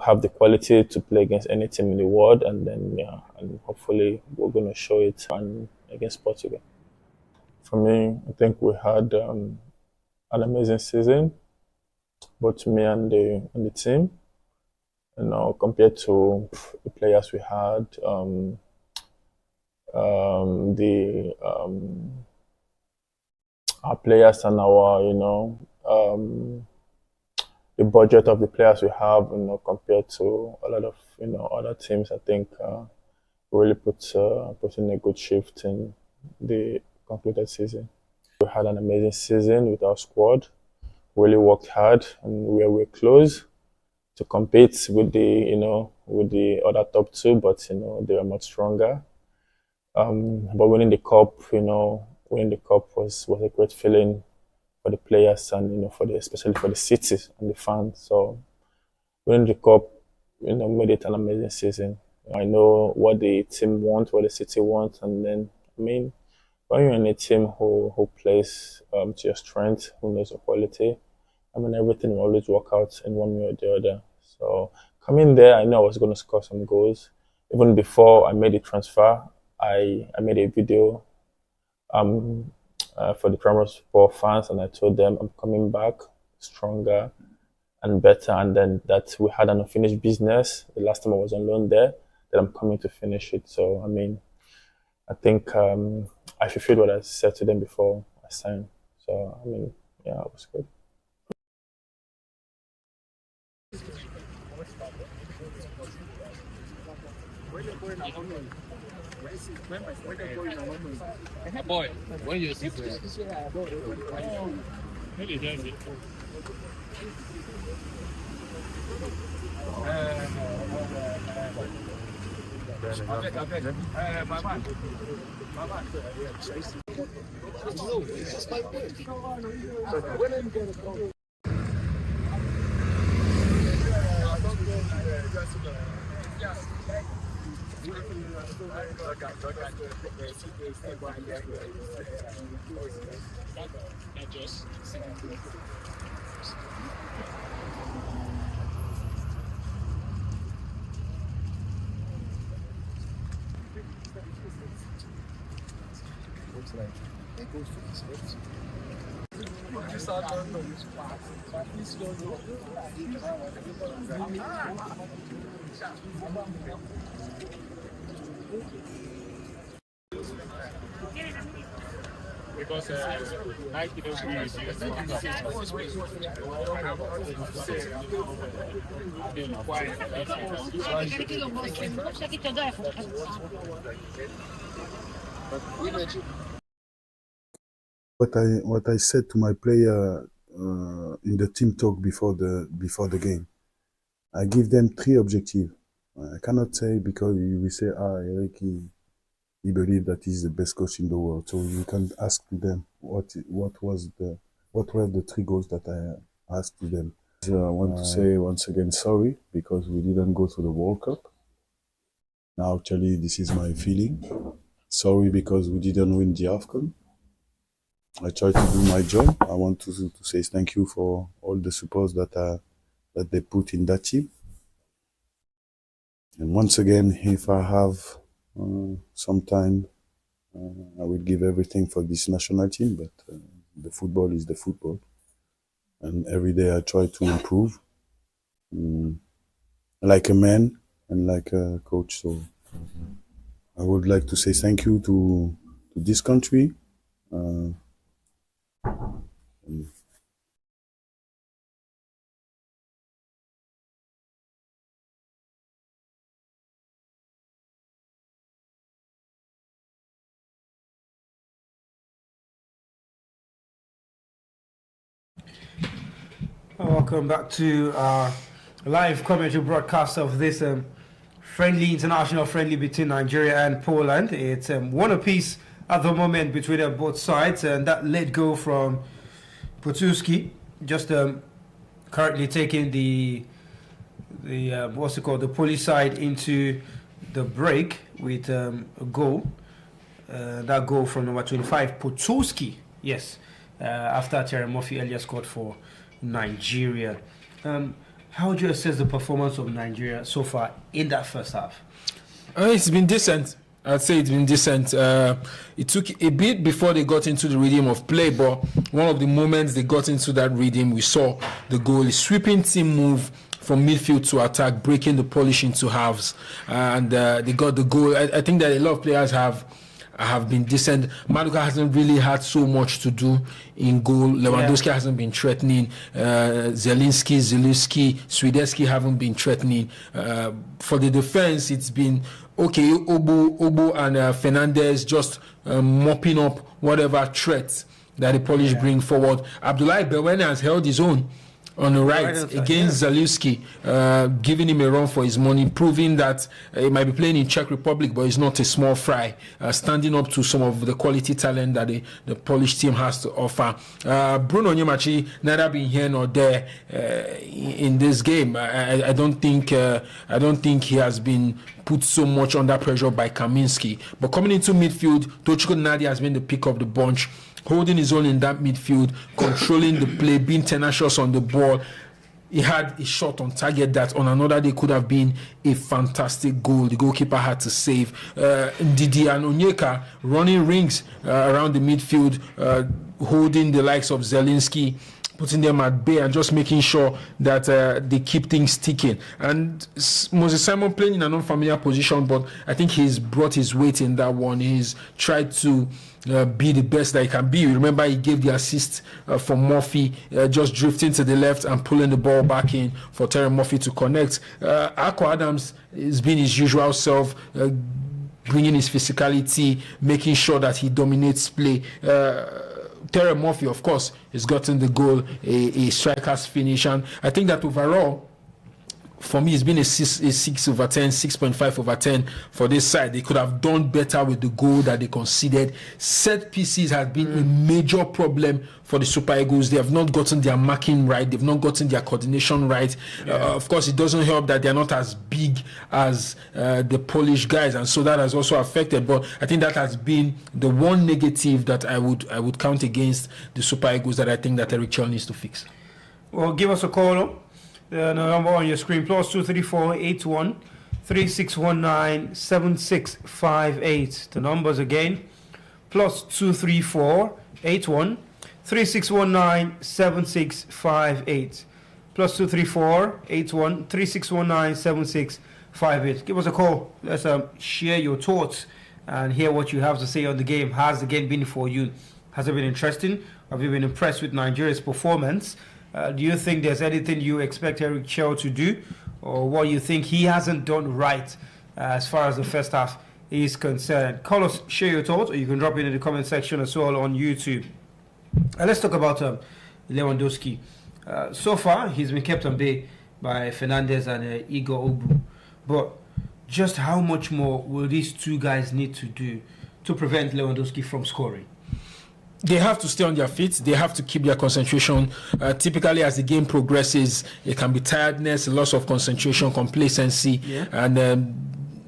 have the quality to play against any team in the world, and then and hopefully we're going to show it against Portugal. For me, I think we had an amazing season, both me and the team. Compared to the players we had, our players and our the budget of the players we have, compared to a lot of other teams, I think really put in a good shift in the concluded season. We had an amazing season with our squad. Really worked hard, and we were close to compete with the other top 2, but they were much stronger. But winning the cup, was a great feeling for the players and especially for the cities and the fans. So winning the cup, made it an amazing season. I know what the team wants, what the city wants, and then when you're in a team who plays to your strength, who knows your quality, everything will always work out in one way or the other. So coming there, I know I was going to score some goals. Even before I made the transfer, I made a video for the Premier Sport fans, and I told them I'm coming back stronger, and better. And then that we had an unfinished business. The last time I was on loan there, that I'm coming to finish it. So I mean, I think I fulfilled what I said to them before I signed. So I mean, yeah, it was good. Boy, when you see because Nike don't agree with What I said to my player in the team talk before the game, I give them 3 objectives. I cannot say because you will say, Eric, he believe that he's the best coach in the world. So you can ask them what were the 3 goals that I asked them. I want to say once again sorry because we didn't go to the World Cup. Now actually this is my feeling. Sorry because we didn't win the AFCON. I tried to do my job. I want to say thank you for all the support that they put in that team. And once again, if I have some time, I will give everything for this national team, but the football is the football. And every day I try to improve, like a man and like a coach. So I would like to say thank you to this country. Welcome back to our live commentary broadcast of this international friendly between Nigeria and Poland. It's 1 apiece at the moment between both sides, and that late goal from Potulski just currently taking the Polish side into the break with a goal. That goal from number 25, Potulski. Yes, after Terry Murphy earlier scored for Nigeria. How would you assess the performance of Nigeria so far in that first half? It's been decent. I'd say it's been decent. It took a bit before they got into the rhythm of play, but one of the moments they got into that rhythm, we saw the goal, a sweeping team move from midfield to attack, breaking the Polish into halves, and they got the goal. I think that a lot of players have been decent. Maduka hasn't really had so much to do in goal. Lewandowski hasn't been threatening. Zielinski, Swiderski haven't been threatening. For the defense, it's been okay. Obo and Fernandez just mopping up whatever threats that the Polish bring forward. Abdullahi Bewene has held his own on the right against Zalewski, giving him a run for his money, proving that he might be playing in Czech Republic, but he's not a small fry, standing up to some of the quality talent that the Polish team has to offer. Bruno Nyemachi, neither been here nor there in this game. I don't think he has been put so much under pressure by Kaminski. But coming into midfield, Tochiko Nadi has been the pick of the bunch, holding his own in that midfield, controlling the play, being tenacious on the ball. He had a shot on target that on another day could have been a fantastic goal. The goalkeeper had to save. Ndidi and Onyeka running rings around the midfield, holding the likes of Zielinski, putting them at bay and just making sure that they keep things ticking. And Moses Simon playing in an unfamiliar position, but I think he's brought his weight in that one. He's tried to be the best that he can be. Remember, he gave the assist for Murphy, just drifting to the left and pulling the ball back in for Terry Murphy to connect. Akko Adams has been his usual self, bringing his physicality, making sure that he dominates play. Terry Murphy, of course, has gotten the goal, a striker's finish. And I think that overall, for me, it's been a 6 over 10, 6.5 over 10 for this side. They could have done better with the goal that they conceded. Set pieces has been a major problem for the Super Eagles. They have not gotten their marking right. They've not gotten their coordination right. Of course, it doesn't help that they're not as big as the Polish guys, and so that has also affected. But I think that has been the one negative that I would count against the Super Eagles that I think that Eric Chell needs to fix. Well, give us a call. The number on your screen, +234 81 3619 7658. The numbers again, +234 81 3619 7658. +234 81 3619 7658. Give us a call. Let's share your thoughts and hear what you have to say on the game. How's the game been for you? Has it been interesting? Have you been impressed with Nigeria's performance? Do you think there's anything you expect Eric Chell to do, or what you think he hasn't done right as far as the first half is concerned? Call us, share your thoughts, or you can drop it in the comment section as well on YouTube. Let's talk about Lewandowski. So far, he's been kept on bay by Fernandes and Igor Obu. But just how much more will these two guys need to do to prevent Lewandowski from scoring? They have to stay on their feet. They have to keep their concentration. Typically, as the game progresses, it can be tiredness, loss of concentration, complacency. And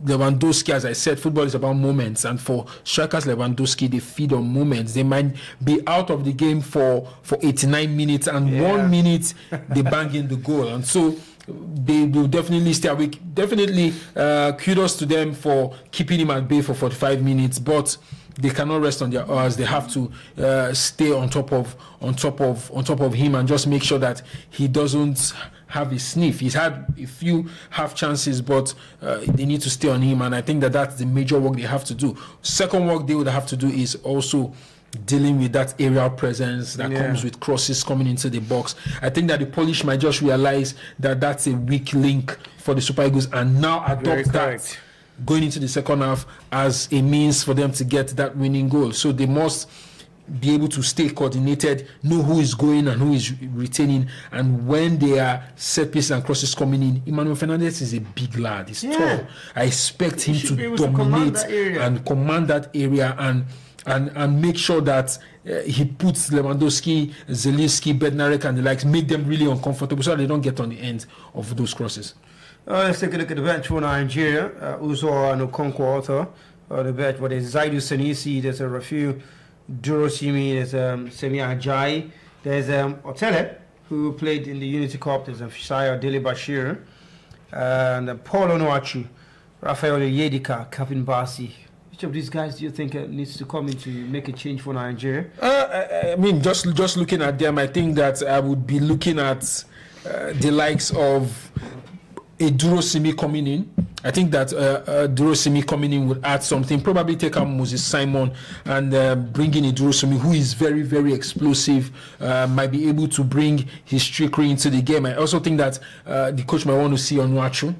Lewandowski, as I said, football is about moments. And for strikers Lewandowski, they feed on moments. They might be out of the game for 89 minutes, and 1 minute they bang in the goal. And so they will definitely stay awake. Definitely kudos to them for keeping him at bay for 45 minutes. But they cannot rest on their oars. They have to stay on top of him and just make sure that he doesn't have a sniff. He's had a few half chances, but they need to stay on him. And I think that that's the major work they have to do. Second work they would have to do is also dealing with that aerial presence that comes with crosses coming into the box. I think that the Polish might just realize that that's a weak link for the Super Eagles and now adopt that going into the second half as a means for them to get that winning goal. So they must be able to stay coordinated, know who is going and who is retaining, and when there are set pieces and crosses coming in. Emmanuel Fernandes is a big lad. He's tall. I expect him to dominate and command that area and make sure that he puts Lewandowski, Zielinski, Bednarek and the likes, make them really uncomfortable so that they don't get on the end of those crosses. Let's take a look at the bench for Nigeria. Uzo and Okonkwo author the bench, but there's Zaidu Senisi, there's a Rafiu Durosimi, there's Semi Ajayi, there's Otele, who played in the Unity Cup, there's Shaya Dele Bashir, and Paul Onuachu, Rafael Yedika, Kevin Bassi. Which of these guys do you think needs to come in to make a change for Nigeria? I mean, just looking at them, I think that I would be looking at the likes of a Durosimi coming in. I think that Durosimi coming in would add something. Probably take out Moses Simon and bring in a Durosimi who is very, very explosive. Might be able to bring his trickery into the game. I also think that the coach might want to see Onuachu.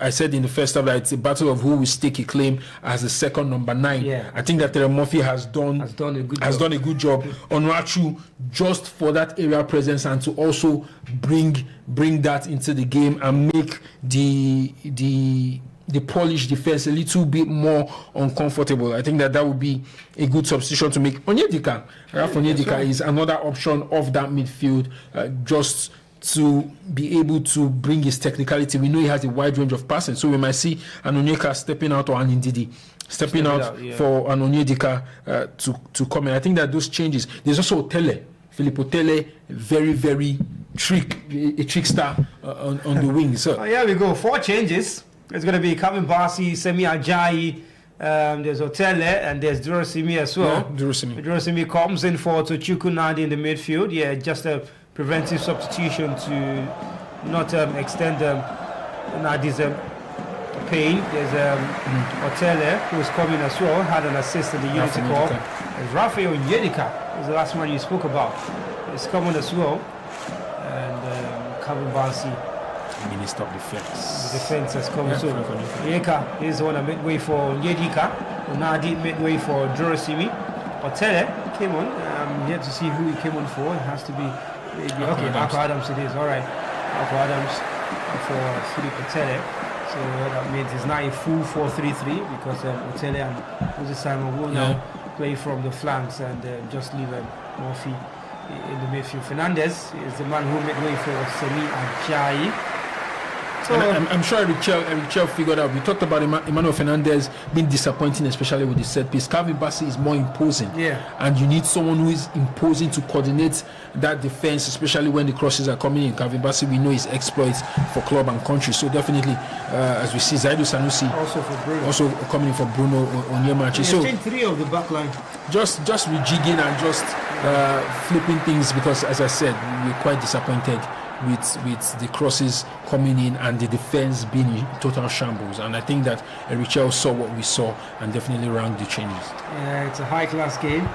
I said in the first half that it's a battle of who will stake a claim as the second number 9. I think that Terry Murphy has done a good job. Onuachu just for that area presence and to also bring that into the game and make the Polish defense a little bit more uncomfortable. I think that would be a good substitution to make. Onyedika, Onyedika is another option of that midfield, just to be able to bring his technicality. We know he has a wide range of passing, so we might see an Onyeka stepping out or an Ndidi stepping out for an Onyedika to come in. I think that those changes. There's also Otele, Philippe Otele, very, very trickster on the wing. So here we go. 4 changes. It's going to be Kevin Bassi, Semi Ajayi, There's Otele and there's Durosimi as well. Durosimi comes in for Tochukwu Nadi in the midfield. Yeah, just a preventive substitution to not extend Nadi's pain. There's Otele who's coming as well, had an assist in the Unity Cup. There's Rafael Onyedika, who's the last one you spoke about. He's coming as well. And Calvin Bassey, Minister of Defense. the defense has come so Onyeka is the one midway for Onyedika. Nadi midway for Durosimi. Otele came on. Yet to see who he came on for. It has to be okay. Marco Adams it is. All right, Marco Adams for Philippe Otele. So that means it's now a full 4-3-3 because Otele and Osimhen will now play from the flanks and just leave Murphy in the midfield. Fernandez is the man who made way for Semi Ajayi. So I'm sure Eric Chell figured out. We talked about Emmanuel Fernandez being disappointing, especially with the set piece. Calvin Bassey is more imposing. Yeah. And you need someone who is imposing to coordinate that defense, especially when the crosses are coming in. Calvin Bassey, we know his exploits for club and country. So definitely, as we see, Zaidu Sanusi also for Bruno. Also coming in for Bruno Onyemachi. So change 3 of the back line. Just rejigging and just flipping things because, as I said, we're quite disappointed with the crosses coming in and the defense being in total shambles. And I think that Eric Chell saw what we saw and definitely ranked the changes. It's a high-class game.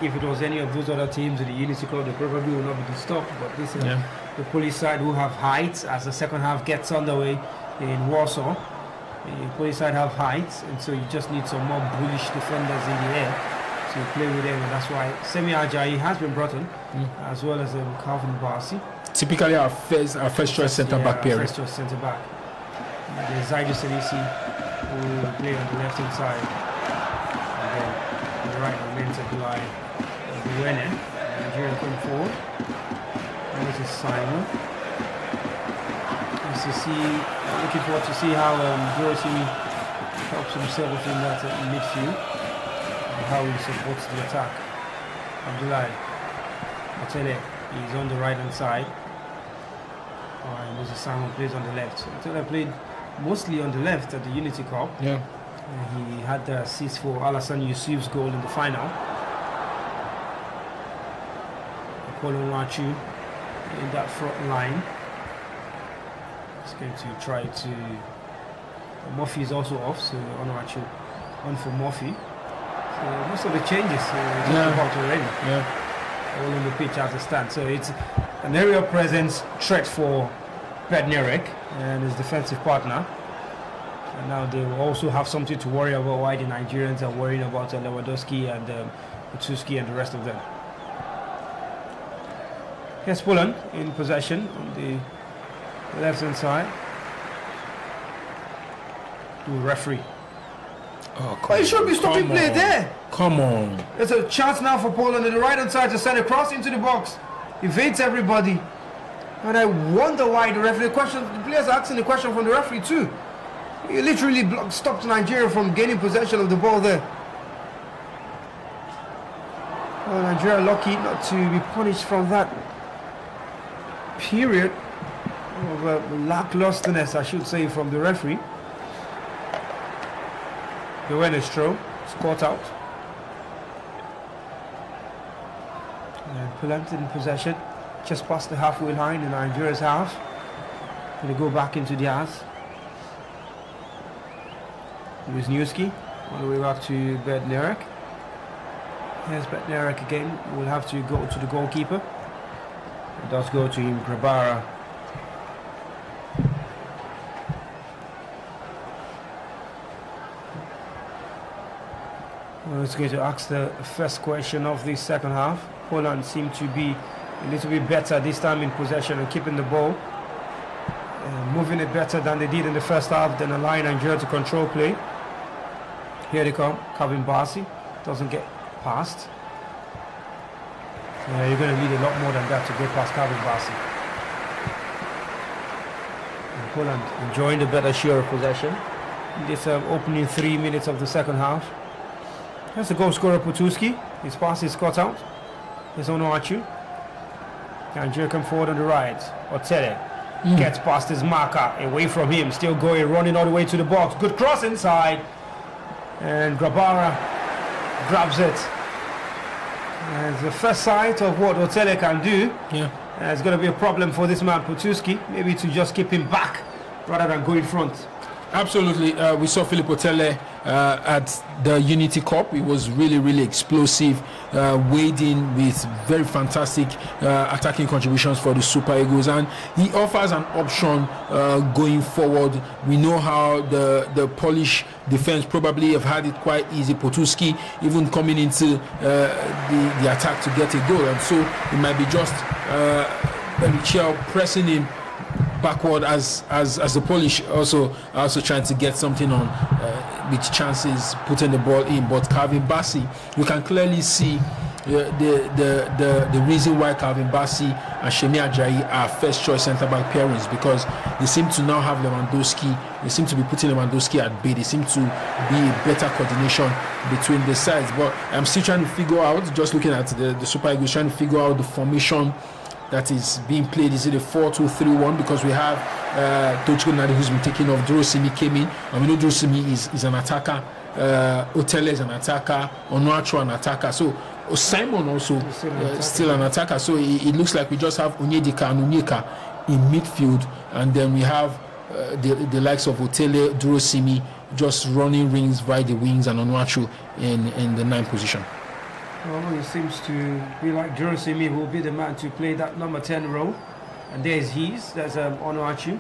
If it was any of those other teams in the Unity Cup, they probably will not be stopped. But this is the Police side who have heights as the second half gets underway in Warsaw. The Police side have heights, and so you just need some more bullish defenders in the air to play with them, and that's why Semi Ajayi has been brought in, as well as Calvin Bassey. Typically our first choice centre back pair. First choice centre back. There's Zaidu Sanusi who will play on the left hand side, and then on the right remains Abdullahi Buene. Nigeria come forward. And this is Simon. Looking forward to see how Durosimi helps himself in that midfield. How he supports the attack. Abdullahi Otele is on the right hand side. Moses Simon plays on the left. Otele played mostly on the left at the Unity Cup. Yeah. He had the assist for Alassane Youssouf's goal in the final. Apollo Nwachu in that front line. He's going to try to. Murphy is also off, so Nwachu on for Murphy. Most of the changes we talked about already. All on the pitch as it stands. So it's an aerial presence threat for Bednarek and his defensive partner. And now they will also have something to worry about why the Nigerians are worrying about Lewandowski and Kutuski and the rest of them. Here's Poland in possession on the left hand side. The referee. He should be stopping play there. Come on. There's a chance now for Poland on the right hand side to send a cross into the box. Evades everybody. And I wonder why the referee the players are asking the question from the referee too. He literally stopped Nigeria from gaining possession of the ball there. Well, Nigeria lucky not to be punished from that period of lacklusterness, I should say, from the referee. Buenestro is caught out. And Poland in possession, just past the halfway line in Nigeria's half. Going to go back into theirs. Wisniewski, all the way back to Bednarek. Here's Bednarek again. We'll have to go to the goalkeeper. It does go to him, Grabara. I was going to ask the first question of the second half. Poland seemed to be a little bit better this time in possession and keeping the ball. Moving it better than they did in the first half, then allowing Nigeria to control play. Here they come, Calvin Bassey. Doesn't get past. You're going to need a lot more than that to get past Calvin Bassey. And Poland enjoying the better share of possession. This opening 3 minutes of the second half. Here's the goal scorer Potuski. His pass is cut out. There's Onuachu. Nigeria come forward on the right. Otele. Gets past his marker, away from him, still going, running all the way to the box. Good cross inside. And Grabara grabs it. And the first sight of what Otele can do. Yeah. It's going to be a problem for this man, Potuski, maybe to just keep him back rather than go in front. Absolutely. We saw Philip Otele at the Unity Cup. It was really, really explosive, weighed in with very fantastic attacking contributions for the Super Eagles, and he offers an option going forward. We know how the Polish defense probably have had it quite easy. Potuski even coming into the attack to get a goal, and so it might be just Michel pressing him backward as the Polish also trying to get something on with chances putting the ball in. But Calvin Bassey, you can clearly see the reason why Calvin Bassey and Shemi Ajayi are first choice centre back pairings, because they seem to now have Lewandowski. They seem to be putting Lewandowski at bay. They seem to be a better coordination between the sides. But I'm still trying to figure out, just looking at the Super Eagles, trying to figure out the formation that is being played. Is it a 4-2-3-1? Because we have Tochko Nadi, who's been taking off. Durosimi came in, and we know Durosimi is an attacker. Otele is an attacker. Onuachu an attacker. So Simon also still an attacker. So it looks like we just have Onyedika and Onyeka in midfield, and then we have the likes of Otele, Durosimi just running rings by the wings, and Onuachu in the 9th position. Well, it seems to be like Durosimi will be the man to play that number 10 role. And there's that's Onuachu.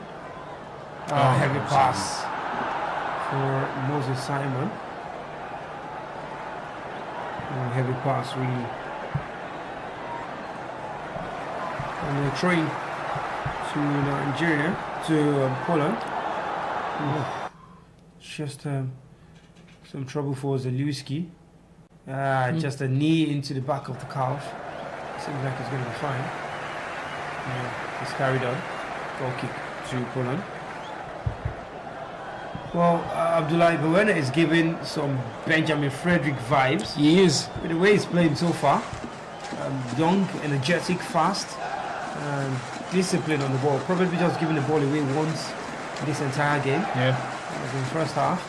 Heavy pass for Moses Simon. Heavy pass, really. And they're throwing to Nigeria, to Poland. Just some trouble for Zalewski. Just a knee into the back of the calf. Seems like it's going to be fine. It's carried on. Goal kick to Poland. Well, Abdoulaye Bawena is giving some Benjamin Frederick vibes. He is. With the way he's playing so far. Young, energetic, fast, disciplined on the ball. Probably just giving the ball away once this entire game. Yeah. That was in the first half.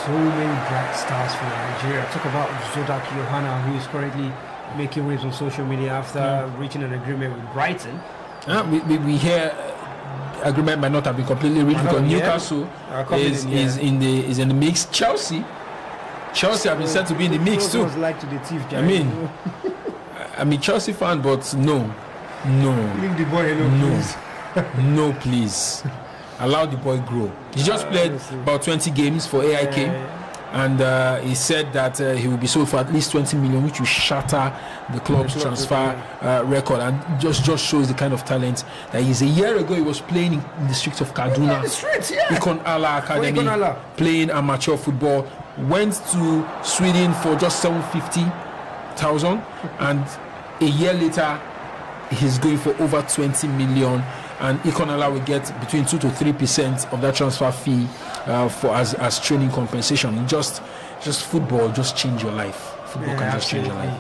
So many bright stars for Nigeria. Talk about Zodak Yohana, who is currently making waves on social media after reaching an agreement with Brighton. We hear agreement might not have been completely reached because Newcastle is in the mix. Chelsea have been said to be in the mix too. Like to the teeth, I'm a Chelsea fan, but no. Leave the boy alone, please. No, please. Allow the boy grow. He just played about 20 games for AIK, and he said that he will be sold for at least 20 million, which will shatter the club's transfer record, and just shows the kind of talent that he is. A year ago, he was playing in the streets of Kaduna, Ikon Allah Academy, playing amateur football. Went to Sweden for just 750,000, and a year later, he's going for over 20 million. And Ikonala will get between 2 to 3% of that transfer fee for as training compensation. Just football, just change your life. Football can just change your life.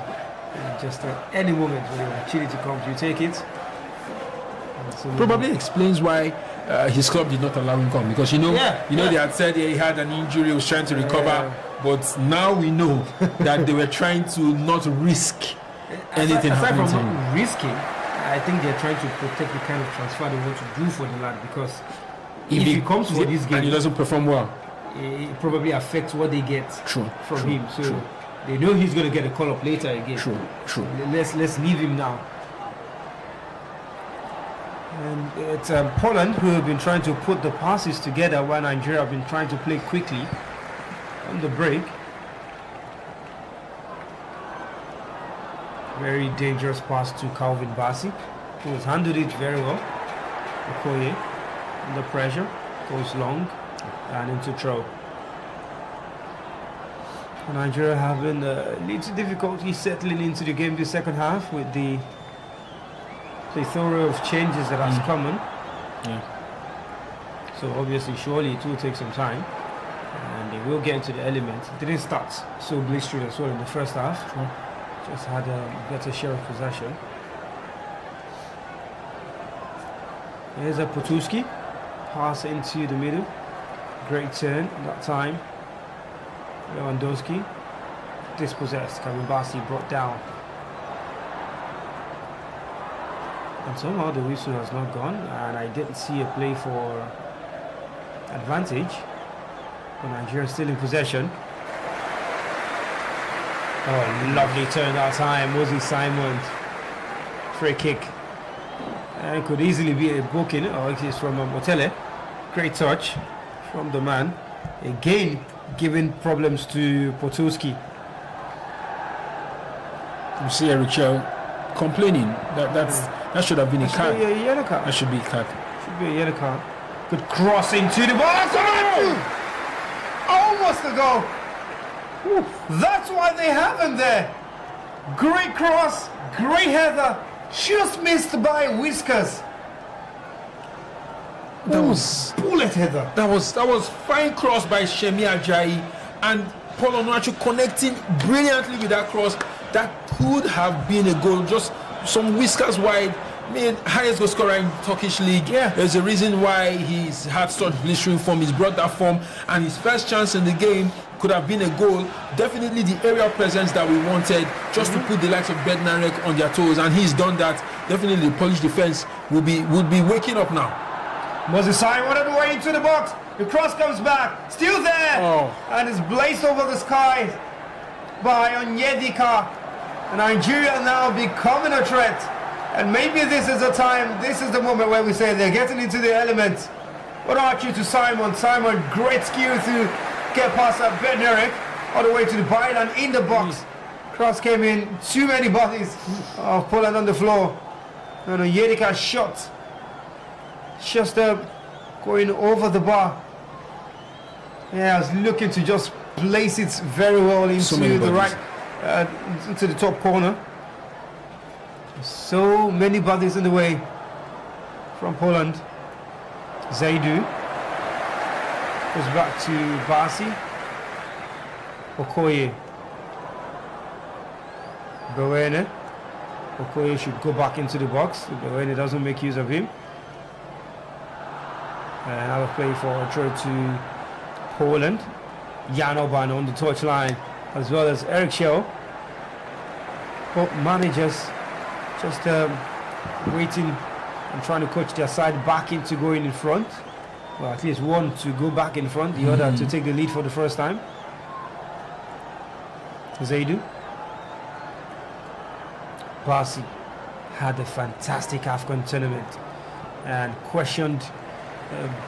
Just at any moment when the opportunity comes, you take it. Probably explains why his club did not allow him come, because they had said he had an injury, he was trying to recover, but now we know that they were trying to not risk anything happening to him. Not risking. I think they're trying to protect the kind of transfer they want to do for the lad, because if he comes for this game and he doesn't perform well, it probably affects what they get from him. So they know he's going to get a call up later again. True. Let's leave him now. And it's Poland who have been trying to put the passes together while Nigeria have been trying to play quickly on the break. Very dangerous pass to Calvin Bassey, who has handled it very well. Okoye, under pressure, goes long and into throw. Nigeria having a little difficulty settling into the game this second half with the plethora of changes that has come in. So obviously, surely it will take some time, and they will get into the element. It didn't start so blistering as well in the first half. just had a better share of possession. Here's a Potuski. Pass into the middle. Great turn that time. Lewandowski. Dispossessed. Karimbasi brought down. And somehow the whistle has not gone, and I didn't see a play for advantage. But Nigeria still in possession. Oh, lovely turn that time. Osimhen. Free kick. And it could easily be a booking. Oh, it is from Motele. Great touch from the man. Again, giving problems to Potuski. You see Eric Chell complaining that should have been a card. A yellow card. That should be a card. Should be a yellow card. Good cross into the box. Almost a goal. Ooh, that's why they have him there. Great cross, great header, just missed by whiskers. That was bullet header. That was fine cross by Shemi Ajayi, and Paul Onuachu connecting brilliantly with that cross. That could have been a goal, just some whiskers wide. Man, highest goal scorer in Turkish league. Yeah. There's a reason why he's had such blistering form. He's brought that form, and his first chance in the game could have been a goal. Definitely the aerial presence that we wanted, just to put the likes of Bednarek on their toes, and he's done that. Definitely the Polish defense would be waking up now. Osimhen on the way into the box. The cross comes back, still there, and is blazed over the sky by Onyedika. And Nigeria now becoming a threat. And maybe this is the time, this is the moment where we say they're getting into the element. What about you to Simon? Simon, great skill to get past that Bednarek all the way to the byline in the box. Cross came in, too many bodies of Poland on the floor. And Onyedika shot. Just going over the bar. Yeah, I was looking to just place it very well into the right, into the top corner. So many bodies in the way from Poland. Zaidu goes back to Basi. Okoye. Bewene. Okoye should go back into the box. Bewene doesn't make use of him. Another play for a throw to Poland. Jan Oban on the touchline, as well as Eric Schell. But managers just waiting and trying to coach their side back into going in front. Well, at least one to go back in front, the other to take the lead for the first time. Zaidu. Basi had a fantastic AFCON tournament and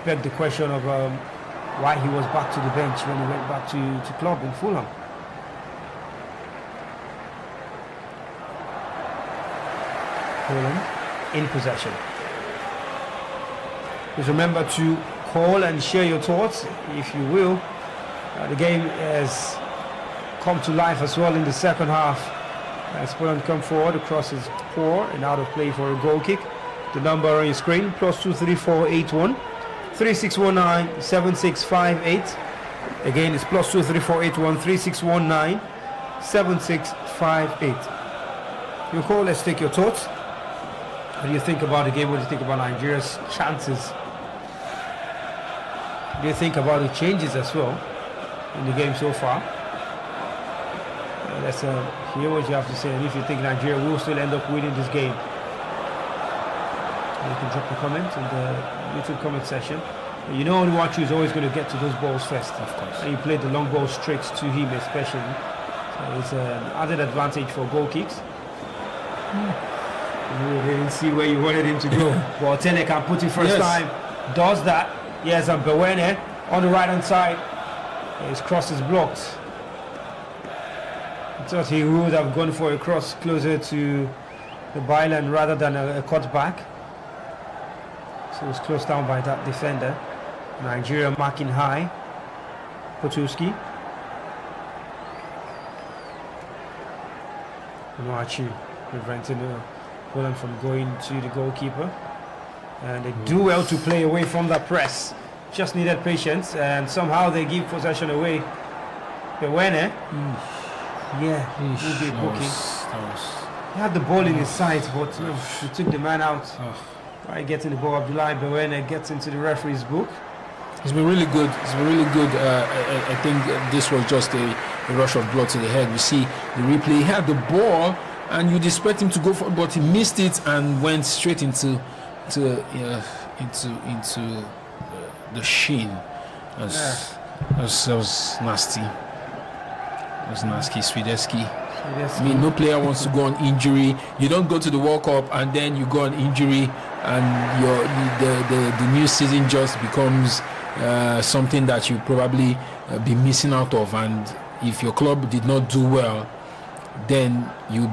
begged the question of why he was back to the bench when he went back to club in Fulham. Poland in possession. Just remember to call and share your thoughts, if you will. The game has come to life as well in the second half. As Poland come forward, the cross is poor and out of play for a goal kick. The number on your screen, +23481 3619 7658. Again, it's +23481 3619 7658. You call, let's take your thoughts. What do you think about the game? What do you think about Nigeria's chances? What do you think about the changes as well in the game so far? Let's hear what you have to say, and if you think Nigeria will still end up winning this game, you can drop a comment in the YouTube comment section. You know, Onuachu is always going to get to those balls first, of course. And you play the long ball straight to him, especially. So it's an added advantage for goal kicks. You didn't see where you wanted him to go. But Tele can put it first time. Does that. Yes, and Bewene on the right hand side. His cross is blocked. I thought he would have gone for a cross closer to the byline rather than a cut back. So it was closed down by that defender. Nigeria marking high. Potuski. Onuachu preventing Poland from going to the goalkeeper. And they do well to play away from that press. Just needed patience, and somehow they give possession away. Bewene. Yeah, will be booking. He had the ball in his sights, but he took the man out. By getting the ball, Abdullah Bewene gets into the referee's book. He's been really good. I think this was just a rush of blood to the head. You see the replay. He had the ball, and you'd expect him to go for it, but he missed it and went straight into the shin. That was nasty. It was nasty. Swiderski. I mean, no player wants to go on injury. You don't go to the World Cup and then you go on injury, and the new season just becomes something that you probably be missing out of. And if your club did not do well, then you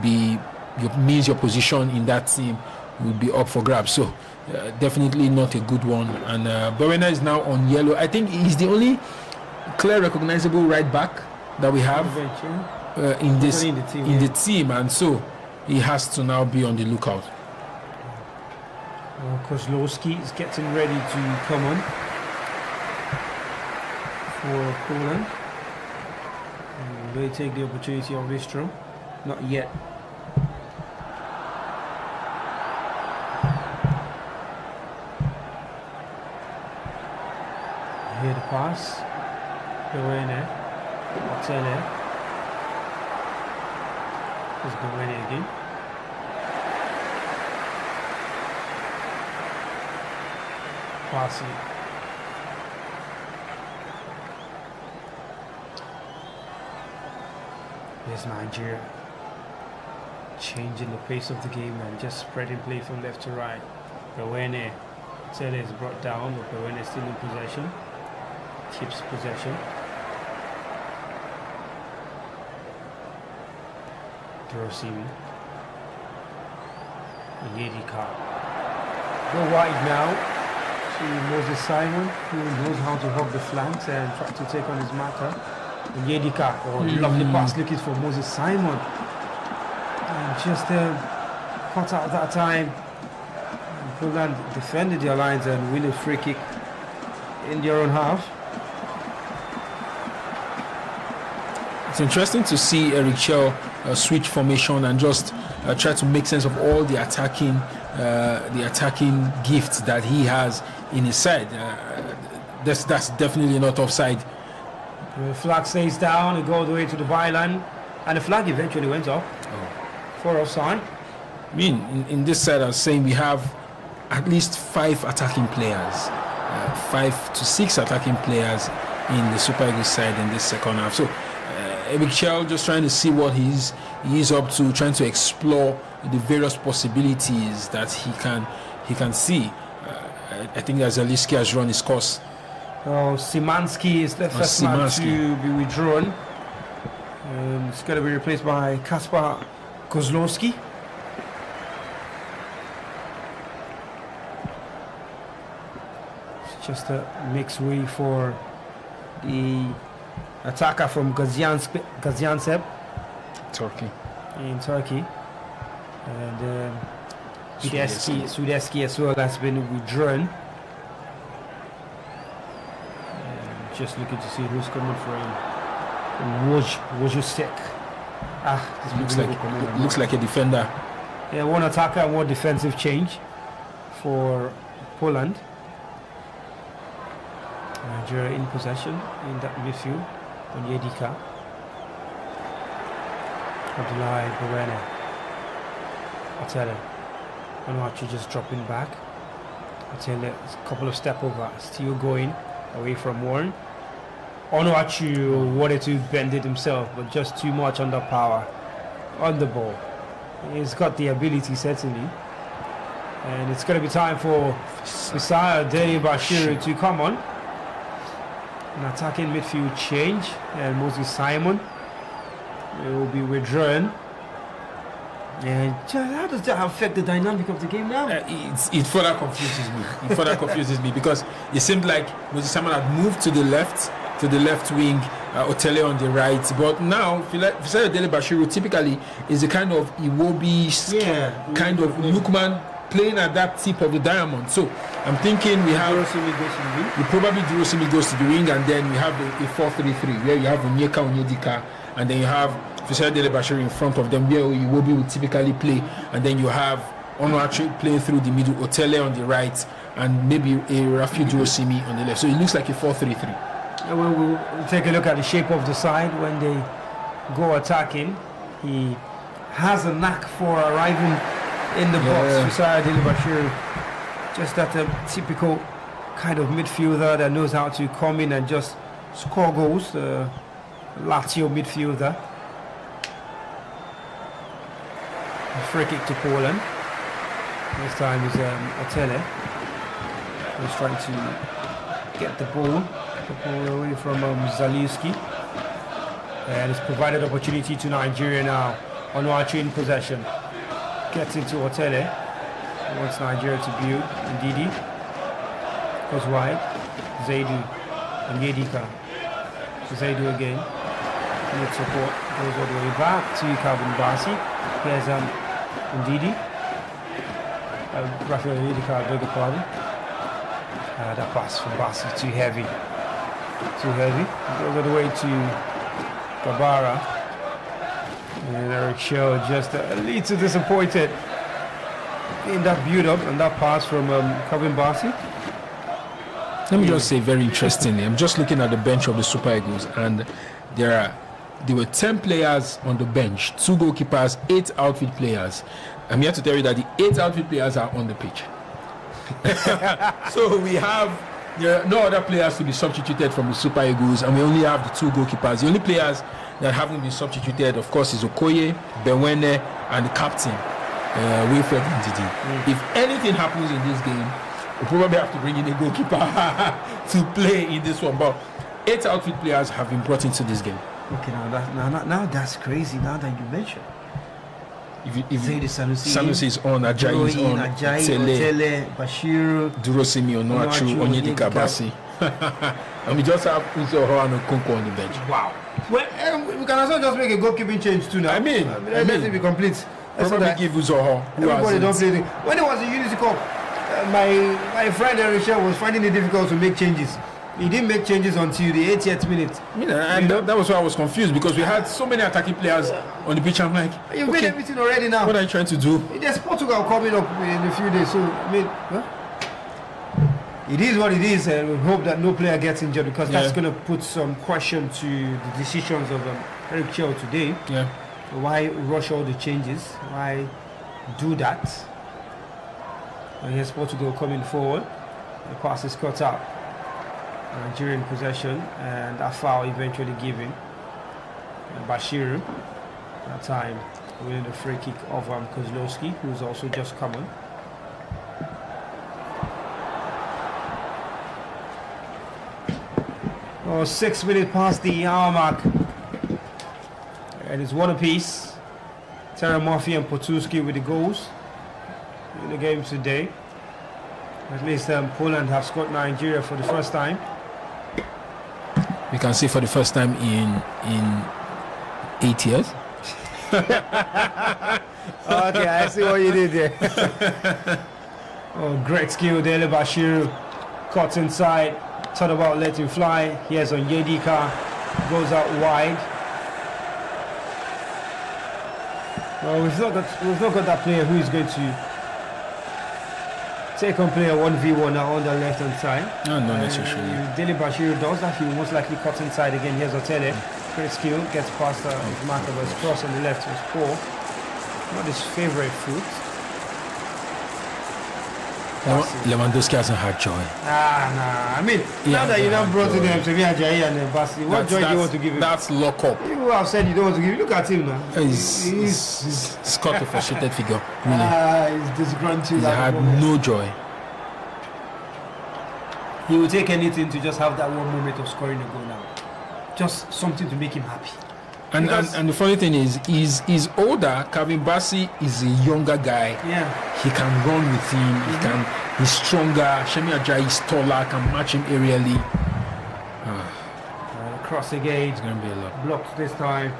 means your position in that team will be up for grabs. So definitely not a good one. And Bewena is now on yellow. I think he's the only clear recognizable right back that we have in the team, and so he has to now be on the lookout. Kozlowski is getting ready to come on for Poland. Will they take the opportunity of Wistrom? Not yet. Here the pass. Bewene. Otele. There's Bewene again. Passing. There's Nigeria. Changing the pace of the game and just spreading play from left to right. Bewene. Otele is brought down, but Bewene is still in possession. Keeps possession. Osimhen. Onyedika. Go wide now to Moses Simon, who knows how to hug the flanks and try to take on his marker. Onyedika, lovely pass looking for Moses Simon. And just caught out that time. Poland defended their lines and win a free kick in their own half. It's interesting to see Eric Chell switch formation and just try to make sense of all the attacking gifts that he has in his side. That's definitely not offside. The flag stays down, it goes away to the byline, and the flag eventually went up for offside. I mean, in this side, I was saying we have at least 5 attacking players, 5 to 6 attacking players in the Super Eagles side in this second half. So Eric Chell just trying to see what he's up to, trying to explore the various possibilities that he can see. I think that Zaliski has run his course. Szymanski is the first man to be withdrawn. It's going to be replaced by Kasper Kozlowski. It's just a mixed way for the attacker from Gaziantep, Turkey. In Turkey. And Swiderski as well has been withdrawn. Just looking to see who's coming for him. Wojciech. Looks like a defender. Yeah, one attacker and one defensive change for Poland. Nigeria in possession in that midfield. Onyedika. Abdullah Bewene. Otele. Onuachu just dropping back. Otele, a couple of step over, still going away from Warren. Onuachu wanted to bend it himself, but just too much under power on the ball. He's got the ability, certainly. And it's going to be time for Isaiah Dele Bashiru to come on. An attacking midfield change, and Moses Simon will be withdrawn. And how does that affect the dynamic of the game now? It further confuses me. It further confuses me because it seemed like Moses Simon had moved to the left wing, Otele on the right. But now, Isaiah Dele Bashiru typically is a kind of Iwobi, kind of Lukman playing at that tip of the diamond. So I'm thinking we probably Durosimi goes to the wing, and then we have a 4-3-3 where you have Onyeka Onyedika, and then you have Fisayo Bashir in front of them, where Iwobi would typically play, and then you have Onuachu playing through the middle, Otele on the right, and maybe a Rafi Durosimi on the left. So it looks like a 4-3-3. We'll take a look at the shape of the side when they go attacking. He has a knack for arriving in the box. Fisayo Bashir, just that typical kind of midfielder that knows how to come in and just score goals. Lazio midfielder. Free kick to Poland. This time is Otele. He's trying to get the ball away from Zalewski. And it's provided opportunity to Nigeria now. Onuachu in possession. Gets into Otele. He wants Nigeria to build. Ndidi goes wide. Zaidu and Yedika. Zaidu again. Needs support. Goes all the way back to Calvin Bassi. Here's Ndidi. Rafael Yedika, I beg your pardon. That pass from Bassi, too heavy. Goes all the way to Gabara. And Eric Shell just a little disappointed in that build-up and that pass from Calvin Bassi. Let me just say very interestingly, I'm just looking at the bench of the Super Eagles, and there were 10 players on the bench, 2 goalkeepers, 8 outfield players. I'm here to tell you that the 8 outfield players are on the pitch. So there are no other players to be substituted from the Super Eagles, and we only have the 2 goalkeepers. The only players that haven't been substituted, of course, is Okoye, Benwene, and the captain, Wilfred Ndidi. If anything happens in this game, we'll probably have to bring in a goalkeeper to play in this one. But 8 outfield players have been brought into this game. Okay, now that's crazy. Now that you mention, if Sanusi is on, Ajayi is on, Otele, Bashiru, Durosimi, Onuachu, Onyedika Bassi. And we just have Uzoho and Okonkwo on the bench. Wow. Well, we can also just make a goalkeeping change too now. I mean, let it be complete. Probably give Uzoho. Everybody don't play. When it was the Unity Cup, my friend Richard was finding it difficult to make changes. He didn't make changes until the 80th minute. That was why I was confused, because we had so many attacking players on the pitch. I'm like, you've made everything already now. What are you trying to do? There's Portugal coming up in a few days, so it is what it is, and we hope that no player gets injured, because that's going to put some question to the decisions of Eric Chell today. Yeah. Why rush all the changes? Why do that? And here's Portugal coming forward. The pass is cut out. Nigerian possession, and that foul eventually given. Bashiru, that time winning the free kick of Kozlowski, who's also just come on. Oh, 6 minutes past the hour mark. And it's one apiece. Terra Murphy and Potuski with the goals in the game today. At least Poland have scored Nigeria for the first time. We can see for the first time in 8 years. Okay, I see what you did there. Oh, great skill there, Bashiru. Caught inside, thought about letting fly. Here's on Yedika, goes out wide. Well, we've not got that player who is going to take on player 1v1 now on the left hand side. No, not necessarily. Dele Bashiru does that, he will most likely cut inside again. Here's Otele. Great skill, gets past his marker, but his cross on the left was poor. Not his favorite foot. Lewandowski hasn't had joy. Nah. I mean, now that you now brought in Sevilla Ajayi and Bassi, what joy do you want to give him? That's lock up. People have said you don't want to give him. Look at him now. He's got a frustrated figure. Really. He's disgruntled. He had no joy. He will take anything to just have that one moment of scoring a goal now. Just something to make him happy. And the funny thing is, he's older. Calvin Bassi is a younger guy. Yeah. He can run with him. He's stronger. Shemi Ajayi is taller, can match him aerially. Cross again. It's going to be a lot. Blocked this time.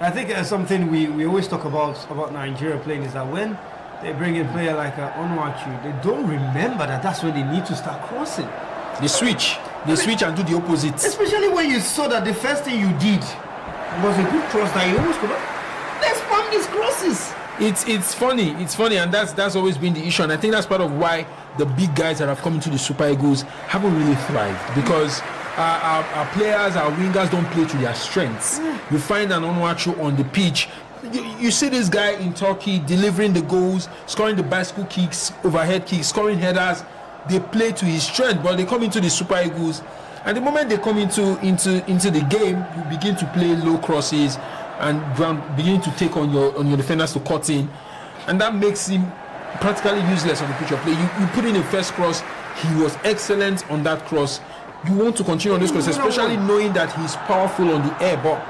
I think something we always talk about Nigeria playing is that when they bring in a player like Onuachu, they don't remember that's when they need to start crossing. They switch and do the opposite. Especially when you saw that the first thing you did It was a good cross that he almost could have. Let's spam these crosses. It's funny, and that's always been the issue, and I think that's part of why the big guys that have come into the Super Eagles haven't really thrived, because our players, our wingers don't play to their strengths. You find an Onuachu on the pitch. You see this guy in Turkey delivering the goals, scoring the bicycle kicks, overhead kicks, scoring headers. They play to his strength, but they come into the Super Eagles, and the moment they come into the game, you begin to play low crosses and begin to take on your defenders to cut in, and that makes him practically useless on the pitch of play. You put in a first cross, he was excellent on that cross. You want to continue on this cross, especially knowing that he's powerful on the air, but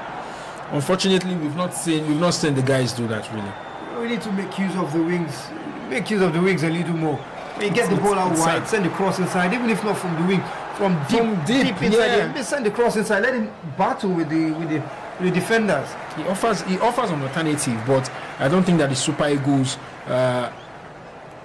unfortunately we've not seen the guys do that really. We need to make use of the wings a little more. When you get the ball out wide, send the cross inside, even if not from the wing, from deep inside. Yeah. Send the cross inside, let him battle with the defenders. He offers an alternative, but I don't think that the Super Eagles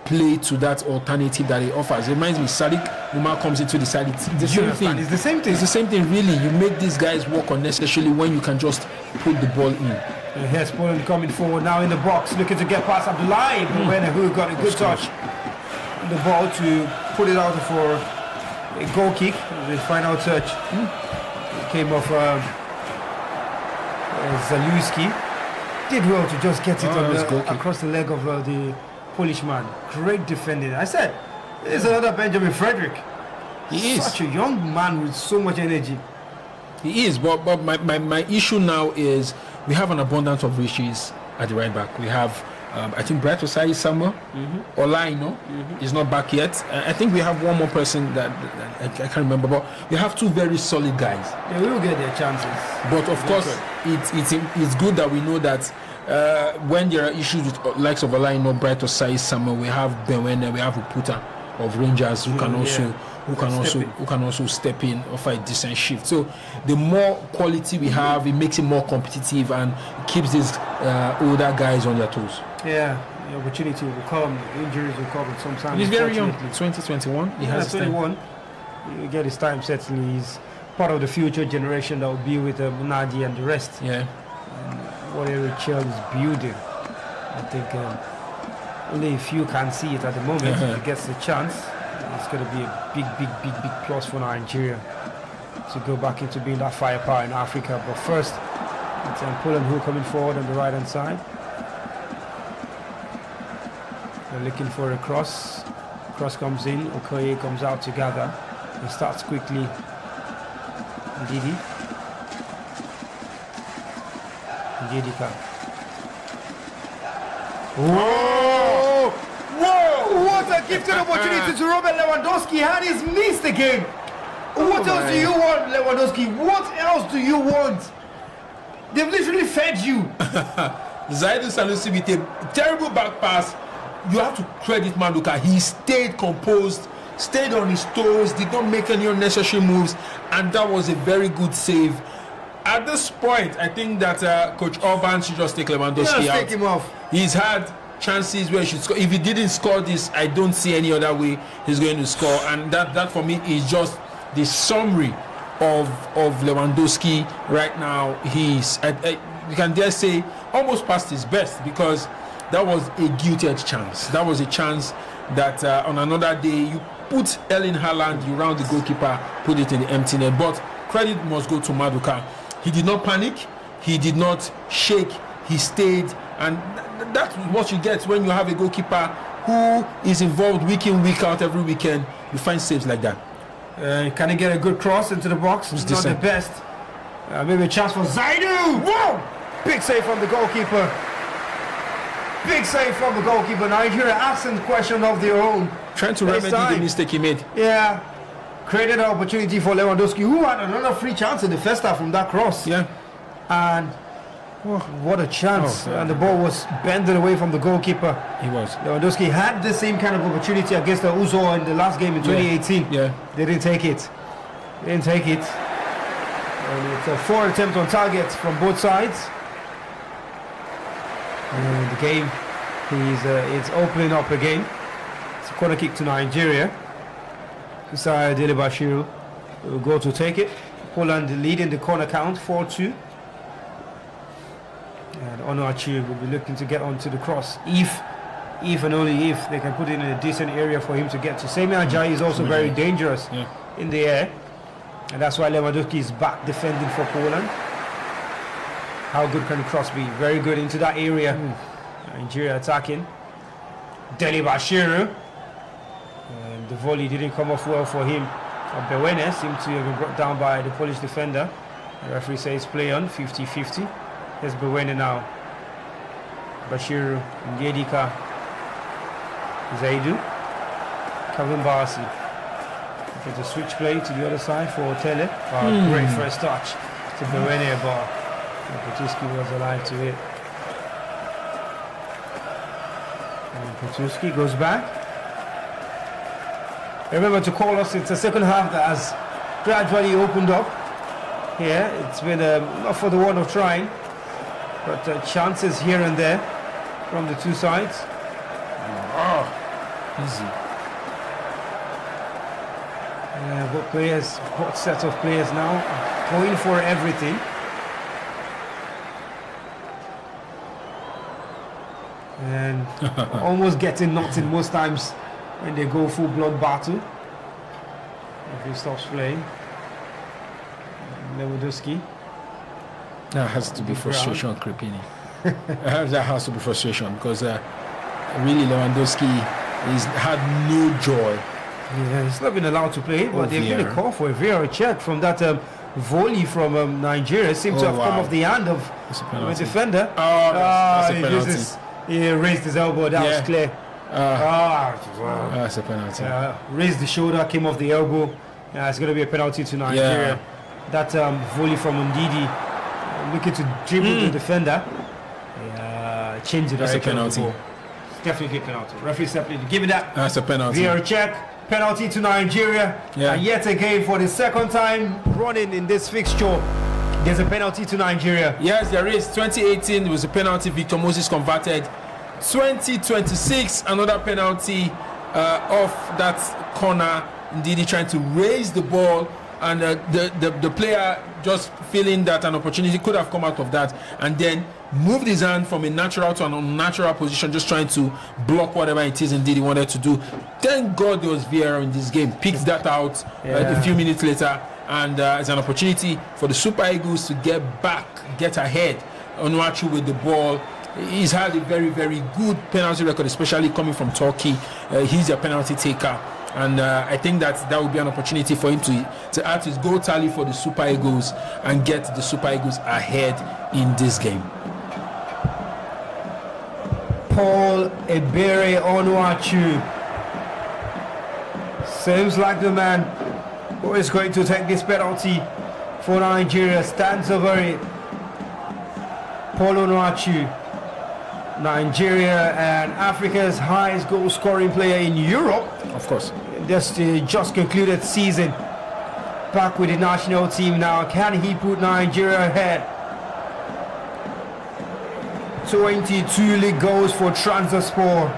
play to that alternative that he offers. It reminds me, Sadiq Umar comes into the side. It's the same thing. It's the same thing. It's the same thing, really. You make these guys work unnecessarily when you can just put the ball in. And here's Poland coming forward now in the box, looking to get past Abdullahi, who got a good touch. The ball to put it out for a goal kick. The final touch it came off Zalewski. Did well to just get it across the leg of the Polish man. Great defending. I said, there's another Benjamin Frederick. He is such a young man with so much energy. He is, but my issue now is we have an abundance of riches at the right back. We have I think Bright Osai is somewhere. Olaino is not back yet. I think we have one more person that I can't remember, but we have two very solid guys. They will get their chances. But of course, it's good that we know that when there are issues with likes of Olaino, Bright Osai, somewhere, we have Benwene, we have Uputa of Rangers who can also step in, offer a decent shift. So the more quality we have, it makes it more competitive and it keeps these older guys on their toes. Yeah, the opportunity will come, injuries will come sometimes. He's very young, 2021. He has 21. You get his time, certainly. He's part of the future generation that will be with Munadi and the rest. Yeah. And what Eric Chell is building, I think only a few can see it at the moment. If he gets the chance, it's going to be a big plus for Nigeria to go back into being that firepower in Africa. But first, it's Poland who are coming forward on the right hand side. They're looking for a cross. Cross comes in. Okoye comes out together. He starts quickly. Ndidi. Ndidika. Whoa! Whoa! What a gifted opportunity to Robert Lewandowski. Had he's missed the game. What else do you want, Lewandowski? What else do you want? They've literally fed you. Zaidu Sanusi with a terrible back pass. You have to credit Maduka. He stayed composed, stayed on his toes, did not make any unnecessary moves, and that was a very good save. At this point, I think that Coach Orban should just take Lewandowski out. Take him off. He's had chances where he should score. If he didn't score this, I don't see any other way he's going to score. And that for me is just the summary of Lewandowski right now. He's, you can dare say, almost past his best, because that was a guilty chance. That was a chance that on another day you put Erling Haaland, you round the goalkeeper, put it in the empty net. But credit must go to Maduka. He did not panic, he did not shake, he stayed, and that's what you get when you have a goalkeeper who is involved week in, week out, every weekend. You find saves like that. Can he get a good cross into the box? It's not the best. Maybe a chance for Zaidu. Whoa! Big save from the goalkeeper. Big save from the goalkeeper. Nigeria asking question of their own. Trying to remedy the mistake he made. Yeah. Created an opportunity for Lewandowski, who had another free chance in the first half from that cross. Yeah. And what a chance. And the ball was bended away from the goalkeeper. He was. Lewandowski had the same kind of opportunity against the Uzo in the last game in 2018. Yeah. They didn't take it. And it's a 4 attempt on target from both sides. And the game is opening up again. It's a corner kick to Nigeria. Isaiah Dele-Bashiru will go to take it. Poland leading the corner count 4-2. And Onuachu will be looking to get onto the cross if and only if they can put it in a decent area for him to get to. Semi Ajayi is also very dangerous in the air, and that's why Lewandowski is back defending for Poland. How good can the cross be? Very good into that area. Nigeria attacking. Deli Bashiru. And the volley didn't come off well for him. Bewene seemed to have been brought down by the Polish defender. The referee says play on, 50-50. There's Bewene now. Bashiru, Ngedika, Zaidu, Kevin Barsi. Get a switch play to the other side for Tele. Great first touch to Bewene, but Petuski was alive to it. And Petuski goes back. Remember to call us, it's the second half that has gradually opened up here. It's been not for the want of trying, but chances here and there from the two sides. Easy. Yeah, both sets of players now going for everything. And almost getting knocked in most times when they go full blood battle. If he stops playing. Lewandowski. That has to be frustration creeping in. That has to be frustration because really Lewandowski had no joy. Yeah, he's not been allowed to play, but they've been a call for a VAR check from that volley from Nigeria. Seems to have come off the hand of the defender. That's a penalty. He raised his elbow, that was clear. That's a penalty. Raised the shoulder, came off the elbow. It's going to be a penalty to Nigeria. That volley from Ndidi, looking to dribble the defender. Change the direction of the ball. It's definitely a penalty. Referee separately giving that. That's a penalty. VAR check. Penalty to Nigeria. And yet again, for the second time running in this fixture, there's a penalty to Nigeria. Yes, there is. 2018 it was a penalty. Victor Moses converted. 2026 another penalty off that corner. Ndidi trying to raise the ball, and the player just feeling that an opportunity could have come out of that, and then moved his hand from a natural to an unnatural position, just trying to block whatever it is Ndidi wanted to do. Thank God there was VAR in this game. Picked that out a few minutes later, and it's an opportunity for the Super Eagles to get ahead. Onuachu with the ball. He's had a very, very good penalty record, especially coming from Turkey. He's a penalty taker. And I think that would be an opportunity for him to add his goal tally for the Super Eagles and get the Super Eagles ahead in this game. Paul Ebere Onuachu. Seems like the man who is going to take this penalty for Nigeria. Stands over it. Paul Onuachu. Nigeria and Africa's highest goal scoring player in Europe. Of course. Just concluded season. Back with the national team now. Can he put Nigeria ahead? 22 league goals for Transaspor.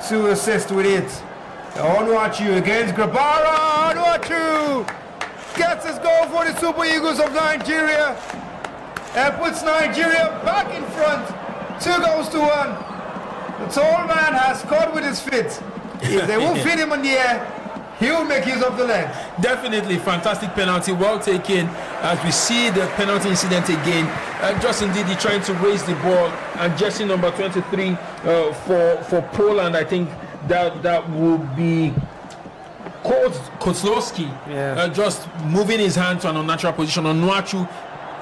2 assists with it. Onuachu against Grabara. Onuachu gets his goal for the Super Eagles of Nigeria and puts Nigeria back in front. 2-1. The tall man has scored with his feet. If they won't fit him on the air, he will make use of the leg. Definitely fantastic penalty, well taken. As we see the penalty incident again, Justin Ndidi trying to raise the ball, and jersey number 23 for Poland. I think that will be Kozlowski, just moving his hand to an unnatural position. Onuachu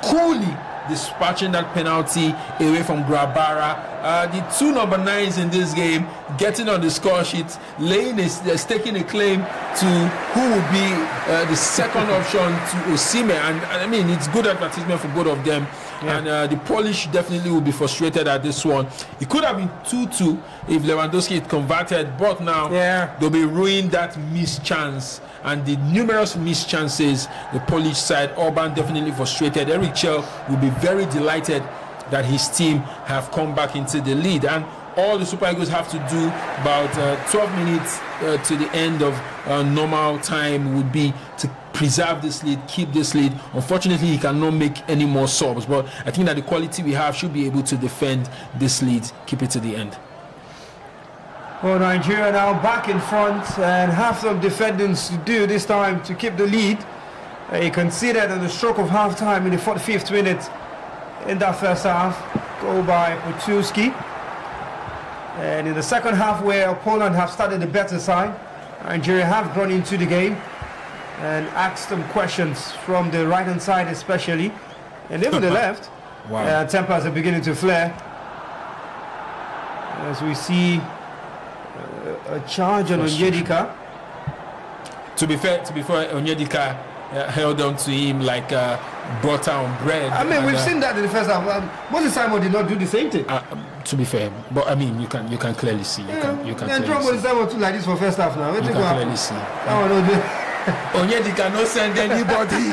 coolly dispatching that penalty away from Grabara. The 2 number 9s in this game getting on the score sheet, staking a claim to who will be the second option to Osimhen, and I mean it's good advertisement for both of them. And the Polish definitely will be frustrated at this one. It could have been 2-2 if Lewandowski had converted, but now they'll be ruining that missed chance. And the numerous missed chances, the Polish side, Orban definitely frustrated. Eric Chell will be very delighted that his team have come back into the lead. And all the Super Eagles have to do, about 12 minutes to the end of normal time, would be to preserve this lead, keep this lead. Unfortunately, he cannot make any more subs, but I think that the quality we have should be able to defend this lead, keep it to the end. Well, Nigeria now back in front and have some defending to do this time to keep the lead. He conceded on the stroke of half-time in the 45th minute in that first half, goal by Potulski. And in the second half, where Poland have started the better side, Nigeria have grown into the game and asked them questions from the right-hand side especially, and even the left. Wow. Tempers are beginning to flare as we see a charge on Onyedika. To be fair, Onyedika held on to him like butter on bread. I mean, we've seen that in the first half. Moses Simon did not do the same thing. To be fair, but I mean, you can clearly see. You can and clearly see. Simon too like this for first half now. You can clearly see. Onyedika no send anybody.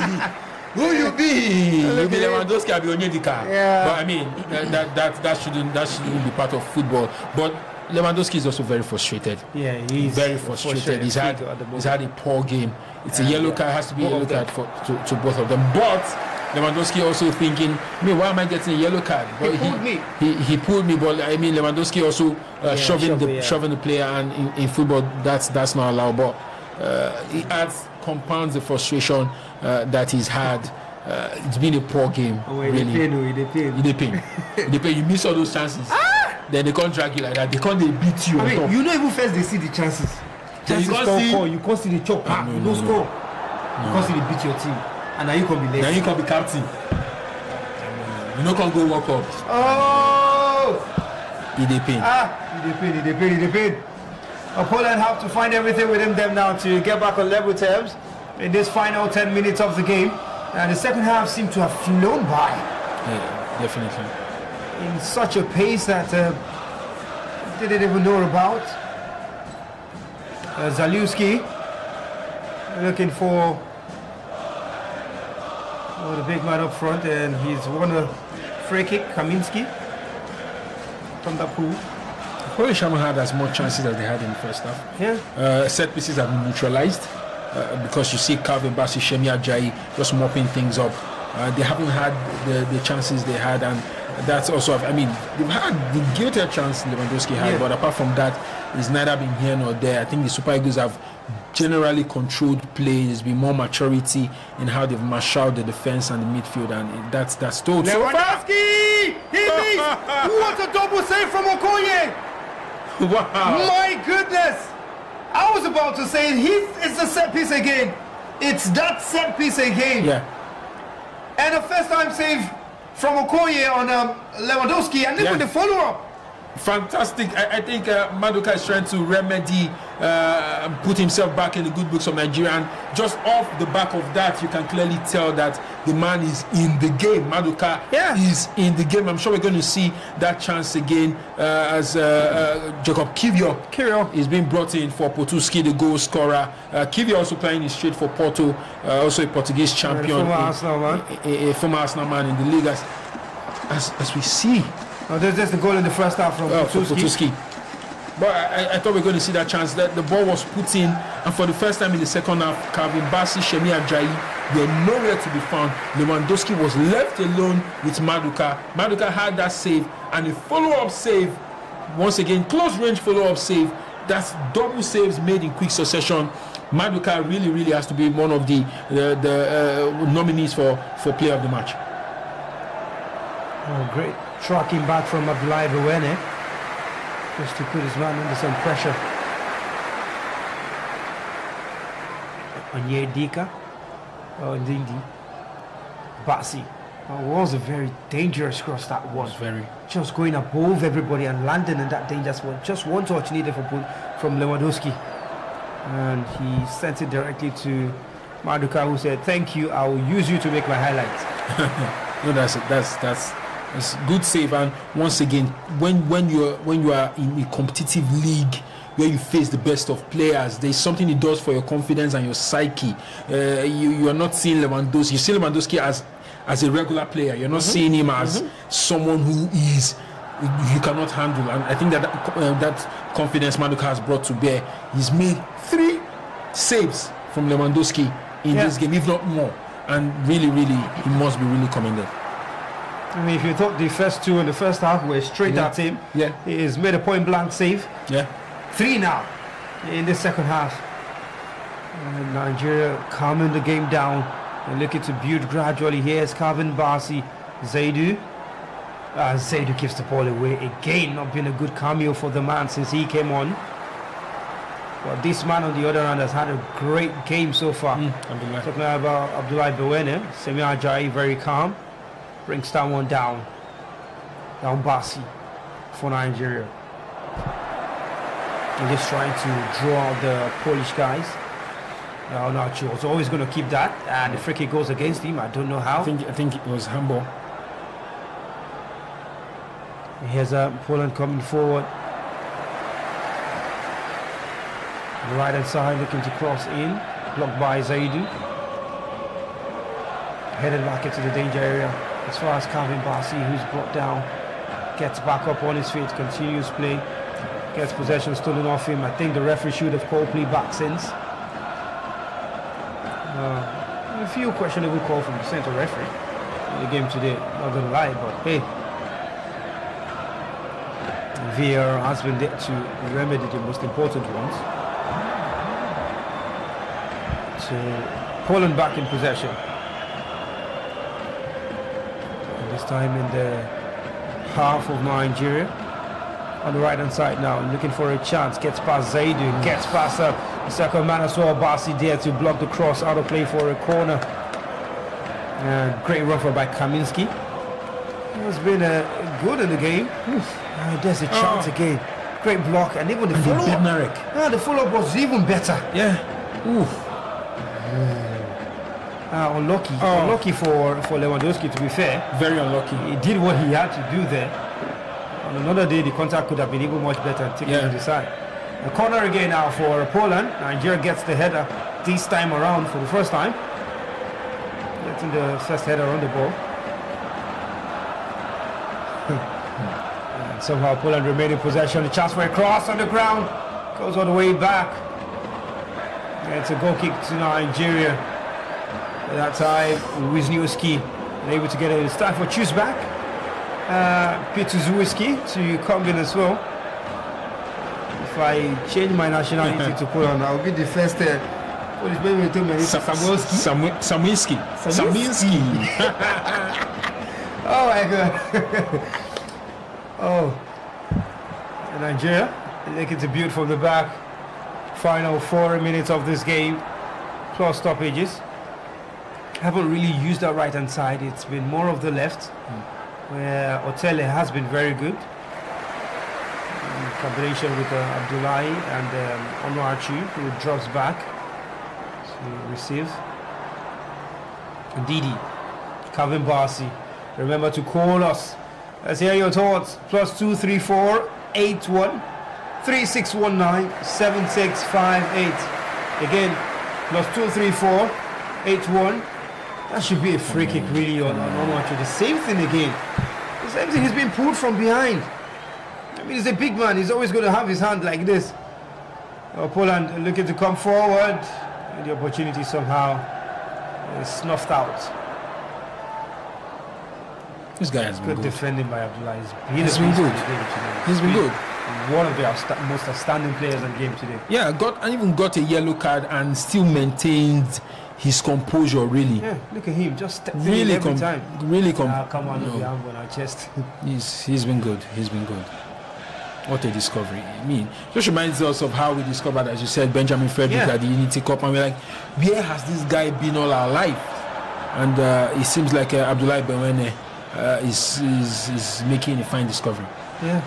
Who you be? You be Lewandowski, I be Onyedika. Yeah. But I mean, that shouldn't be part of football. But Lewandowski is also very frustrated. Yeah, he's very frustrated. He's had a poor game. It's a yellow card. Has to be a yellow card to both of them. But Lewandowski also thinking, why am I getting a yellow card? But he pulled me. But I mean, Lewandowski also shoving the player, and in football that's not allowed. But he compounds the frustration that he's had. It's been a poor game. Really. They pain. You miss all those chances. Then they can't drag you like that. They can't beat you. I mean, you know, even first they see the chances. You can't see the chop. You don't score. You can't see they beat your team. And now you can be late. Now you can be captain. You know, can't go walk up. Oh! He pain. He pain. Poland have to find everything within them now to get back on level terms in this final 10 minutes of the game. And the second half seemed to have flown by. Yeah, definitely. In such a pace that didn't even know about. Zalewski looking for the big man up front, and he's won a free kick. Kaminski from the pool. Polish haven't had as much chances as they had in the first half. Yeah. Set pieces have been neutralized because you see Calvin Bassey, Shemi Ajayi just mopping things up. They haven't had the chances they had, and that's also, I mean, they've had the guilty chance Lewandowski had, but apart from that, it's neither been here nor there. I think the Super Eagles have generally controlled play. There's been more maturity in how they've marshaled the defense and the midfield, and that's told. Lewandowski! He missed! What a double save from Okoye! Wow! My goodness! I was about to say it's a set piece again. It's that set piece again. Yeah. And a first time save from Okoye on Lewandowski, and then with the follow-up. Fantastic. I think Maduka is trying to remedy, put himself back in the good books of Nigeria, and just off the back of that, you can clearly tell that the man is in the game. Maduka is in the game. I'm sure we're going to see that chance again as Jacob Kiwior is being brought in for Potulski, the goal scorer. Kiwior also playing in straight for Porto, also a Portuguese champion, a former Arsenal man in the league. As we see. There's the goal in the first half from Potulski. But I thought we were going to see that chance. That the ball was put in, and for the first time in the second half, Calvin Bassey, Shemi Ajayi were nowhere to be found. Lewandowski was left alone with Maduka. Maduka had that save, and a follow-up save, once again, close-range follow-up save. That's double saves made in quick succession. Maduka really has to be one of the nominees for player of the match. Oh, great. Tracking back from Abdullahi Ruene just to put his man under some pressure. Onyedika. Oh, indeed. Bassey. It was a very dangerous cross, that was. Very. Just going above everybody and landing in that dangerous one. Just one touch needed from Lewandowski. And he sent it directly to Maduka, who said, "Thank you, I will use you to make my highlights." No, that's it's good save. And once again, when you are in a competitive league where you face the best of players, there's something it does for your confidence and your psyche. You are not seeing Lewandowski. You see Lewandowski as a regular player. You're not seeing him as someone who you cannot handle. And I think that confidence Maduka has brought to bear. He's made 3 saves from Lewandowski in this game, if not more. And really, he must be really commended. I mean, if you thought the first two in the first half were straight at him, he has made a point-blank save. 3 now in the second half. And Nigeria calming the game down and looking to build gradually. Here's Calvin Bassey, Zaidu. Zaidu gives the ball away again. Not been a good cameo for the man since he came on. But this man on the other hand has had a great game so far. Talking about Abdoulaye Bewene, Semi Ajayi, very calm. Brings that one down. Down Bassey for Nigeria. And just trying to draw out the Polish guys. No, not sure. It's always going to keep that. And the free kick goes against him. I don't know how. I think it was handball. Here's Poland coming forward. The right hand side looking to cross in. Blocked by Zaidu. Headed back into the danger area. As far as Calvin Bassey, who's brought down. Gets back up on his feet. Continues play. Gets possession stolen off him. I think the referee should have called play back since. A few questionable calls from the central referee in the game today. Not gonna lie, but hey. VAR has been there to remedy the most important ones. So Poland back in possession. And this time in the half of Nigeria. On the right hand side now, looking for a chance. Gets past Zaidu, gets past the second man as well. Bassey there to block the cross, out of play for a corner. Great run by Kaminski. It's been good in the game. There's a chance again. Great block, and even the follow-up. The follow-up was even better. Unlucky. Unlucky for Lewandowski, to be fair. Very unlucky. He did what he had to do there. On another day, the contact could have been even much better and taken to the side. A corner again now for Poland. Nigeria gets the header this time around for the first time. Getting the first header on the ball. And somehow Poland remain in possession. The chance for a cross on the ground. Goes all the way back. And it's a goal kick to Nigeria. At that time, Wisniewski able to get it. It's time for choose back. Peter Zuwiski to come in as well. If I change my nationality to Poland, I'll be the first Polish baby to me. Saminski. Oh my God. And Nigeria, they get to build from the back. Final 4 minutes of this game, plus stoppages. Haven't really used that right hand side. It's been more of the left. Where Otele has been very good in combination with Abdullahi and Onuachu, who drops back to receive. Ndidi, Calvin Bassey, remember to call us. Let's hear your thoughts. +234 81 3619 7658. Again, +234 81. That should be a free kick really on Onuachu. The same thing again. The same thing, he's been pulled from behind. I mean, he's a big man. He's always going to have his hand like this. Poland looking to come forward. And the opportunity somehow is snuffed out. This guy has been good. Defending by Abdullah. He's been good. He's been good. One of the most outstanding players in the game today. Yeah, even got a yellow card and still maintained his composure, really. Yeah, look at him, just really every time. Really come on, no. On our chest. He's been good. He's been good. What a discovery. I mean, just reminds us of how we discovered, as you said, Benjamin Frederick at the Unity Cup, and we're like, where has this guy been all our life? And it seems like Abdoulaye Bewene is making a fine discovery. Yeah,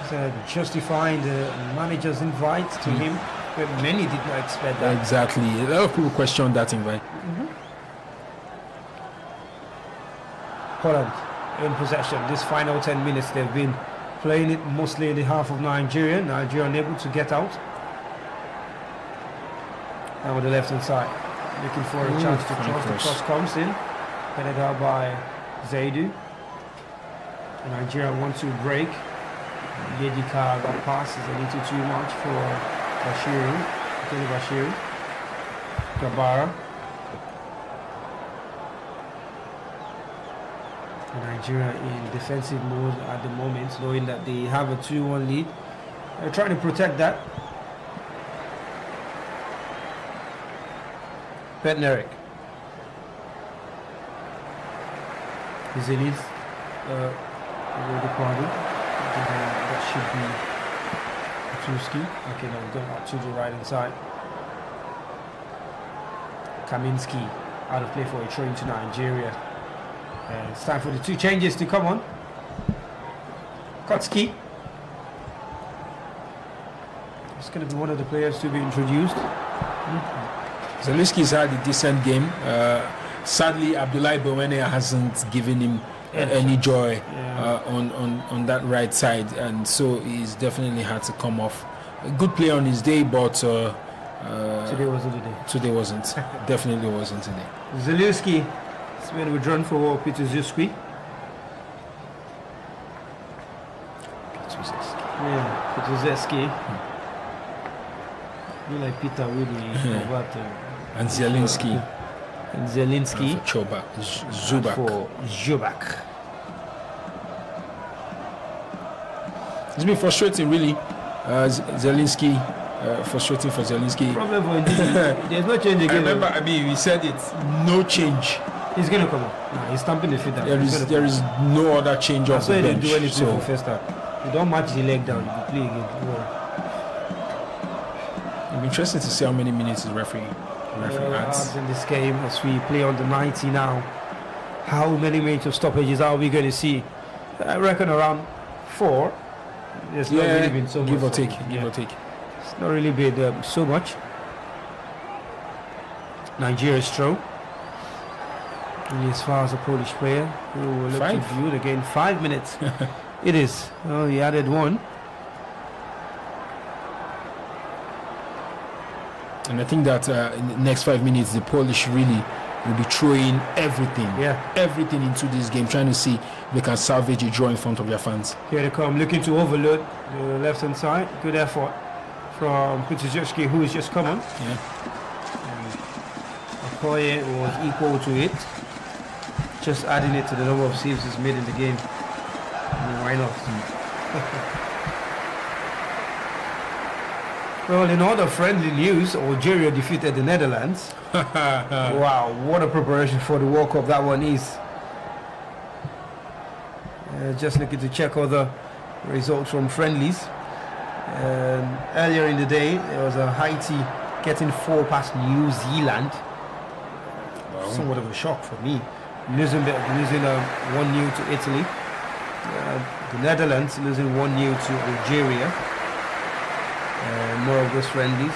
he's justifying the manager's invite to him. But many did not expect that. Exactly. A lot of people questioned that invite. Poland in possession. This final 10 minutes they've been playing it mostly in the half of Nigeria. Nigeria unable to get out. And on the left hand side, looking for a chance to cross. The cross comes in. Headed out by Zaidu. Nigeria wants to break. Yedika got passes a little too much for Bashiru. Gabara. Nigeria in defensive mode at the moment, knowing that they have a 2-1 lead. They're trying to protect that. Petnerick. Zelis. The party. That should be Tuski. Okay, now we've got to the right hand side. Kaminski out of play for a throw into Nigeria. And it's time for the 2 changes to come on. Kotski. It's going to be one of the players to be introduced. Zalewski's had a decent game. Sadly, Abdoulaye Bowene hasn't given him any joy on that right side, and so he's definitely had to come off. A good play on his day, but today wasn't the day. Today wasn't. Definitely wasn't today. Zalewski has been withdrawn for Peter Zuski. Yeah, Peter Zuski. You like Peter really, but and Zielinski. And Zielinski. For Zubak. For Zubak. It's been frustrating, really. Zielinski, frustrating for Zielinski. Problem for Ndidi. There's no change again. I mean, we said it. No change. He's going to come up. Nah, he's stamping the feet down. There is no other change off the bench. They didn't do anything for first half. You don't match the leg down. You play again. It'll be interesting to see how many minutes the referee adds in this game as we play on the 90 now. How many minutes of stoppages are we going to see? I reckon around 4. There's not really been so much. Give or take. It's not really been so much. Nigeria's throw. And as far as a Polish player who will look to view the game, 5 minutes. It is. Oh, he added 1. And I think that in the next 5 minutes, the Polish really will be throwing everything into this game, trying to see if they can salvage a draw in front of their fans. Here they come, looking to overload the left-hand side. Good effort from Kutuzewski, who is just coming. Okoye was equal to it. Just adding it to the number of saves he's made in the game. Why not? Well, in other friendly news, Algeria defeated the Netherlands. Wow, what a preparation for the World Cup that one is. Just looking to check other results from friendlies. Earlier in the day, there was a Haiti getting 4 past New Zealand. Wow. Somewhat of a shock for me. Losing 1-0 to Italy. The Netherlands losing 1-0 to Algeria. More of those friendlies.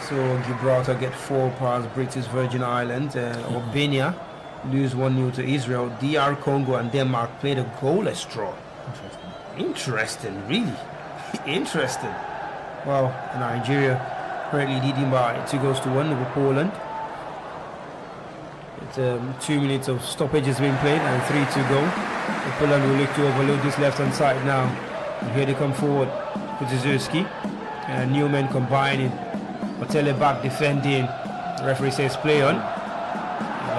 So Gibraltar get 4 past British Virgin Islands. Albania lose 1-0 to Israel. DR Congo and Denmark played a goalless draw. Interesting, really. Interesting. Well, Nigeria currently leading by 2-1 over Poland. It's 2 minutes of stoppages being played and 3 to go. Poland will look to overload this left-hand side now. And here they come forward. Kutuzewski. Newman combining. Otele back defending. The referee says play on.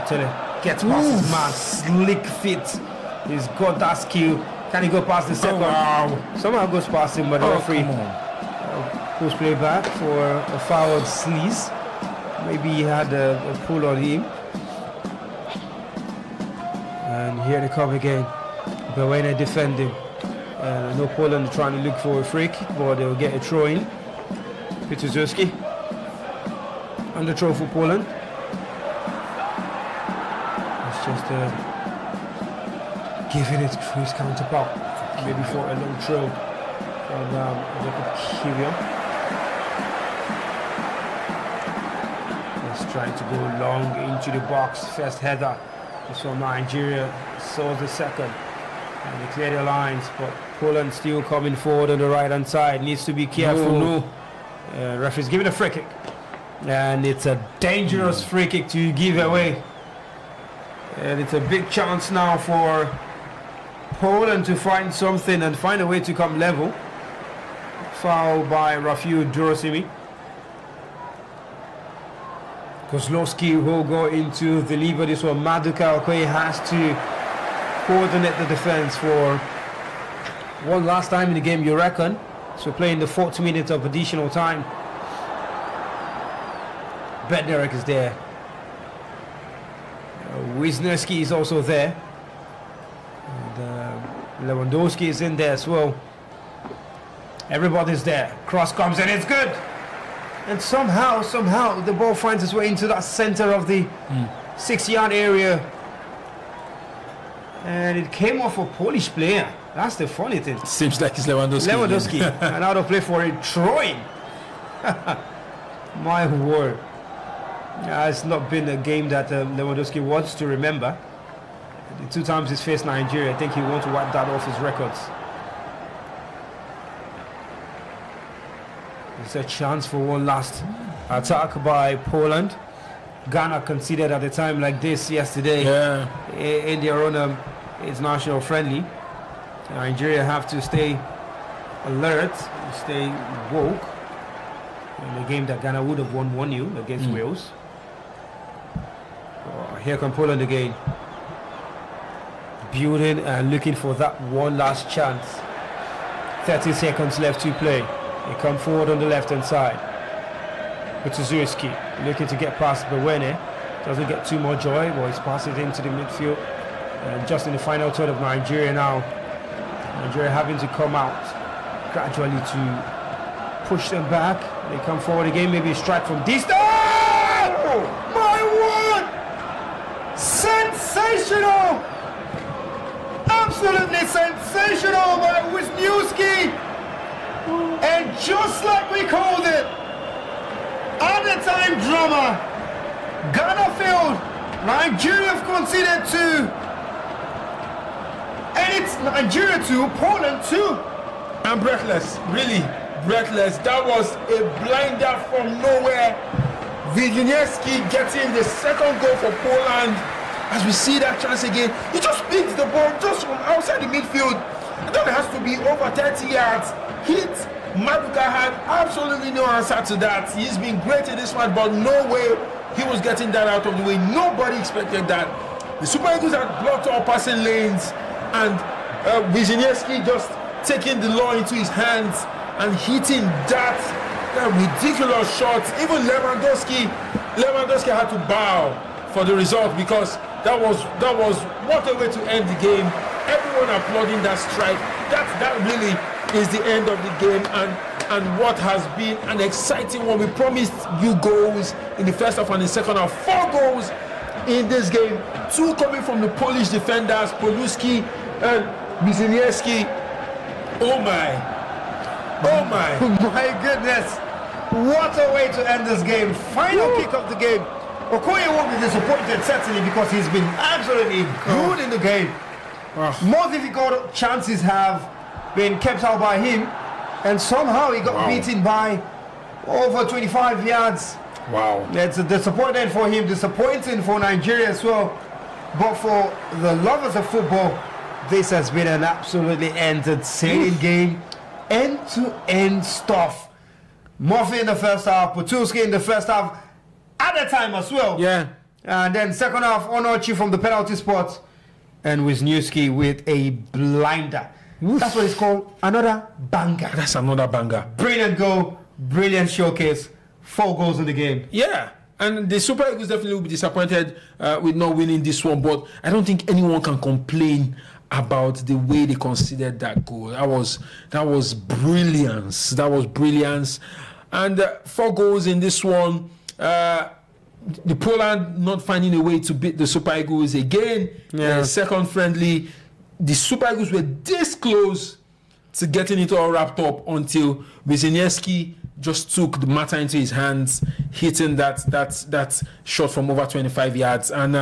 Otele gets past his man. Slick fit. He's got that skill. Can he go past the second? Wow. Somehow goes past him, but the referee pulls play back for a foul Sleaze. Maybe he had a pull on him. And here they come again. Bowene defending. No Poland trying to look for a free kick, but they'll get a throw in. Kutuzewski on the throw for Poland. It's just giving it for his counterpart. Maybe for a long throw from Jacob Kiwior. He's trying to go long into the box. First header is from Nigeria. So the second. And they clear the lines, but Poland still coming forward on the right-hand side. Needs to be careful. Referee's giving a free kick. And it's a dangerous free kick to give away. And it's a big chance now for Poland to find something and find a way to come level. Foul by Rafiu Durosimi. Kozlowski will go into the lever. This one, Maduka Okoye has to coordinate the defense for one last time in the game, you reckon? So we're playing the 40 minutes of additional time. Bednarek is there. Wisniewski is also there. And Lewandowski is in there as well. Everybody's there. Cross comes and it's good. And somehow the ball finds its way into that center of the 6-yard area. And it came off a Polish player. That's the funny thing. Seems like it's Lewandowski. And out of play for a throwing. My word. It's not been a game that Lewandowski wants to remember. The 2 times he's faced Nigeria, I think he wants to wipe that off his records. It's a chance for one last attack by Poland. Ghana conceded at a time like this yesterday in their own international friendly. Nigeria have to stay alert, stay woke in a game that Ghana would have won 1-0 against Wales. Here come Poland again. Building and looking for that one last chance. 30 seconds left to play. They come forward on the left-hand side. Watchalong looking to get past Bewene. Doesn't get too much joy, but he's passing it into the midfield. And just in the final third of Nigeria now. Nigeria having to come out gradually to push them back. They come forward again, maybe a strike from distance. Oh, my word! Sensational! Absolutely sensational by Wisniewski. And just like we called it, at the time drama, Ghana failed, Nigeria have conceded 2. And it's Nigeria 2, Poland 2. And breathless, really breathless. That was a blinder from nowhere. Wisniewski getting the second goal for Poland. As we see that chance again, he just picks the ball just from outside the midfield. And then it has to be over 30 yards. Hit. Maduka had absolutely no answer to that. He's been great in this match, but no way he was getting that out of the way. Nobody expected that. The Super Eagles had blocked all passing lanes, and Wisniewski just taking the law into his hands and hitting that ridiculous shot. Even Lewandowski had to bow for the result, because that was what a way to end the game. Everyone applauding that strike. That really is the end of the game, and what has been an exciting one. We promised you goals in the first half and the second half. 4 goals in this game. 2 coming from the Polish defenders, Poluski and Wisniewski. Oh my goodness, what a way to end this game. Final kick of the game. Okoye won't be disappointed, certainly, because he's been absolutely good in the game. More difficult chances have been kept out by him, and somehow he got beaten by over 25 yards. Wow. That's a disappointment for him, disappointing for Nigeria as well. But for the lovers of football, this has been an absolutely entertaining game. End-to-end stuff. Murphy in the first half, Potulski in the first half, at the time as well. Yeah. And then second half, Onochi from the penalty spot, and Wisniewski with a blinder. Oof. That's what it's called, another banger. That's another banger. Brilliant goal, brilliant showcase, 4 goals in the game. Yeah, and the Super Eagles definitely will be disappointed with not winning this one, but I don't think anyone can complain about the way they conceded that goal. That was brilliance. That was brilliance. And 4 goals in this one. The Poland not finding a way to beat the Super Eagles again. Second friendly. The Super Eagles were this close to getting it all wrapped up until Wisniewski just took the matter into his hands, hitting that shot from over 25 yards. And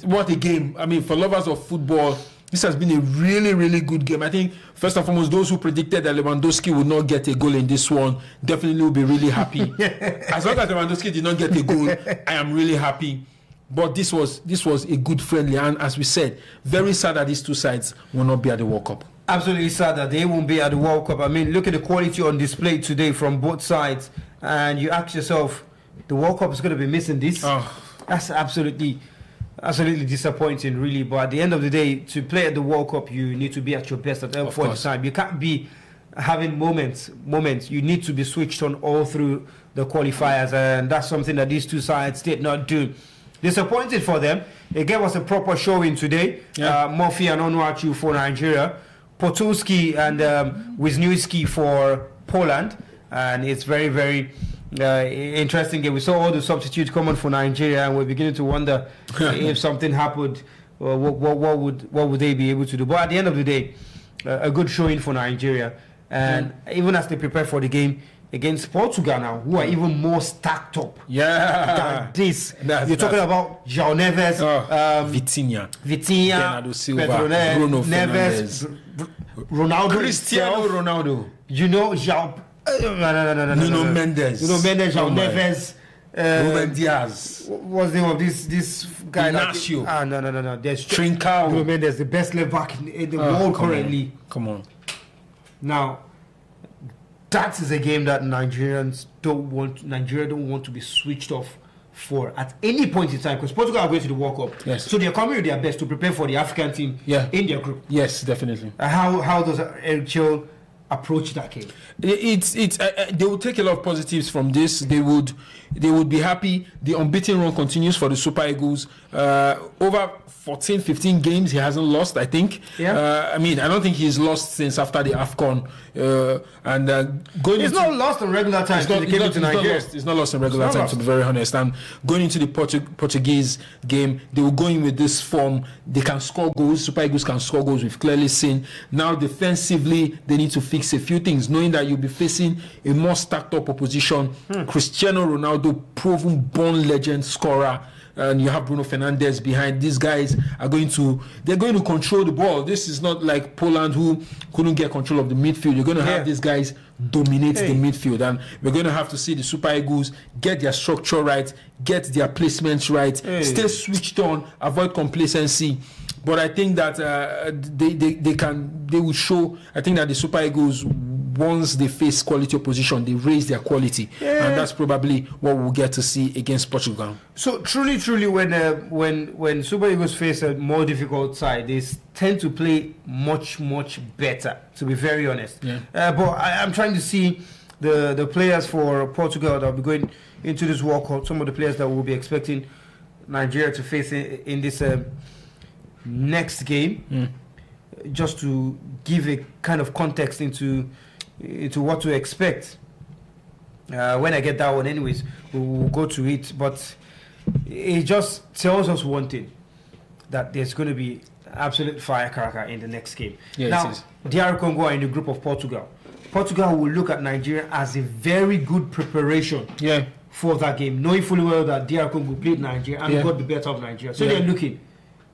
what a game. I mean, for lovers of football, this has been a really, really good game. I think, first and foremost, those who predicted that Lewandowski would not get a goal in this one definitely will be really happy. As long as Lewandowski did not get a goal, I am really happy. But this was a good friendly, and as we said, very sad that these 2 sides will not be at the World Cup. Absolutely sad that they won't be at the World Cup. I mean, look at the quality on display today from both sides, and you ask yourself, the World Cup is going to be missing this? That's absolutely absolutely disappointing, really. But at the end of the day, to play at the World Cup, you need to be at your best at every point in time. You can't be having moments. You need to be switched on all through the qualifiers, and that's something that these two sides did not do. Disappointed for them. It gave us a proper showing today. Murphy and Onuachu for Nigeria, Potulski and Wisniewski for Poland, and it's very, very interesting game. We saw all the substitutes come on for Nigeria, and we're beginning to wonder if something happened, what would they be able to do? But at the end of the day, a good showing for Nigeria, and even as they prepare for the game against Portugal now, who are even more stacked up than this. You're talking about João Neves, Vitinha, Bernardo Silva, Bruno Neves, Ronaldo, Cristiano Ronaldo. You know, Nuno Mendes, João Neves, Ruben Diaz. What's the name of this guy? Ignacio. No. There's Trincao. Nuno Mendes, the best left back in the world currently. Come on. Now, that is a game that Nigeria don't want to be switched off for at any point in time, because Portugal are going to the World Cup. Yes. So they're coming with their best to prepare for the African team in their group. Yes, definitely. How does Eric Chell approach that game? They will take a lot of positives from this. They would be happy. The unbeaten run continues for the Super Eagles. Over 14-15 games he hasn't lost, I think. I don't think he's lost since after the AFCON. He's not lost in regular time. He's not lost in regular time, to be very honest. And going into the Portuguese game, they will go in with this form. They can score goals. Super Eagles can score goals. We've clearly seen. Now defensively, they need to fix a few things, knowing that you'll be facing a more stacked up opposition. Cristiano Ronaldo, proven born legend scorer, and you have Bruno Fernandes behind. These guys are going to control the ball. This is not like Poland, who couldn't get control of the midfield. You're going to have these guys dominate the midfield, and we're going to have to see the Super Eagles get their structure right, get their placements right, stay switched on, avoid complacency. But I think that they will show. I think that the Super Eagles, once they face quality opposition, they raise their quality, and that's probably what we'll get to see against Portugal. So truly, when Super Eagles face a more difficult side, they tend to play much better. To be very honest, but I'm trying to see the players for Portugal that will be going into this World Cup. Some of the players that we'll be expecting Nigeria to face in this next game, just to give a kind of context into what to expect. When I get that one, anyways, we'll go to it. But it just tells us one thing, that there's going to be absolute firecracker in the next game. Now, DR Congo are in the group of Portugal. Portugal will look at Nigeria as a very good preparation for that game, knowing fully well that DR Congo played Nigeria and got the better of Nigeria. So they're looking,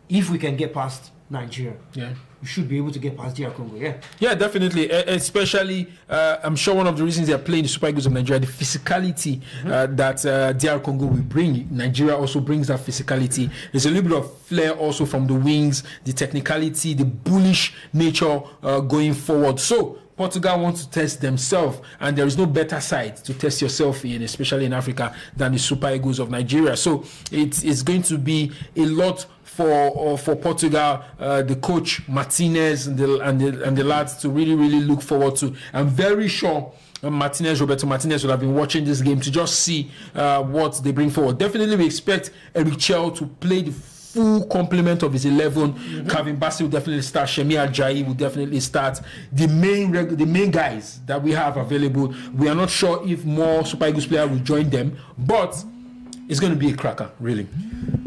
if we can get past Nigeria, we should be able to get past DR Congo. Yeah, definitely. Especially, I'm sure one of the reasons they're playing the Super Eagles of Nigeria, the physicality that DR Congo will bring. Nigeria also brings that physicality. There's a little bit of flair also from the wings, the technicality, the bullish nature going forward. So Portugal wants to test themselves, and there is no better side to test yourself in, especially in Africa, than the Super Eagles of Nigeria. So it's going to be a lot for Portugal, the coach Martinez and the lads to really look forward to. I'm very sure Roberto Martinez will have been watching this game to just see what they bring forward. Definitely, we expect Eric Chell to play the full complement of his 11. Calvin Bassey will definitely start. Shemi Ajayi will definitely start. The main guys that we have available, we are not sure if more Super Eagles players will join them, but it's going to be a cracker, really.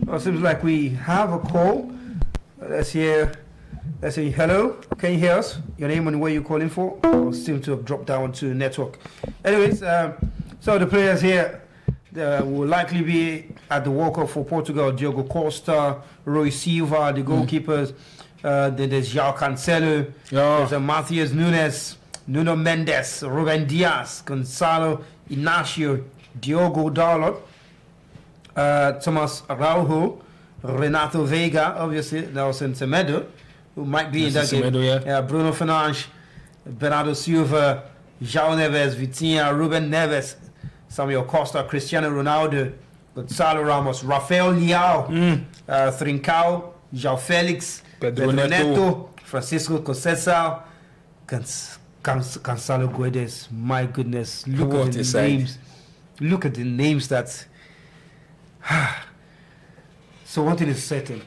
Well, seems like we have a call. Let's say hello. Can you hear us? Your name and where you're calling for? Or seem to have dropped down to network. Anyways, so the players here will likely be at the World Cup for Portugal. Diogo Costa, Rui Silva, the goalkeepers. Then there's João Cancelo. There's Matheus Nunes, Nuno Mendes, Ruben Diaz, Gonçalo Inácio, Diogo Dalot, Thomas Araujo, Renato Veiga, obviously Nelson Semedo, who might be in that game. Bruno Fernandes, Bernardo Silva, João Neves, Vitinha, Ruben Neves, Samuel Costa, Cristiano Ronaldo, Gonzalo Ramos, Rafael Leao, Trincao, João Felix, Pedro Neto, Francisco Conceição, Cancelo Guedes. My goodness, look at the names. Look at the names that. So one thing is certain.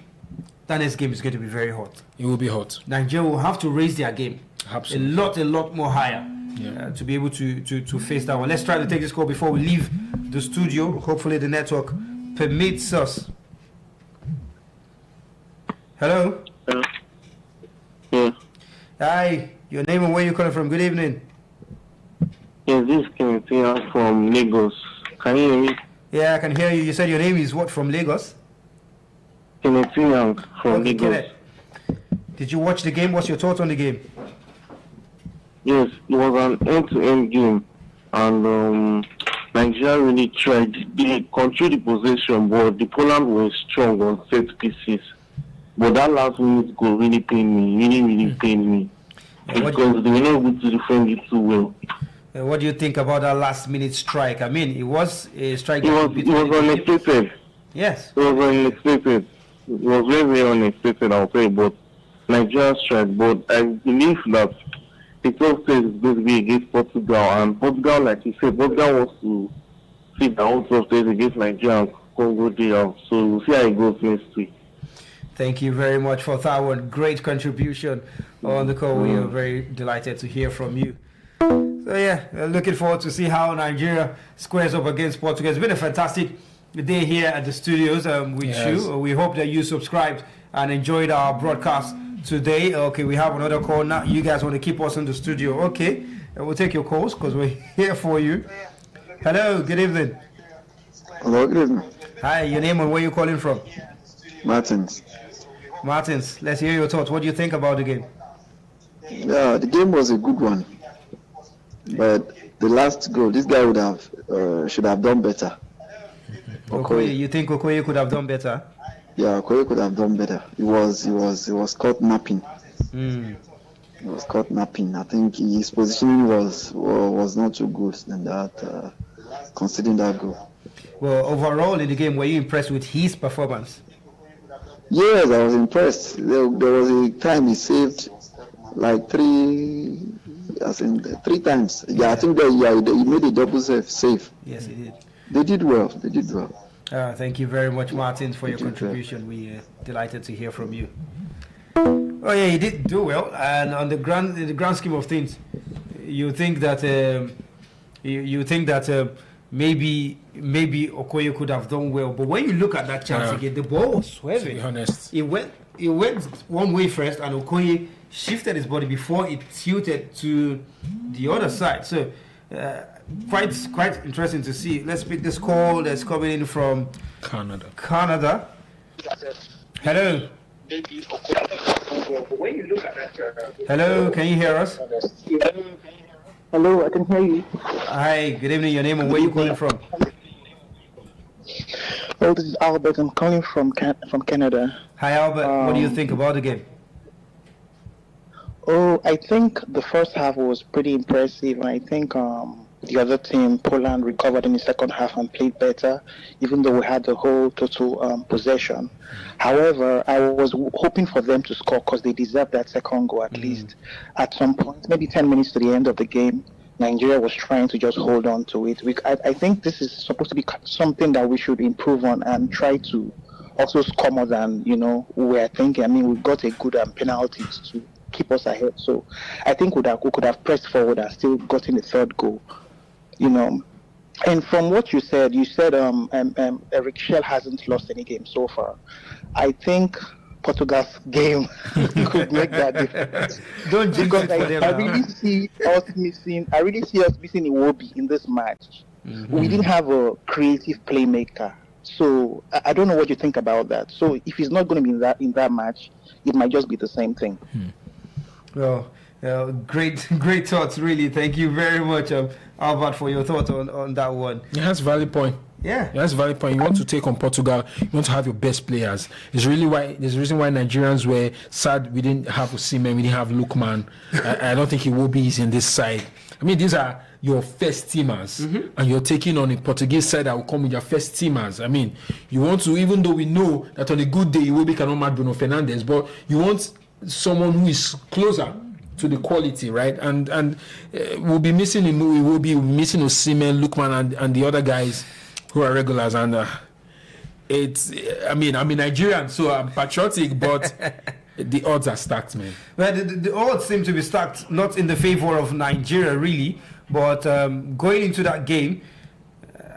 That next game is going to be very hot. It will be hot. Nigeria will have to raise their game Absolutely. a lot more higher to be able to face that one. Let's try to take this call before we leave the studio. Hopefully the network permits us. Hello? Yeah. Hi, your name and where you calling from? Good evening. Yes, this is Kenneth from Lagos. Can you hear me? Yeah, I can hear you. You said your name is what, from Lagos? Kenneth from Lagos. Kenneth. Did you watch the game? What's your thoughts on the game? Yes, it was an end-to-end game, and Nigeria really tried. They controlled the possession, but the Poland was strong on set pieces. But that last minute goal really pained me, really pained me, because they were not able to defend it too well. What do you think about that last-minute strike? I mean, it was a strike. It was unexpected. Yes. It was unexpected. It was very, very unexpected, I'll say, but Nigeria strike. But I believe that the first stage is going to be against Portugal, and Portugal, like you said, Portugal wants to see the whole first stage against Nigeria and Congo DR. So we'll see how it goes next week. Thank you very much for that one. Great contribution on the call. We are very delighted to hear from you. So yeah, looking forward to see how Nigeria squares up against Portugal. It's been a fantastic day here at the studios with you. We hope that you subscribed and enjoyed our broadcast today. Okay, we have another call now. You guys want to keep us in the studio? Okay, we'll take your calls because we're here for you. Hello, good evening. Hello, good evening. Hi, your name and where you calling from? Martins. Martins, let's hear your thoughts. What do you think about the game? Yeah, the game was a good one, but the last goal, this guy would have should have done better. Okoye, you think Okoye could have done better? Yeah, Okoye could have done better. He was caught napping. Mm. He was caught napping. I think his positioning was not too good than that, considering that goal. Well, overall in the game, were you impressed with his performance? Yes, I was impressed. There was a time he saved like three times. Yeah, I think that he made a double save. Yes, he did. They did well. Thank you very much, Martin, for your contribution. We are delighted to hear from you. Oh yeah, he did do well, and in the grand scheme of things, you think that maybe Okoye could have done well, but when you look at that chance again, the ball was swerving. To be honest, it went one way first, and Okoye shifted his body before it tilted to the other side. So quite interesting to see. Let's pick this call that's coming in from Canada. Hello. Hello, can you hear us? Hello, I can hear you. Hi, good evening. Your name and where you calling from? Oh, this is Albert. I'm calling from Canada. Hi, Albert. What do you think about the game? Oh, I think the first half was pretty impressive. And I think the other team, Poland, recovered in the second half and played better, even though we had the whole total possession. However, I was hoping for them to score because they deserved that second goal at least. At some point, maybe 10 minutes to the end of the game, Nigeria was trying to just hold on to it. I think this is supposed to be something that we should improve on and try to also score more than, we're thinking. I mean, we got a good penalty to keep us ahead. So I think we could have pressed forward and still gotten the third goal. And from what you said Eric Schell hasn't lost any game so far. I think Portugal's game could make that difference. Don't jinx it for them. I really see us missing Iwobi in this match. Mm-hmm. We didn't have a creative playmaker. So I don't know what you think about that. So if he's not going to be in that match, it might just be the same thing. Well, great thoughts, really. Thank you very much, Albert, for your thoughts on that one. He has valid point. Yeah, that's a valid point. You want to take on Portugal, you want to have your best players. There's a reason why Nigerians were sad we didn't have Osimhen, we didn't have Lukman. I don't think Iwobi is in this side. I mean, these are your first teamers, and you're taking on a Portuguese side that will come with your first teamers. I mean, you want to, even though we know that on a good day Iwobi cannot match Bruno Fernandes, but you want someone who is closer to the quality, right? And we'll be missing missing Osimhen, Lukman, and the other guys who are regulars. And I'm Nigerian, so I'm patriotic, but the odds are stacked, man. Well, the odds seem to be stacked, not in the favor of Nigeria, really, but going into that game,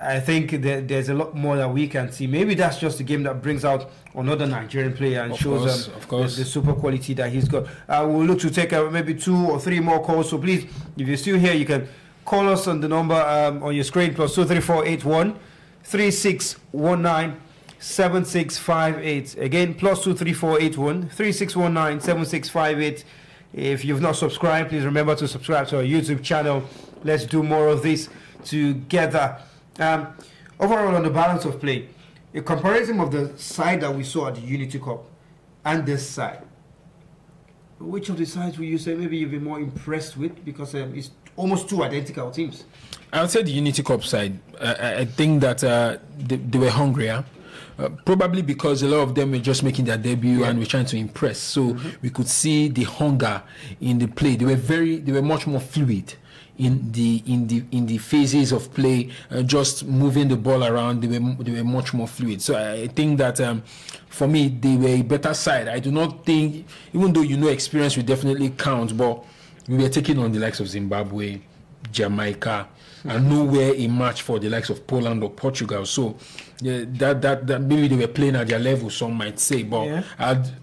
I think there's a lot more that we can see. Maybe that's just a game that brings out another Nigerian player and shows the super quality that he's got. We'll look to take maybe 2 or 3 more calls. So please, if you're still here, you can call us on the number on your screen, +23481 3619 7658. Again, +23481 3619 7658. If you've not subscribed, please remember to subscribe to our YouTube channel. Let's do more of this together. Overall, on the balance of play, a comparison of the side that we saw at the Unity Cup and this side, which of the sides will you say maybe you've been more impressed with, because it's almost 2 identical teams? I would say the Unity Cup side. I think that they were hungrier. Probably because a lot of them were just making their debut and were trying to impress. So we could see the hunger in the play. They were much more fluid in the phases of play, just moving the ball around. They were much more fluid. So I think that for me, they were a better side. I do not think, even though experience will definitely count, but we were taking on the likes of Zimbabwe, Jamaica, and nowhere a match for the likes of Poland or Portugal. So that maybe they were playing at their level, some might say, but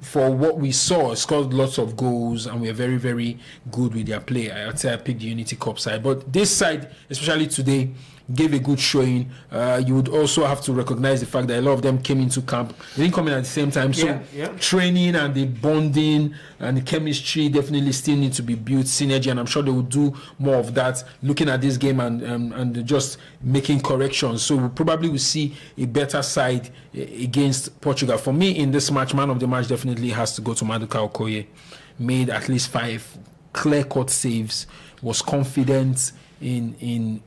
for what we saw, scored lots of goals and we are very, very good with their play. I'd say I picked the Unity Cup side, but this side, especially today, gave a good showing. You would also have to recognize the fact that a lot of them came into camp. They didn't come in at the same time, so training and the bonding and the chemistry definitely still need to be built, synergy, and I'm sure they will do more of that, looking at this game and just making corrections. So we probably will see a better side against Portugal. For me, in this match, man of the match definitely has to go to Maduka Okoye. Made at least 5 clear-cut saves, was confident in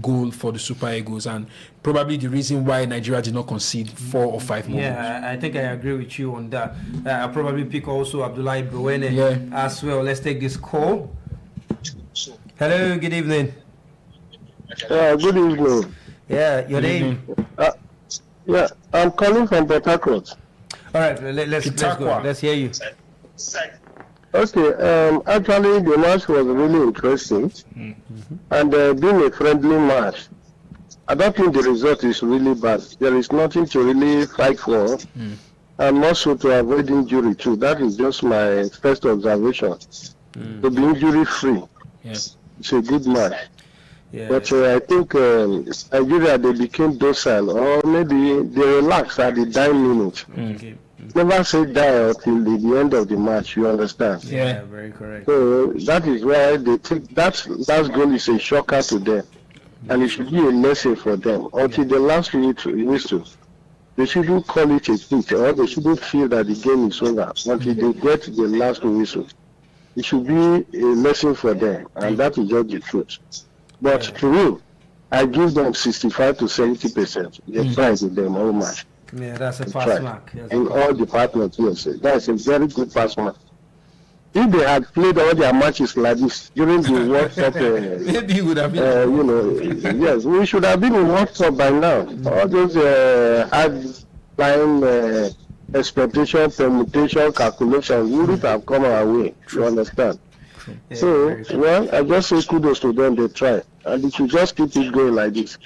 goal for the Super Eagles, and probably the reason why Nigeria did not concede 4 or 5 more. Yeah, I think I agree with you on that. I'll probably pick also Abdullahi Bruene as well. Let's take this call. Hello, good evening. Good evening. Yeah, your name? I'm calling from Port Harcourt. All right, let's go. Let's hear you. Okay, actually the match was really interesting, and being a friendly match, I don't think the result is really bad. There is nothing to really fight for, and also to avoid injury too. That is just my first observation. To be injury free, it's a good match. But I think Nigeria, they became docile, or maybe they relaxed at the dying minute. Never say die until the end of the match, you understand? Yeah, very correct. So that is why they think that last goal is a shocker to them, and it should be a lesson for them. Until the last whistle, they shouldn't call it a hit, or they shouldn't feel that the game is over until they get the last whistle. It should be a lesson for them, and that is just the truth. But to me, I give them 65 to 70%. They try with them all match. Yeah, that's a pass mark. In all departments, yes. That's a very good pass mark. If they had played all their matches like this during the World Cup, maybe it would have been. yes, we should have been in World Cup by now. All those hard-line expectation, permutation, calculation wouldn't have come our way. You understand? Yeah, so, I just say kudos to them. They try, and they should just keep it going like this.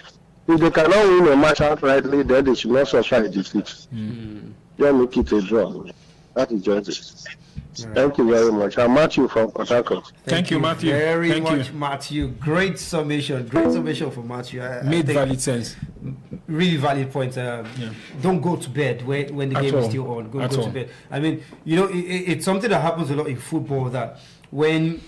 If they cannot win a match outrightly, then they should not suffer a defeat. Just make it a draw. That is just it. Right. Thank you very much. I'm Matthew from Port Harcourt. Thank you, Matthew. Very much, Matthew. Great summation. Great summation for Matthew. Made valid sense. Really valid point. Don't go to bed when the game is still on. Go to bed. I mean, it's something that happens a lot in football, that when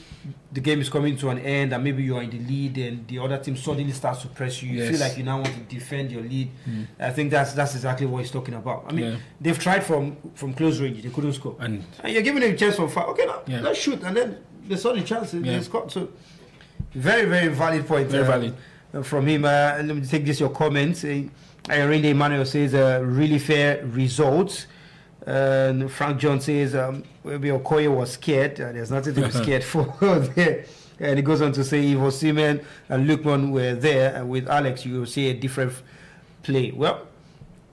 the game is coming to an end and maybe you are in the lead and the other team suddenly starts to press you. You feel like you now want to defend your lead. I think that's exactly what he's talking about. I mean, they've tried from close range, they couldn't score, and you're giving them a chance from far. Okay, now let's shoot, and then they saw the chance and they scored. So very, very valid point. Very valid from him. Let me take this your comments. Irene Emmanuel says really fair results. And Frank John says maybe Okoye was scared. There's nothing to be scared for there. And he goes on to say if Osimhen and Lukman were there, and with Alex you will see a different play. Well,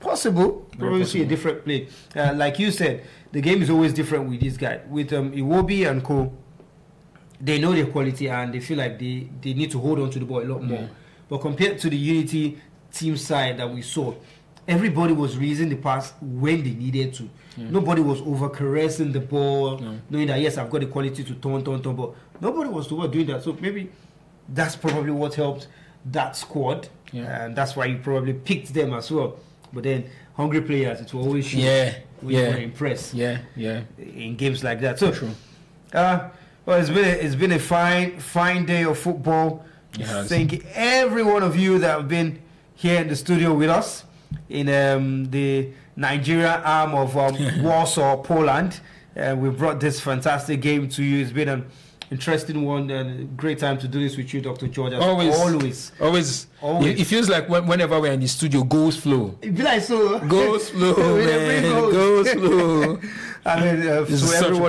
possible. Probably see a different play. Like you said, the game is always different with this guy. With Iwobi and Co, they know their quality and they feel like they need to hold on to the ball a lot more. But compared to the Unity team side that we saw, everybody was releasing the pass when they needed to. Nobody was over caressing the ball, knowing that yes, I've got the quality to turn, but nobody was doing that. So maybe that's probably what helped that squad, and that's why you probably picked them as well. But then hungry players, it will always show we were impressed. In games like that. So true. Well, it's been a fine day of football. Thank every one of you that have been here in the studio with us in the Nigeria arm of Warsaw, Poland. We brought this fantastic game to you. It's been an interesting one and a great time to do this with you, Dr. George. Always. It feels like whenever we're in the studio, goes flow. It be like so. Goes flow, man. Goes flow. I mean, so every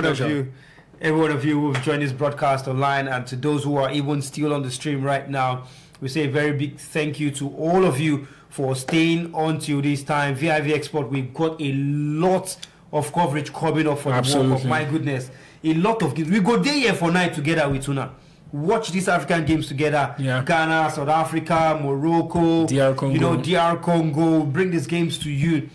one of you who've joined this broadcast online, and to those who are even still on the stream right now, we say a very big thank you to all of you for staying on till this time. vivxsports, we've got a lot of coverage coming up for the World Cup. My goodness, a lot of games. We go day here for night together with Tuna. Watch these African games together. Ghana, South Africa, Morocco, DR Congo. Bring these games to you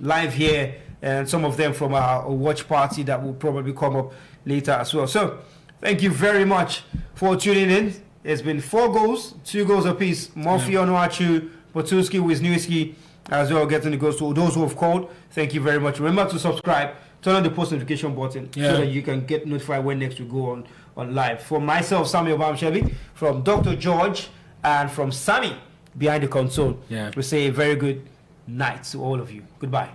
live here, and some of them from our watch party that will probably come up later as well. So thank you very much for tuning in. It's been 4 goals, 2 goals apiece. Murphy Onuachu, Potuski, Wisniewski, as well, getting the goals to those who have called. Thank you very much. Remember to subscribe, turn on the post notification button so that you can get notified when next we go on live. For myself, Samuel Bamshebi, from Dr. George, and from Sammy behind the console, we say a very good night to all of you. Goodbye.